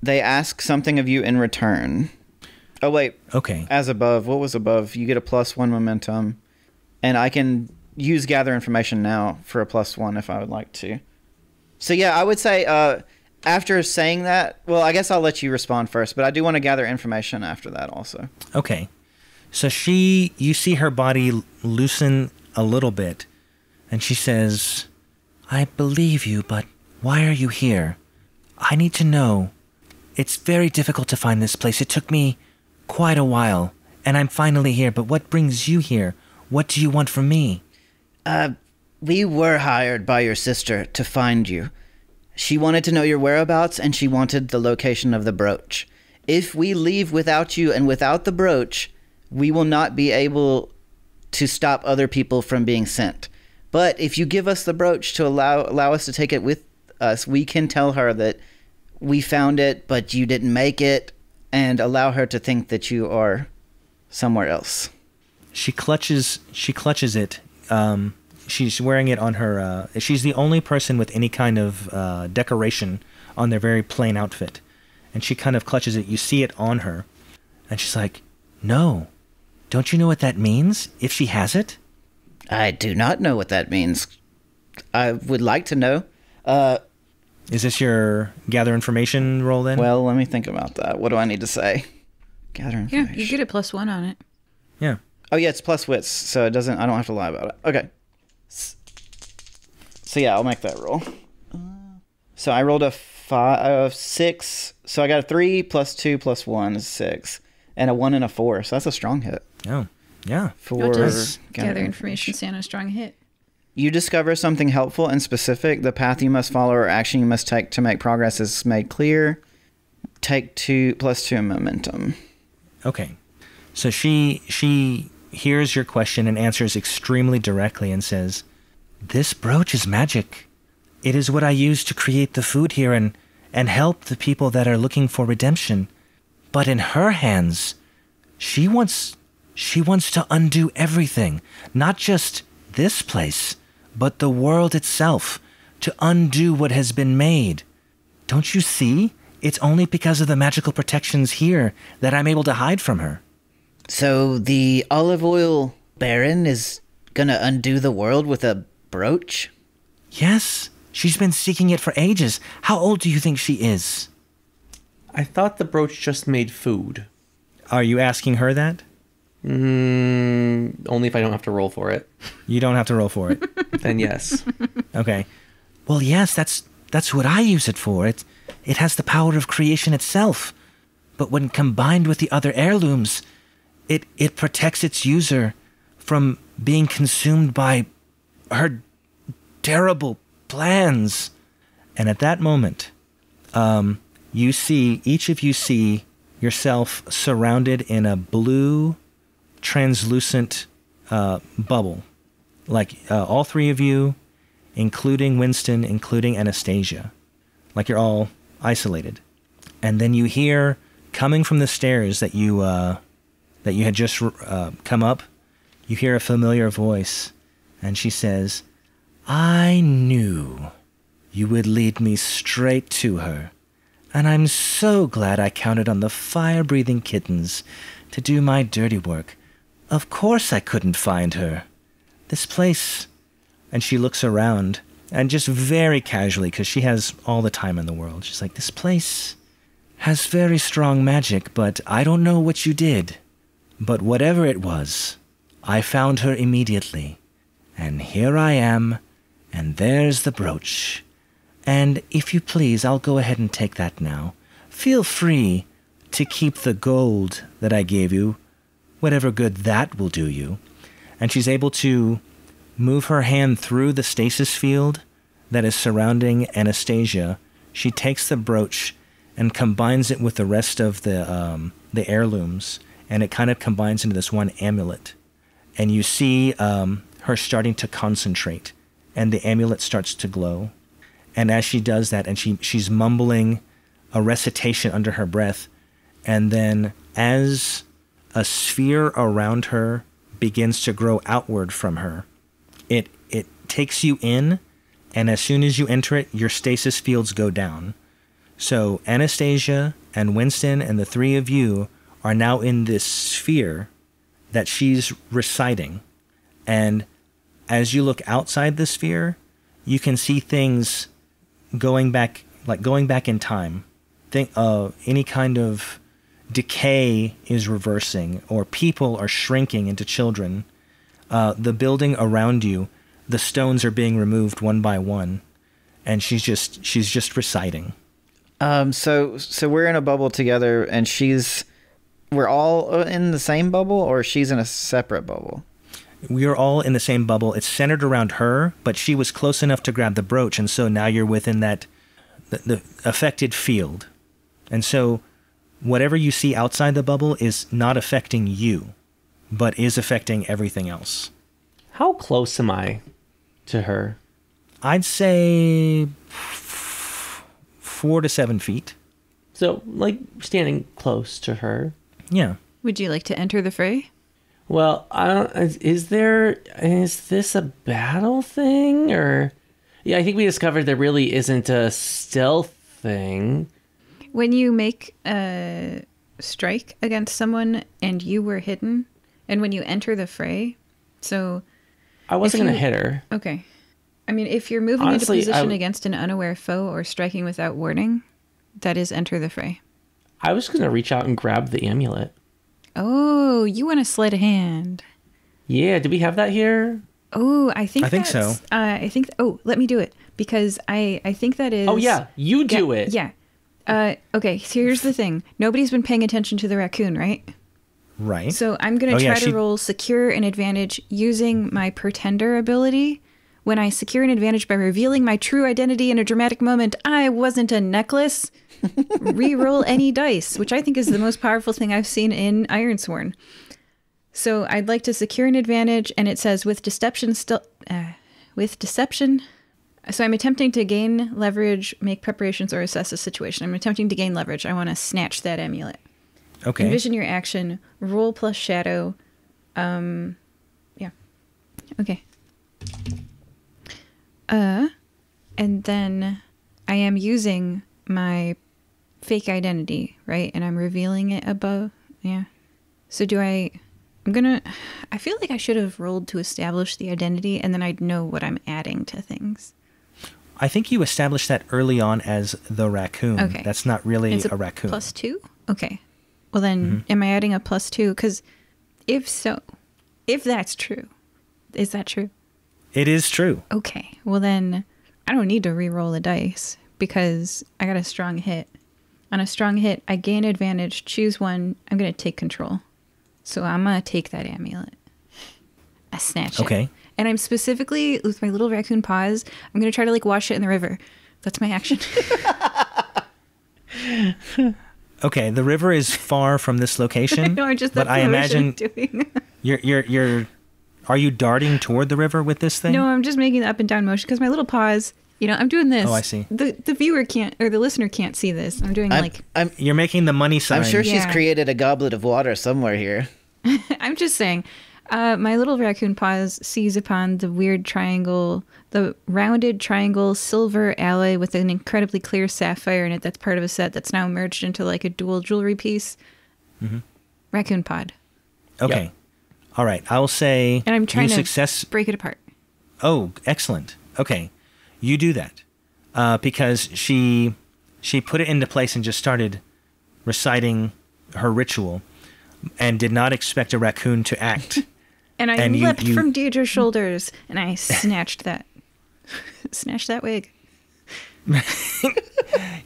They ask something of you in return. Oh wait. Okay. As above, what was above? You get a +1 momentum, and I can use gather information now for a +1 if I would like to. So yeah, I would say after saying that, well, I guess I'll let you respond first, but I do want to gather information after that also. Okay. So you see her body loosen a little bit, and she says, "I believe you, but why are you here? I need to know. It's very difficult to find this place. It took me quite a while, and I'm finally here, but what brings you here? What do you want from me?" We were hired by your sister to find you. She wanted to know your whereabouts, and she wanted the location of the brooch. If we leave without you and without the brooch, we will not be able to stop other people from being sent. But if you give us the brooch to allow us to take it with us, we can tell her that we found it, but you didn't make it, and allow her to think that you are somewhere else. She clutches it. She's wearing it on her... she's the only person with any kind of decoration on their very plain outfit. And she kind of clutches it. You see it on her. And she's like, "No. Don't you know what that means, if she has it?" I do not know what that means. I would like to know. Is this your gather information roll then? Well, let me think about that. What do I need to say? Gather information. Yeah, you get a +1 on it. Yeah. Oh yeah, it's plus wits, so I don't have to lie about it. Okay. So yeah, I'll make that roll. So I rolled a 6. So I got a 3 + 2 + 1 is 6, and a 1 and a 4. So that's a strong hit. Oh, yeah. What does gather information say on a strong hit? You discover something helpful and specific. The path you must follow or action you must take to make progress is made clear. Take +2 momentum. Okay. So she hears your question and answers extremely directly and says, "This brooch is magic. It is what I use to create the food here and help the people that are looking for redemption. But in her hands, she wants to undo everything, not just this place, but the world itself, to undo what has been made. Don't you see? It's only because of the magical protections here that I'm able to hide from her." So the olive oil baron is gonna undo the world with a brooch? Yes, she's been seeking it for ages. How old do you think she is? I thought the brooch just made food. Are you asking her that? Only if I don't have to roll for it. You don't have to roll for it. Then yes. Okay. Well, yes, that's what I use it for. It has the power of creation itself. But when combined with the other heirlooms, it protects its user from being consumed by her terrible plans. And at that moment, each of you see yourself surrounded in a blue, translucent bubble. Like all three of you, including Winston, including Anastasia. Like you're all isolated. And then you hear, coming from the stairs that you had just come up, you hear a familiar voice, and she says, "I knew you would lead me straight to her, and I'm so glad I counted on the fire-breathing kittens to do my dirty work. Of course I couldn't find her. This place..." And she looks around, and just very casually, because she has all the time in the world, she's like, "This place has very strong magic, but I don't know what you did. But whatever it was, I found her immediately. And here I am, and there's the brooch. And if you please, I'll go ahead and take that now. Feel free to keep the gold that I gave you, whatever good that will do you." And she's able to move her hand through the stasis field that is surrounding Anastasia. She takes the brooch and combines it with the rest of the heirlooms, and it kind of combines into this one amulet. And you see her starting to concentrate, and the amulet starts to glow. And as she does that, and she's mumbling a recitation under her breath, and then as a sphere around her begins to grow outward from her, it takes you in, and as soon as you enter it, your stasis fields go down. So Anastasia and Winston and the three of you are now in this sphere that she's reciting. And as you look outside the sphere, you can see things going back in time. Any kind of decay is reversing, or people are shrinking into children. The building around you, the stones are being removed one by one, and she's just reciting. So we're in a bubble together, and we're all in the same bubble, or she's in a separate bubble? We are all in the same bubble. It's centered around her, but she was close enough to grab the brooch, and so now you're within the affected field. And so whatever you see outside the bubble is not affecting you, but is affecting everything else. How close am I to her? I'd say 4 to 7 feet. So, like, standing close to her. Yeah. Would you like to enter the fray? Well, is this a battle thing, or... Yeah, I think we discovered there really isn't a stealth thing. When you make a strike against someone and you were hidden, and when you enter the fray, so... I wasn't going to hit her. Okay. I mean, if you're moving Honestly, into position against an unaware foe or striking without warning, that is enter the fray. I was going to reach out and grab the amulet. Oh, you want to sleight of hand. Yeah, do we have that here? Oh, I think so. Let me do it, because I think that is... Oh, yeah, you do it. Yeah. Okay, so here's the thing. Nobody's been paying attention to the raccoon, right? Right. So I'm going to try to roll secure an advantage using my pretender ability. When I secure an advantage by revealing my true identity in a dramatic moment, I wasn't a necklace. Reroll any dice, which I think is the most powerful thing I've seen in Ironsworn. So I'd like to secure an advantage, and it says with deception. So I'm attempting to gain leverage, make preparations, or assess a situation. I'm attempting to gain leverage. I want to snatch that amulet. Okay. Envision your action. Roll plus shadow. Yeah. Okay. And then I am using my fake identity, right? And I'm revealing it above. Yeah. So I feel like I should have rolled to establish the identity, and then I'd know what I'm adding to things. I think you established that early on as the raccoon. Okay. That's not really It's a raccoon. +2? Okay. Well, then, am I adding a +2? Because if so, if that's true, is that true? It is true. Okay. Well, then I don't need to re-roll the dice because I got a strong hit. On a strong hit, I gain advantage, choose one. I'm going to take control. So I'm going to take that amulet. I snatch it. Okay. And I'm specifically, with my little raccoon paws, I'm going to try to like wash it in the river. That's my action. Okay, the river is far from this location. No, just but that's I the motion imagine I'm doing. you're are you darting toward the river with this thing? No, I'm just making the up and down motion because my little paws, I'm doing this. Oh, I see. The viewer can't, or the listener can't see this. I'm doing You're making the money sign. I'm sure she's Yeah. created a goblet of water somewhere here. I'm just saying, my little raccoon paws seize upon the weird triangle, the rounded triangle silver alloy with an incredibly clear sapphire in it that's part of a set that's now merged into like a dual jewelry piece. Mm-hmm. Raccoon pod. Okay. Yep. All right. I'll say And I'm trying you to break it apart. Oh, excellent. Okay. You do that. Because she put it into place and just started reciting her ritual and did not expect a raccoon to act. And I And you- leapt you- from Dierdre's shoulders and I snatched that. Snatched that wig.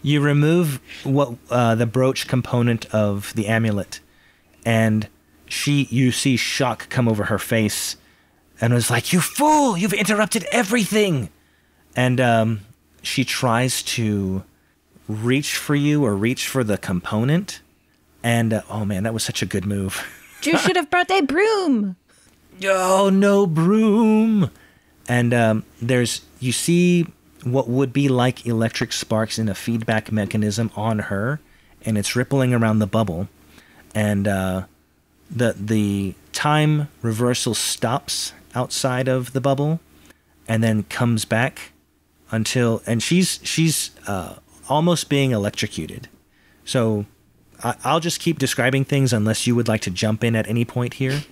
You remove what the brooch component of the amulet, and you see shock come over her face, and was like, "You fool! You've interrupted everything!" And she tries to reach for you or reach for the component, and oh man, that was such a good move. You should have brought that broom. Oh, no broom. And you see what would be like electric sparks in a feedback mechanism on her, and it's rippling around the bubble. And the time reversal stops outside of the bubble and then comes back and she's almost being electrocuted. So I'll just keep describing things unless you would like to jump in at any point here.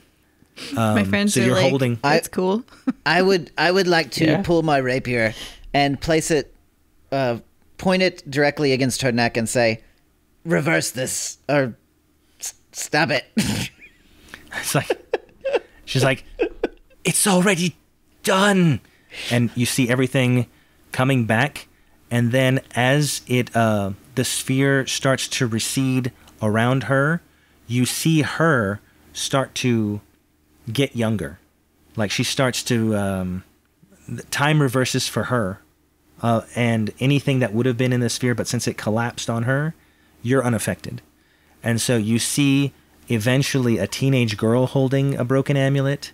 My friends so are you're like, holding- that's cool. I would like to Yeah. pull my rapier and place it, point it directly against her neck and say, "Reverse this or stab it." It's like she's like, "It's already done," and you see everything coming back, and then as the sphere starts to recede around her, you see her start to get younger. Like she starts to time reverses for her, and anything that would have been in the sphere, but since it collapsed on her, you're unaffected. And so you see eventually a teenage girl holding a broken amulet,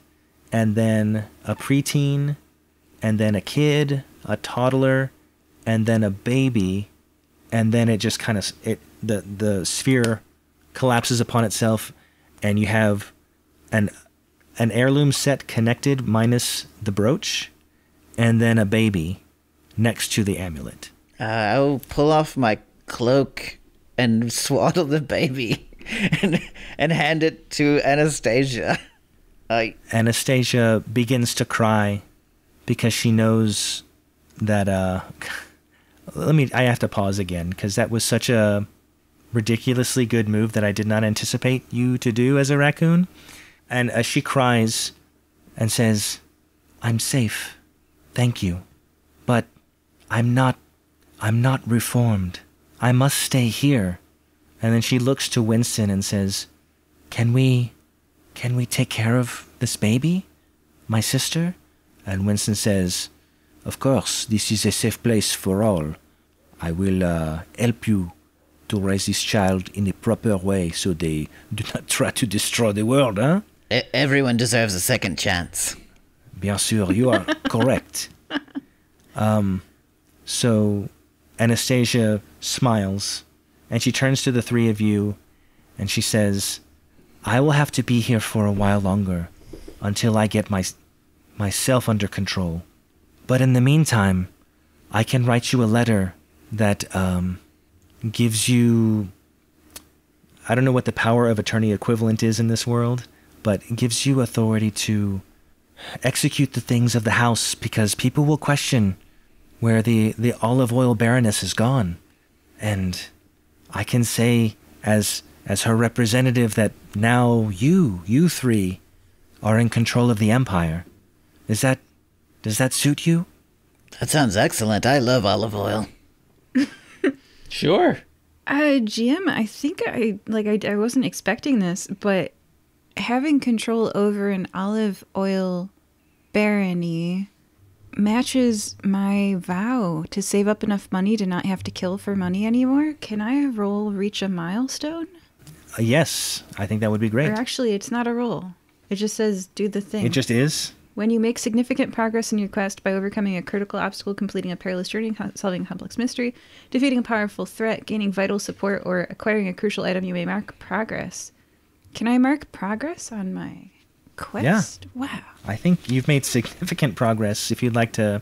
and then a preteen, and then a kid, a toddler, and then a baby, and then it just kind of the sphere collapses upon itself, and you have an heirloom set connected minus the brooch, and then a baby next to the amulet. I'll pull off my cloak and swaddle the baby and hand it to Anastasia. Anastasia begins to cry because she knows that I have to pause again because that was such a ridiculously good move that I did not anticipate you to do as a raccoon. And she cries and says, "I'm safe. Thank you. But I'm not reformed. I must stay here." And then she looks to Winston and says, Can we take care of this baby? My sister?" And Winston says, "Of course, this is a safe place for all. I will help you to raise this child in a proper way so they do not try to destroy the world, huh?" Everyone deserves a second chance. Bien sûr, you are correct. So Anastasia smiles, and she turns to the three of you, and she says, "I will have to be here for a while longer until I get myself under control. But in the meantime, I can write you a letter that gives you, I don't know what the power of attorney equivalent is in this world, but it gives you authority to execute the things of the house because people will question where the olive oil baroness is gone. And I can say as her representative that now you three are in control of the Empire. Does that suit you? That sounds excellent. I love olive oil. Sure. GM, I think I wasn't expecting this, but having control over an olive oil barony matches my vow to save up enough money to not have to kill for money anymore. Can I roll reach a milestone? Yes, I think that would be great. Or actually, it's not a roll. It just says do the thing. It just is? When you make significant progress in your quest by overcoming a critical obstacle, completing a perilous journey, solving a complex mystery, defeating a powerful threat, gaining vital support, or acquiring a crucial item, you may mark progress. Can I mark progress on my quest? Yeah. Wow. I think you've made significant progress. If you'd like to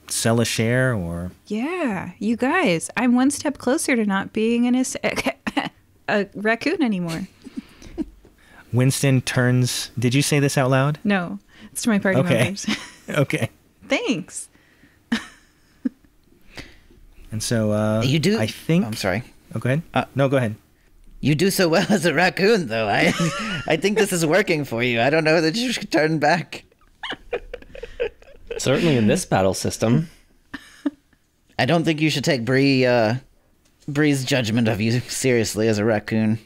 sell a share or... Yeah, you guys, I'm one step closer to not being a raccoon anymore. Winston turns... Did you say this out loud? No, it's to my party members. Okay. Thanks. And so, You do... I think... I'm sorry. Oh, go ahead. No, go ahead. You do so well as a raccoon, though. I think this is working for you. I don't know that you should turn back. Certainly in this battle system. I don't think you should take Bree's judgment of you seriously as a raccoon.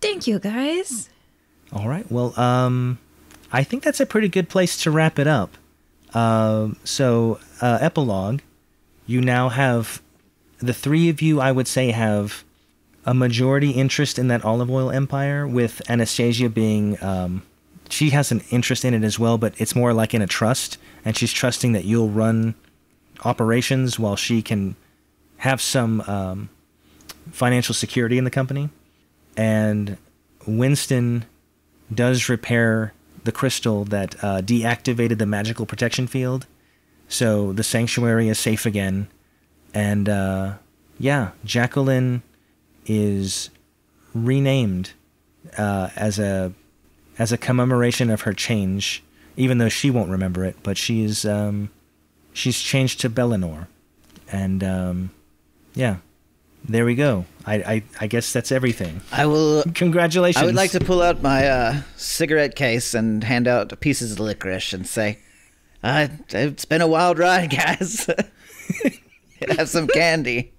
Thank you, guys. All right. Well, I think that's a pretty good place to wrap it up. So, epilogue. You now have... The three of you, I would say, have a majority interest in that olive oil empire, with Anastasia being... she has an interest in it as well, but it's more like in a trust, and she's trusting that you'll run operations while she can have some financial security in the company. And Winston does repair the crystal that deactivated the magical protection field, so the sanctuary is safe again. And Jacqueline is renamed as a commemoration of her change, even though she won't remember it. But she's changed to Bellinor, and there we go. I guess that's everything. I will. Congratulations. I would like to pull out my cigarette case and hand out pieces of licorice and say, "It's been a wild ride, guys. Have some candy."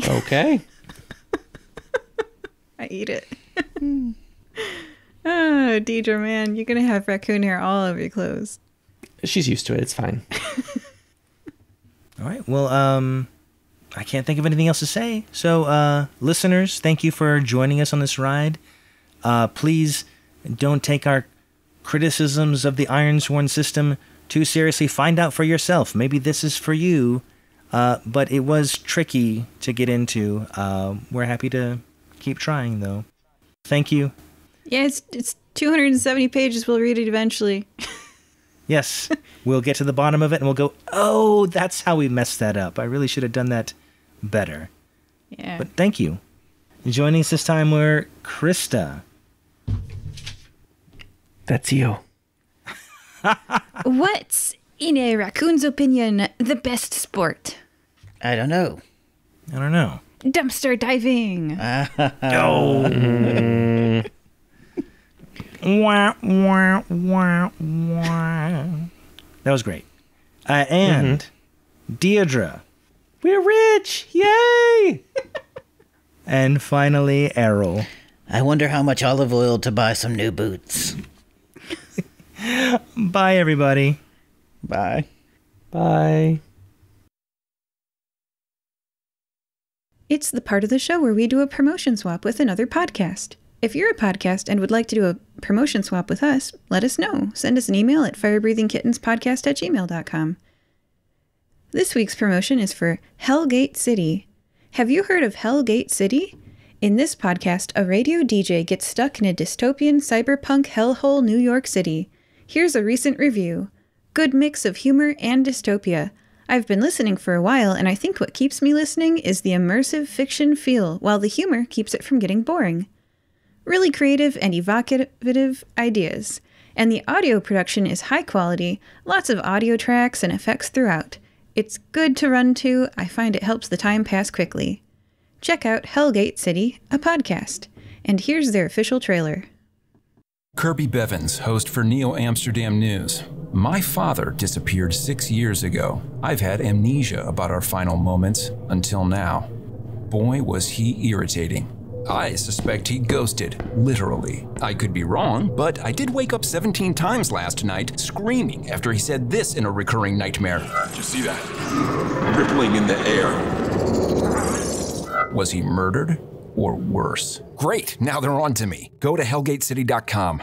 Okay. I eat it. Oh, Dierdre, man, you're going to have raccoon hair all over your clothes. She's used to it. It's fine. All right. Well, I can't think of anything else to say. So, listeners, thank you for joining us on this ride. Please don't take our criticisms of the Ironsworn system too seriously. Find out for yourself. Maybe this is for you. But it was tricky to get into. We're happy to keep trying, though. Thank you. Yeah, it's 270 pages. We'll read it eventually. Yes, we'll get to the bottom of it and we'll go, oh, that's how we messed that up. I really should have done that better. Yeah. But thank you. Joining us this time were Krista. That's you. What's, in a raccoon's opinion, the best sport? I don't know. I don't know. Dumpster diving. Oh. Wah, wah, wah, wah. That was great. And Dierdre. We're rich! Yay! And finally, Errol. I wonder how much olive oil to buy some new boots. Bye, everybody. Bye. Bye. It's the part of the show where we do a promotion swap with another podcast. If you're a podcast and would like to do a promotion swap with us, let us know. Send us an email at firebreathingkittenspodcast@gmail.com. This week's promotion is for Hellgate City. Have you heard of Hellgate City? In this podcast, a radio DJ gets stuck in a dystopian cyberpunk hellhole New York City. Here's a recent review. Good mix of humor and dystopia. I've been listening for a while, and I think what keeps me listening is the immersive fiction feel, while the humor keeps it from getting boring. Really creative and evocative ideas. And the audio production is high quality, lots of audio tracks and effects throughout. It's good to run to. I find it helps the time pass quickly. Check out Hellgate City, a podcast. And here's their official trailer. Kirby Bevins, host for Neo Amsterdam News. My father disappeared 6 years ago. I've had amnesia about our final moments until now. Boy, was he irritating. I suspect he ghosted, literally. I could be wrong, but I did wake up 17 times last night screaming after he said this in a recurring nightmare. Did you see that? Rippling in the air. Was he murdered or worse? Great, now they're on to me. Go to hellgatecity.com.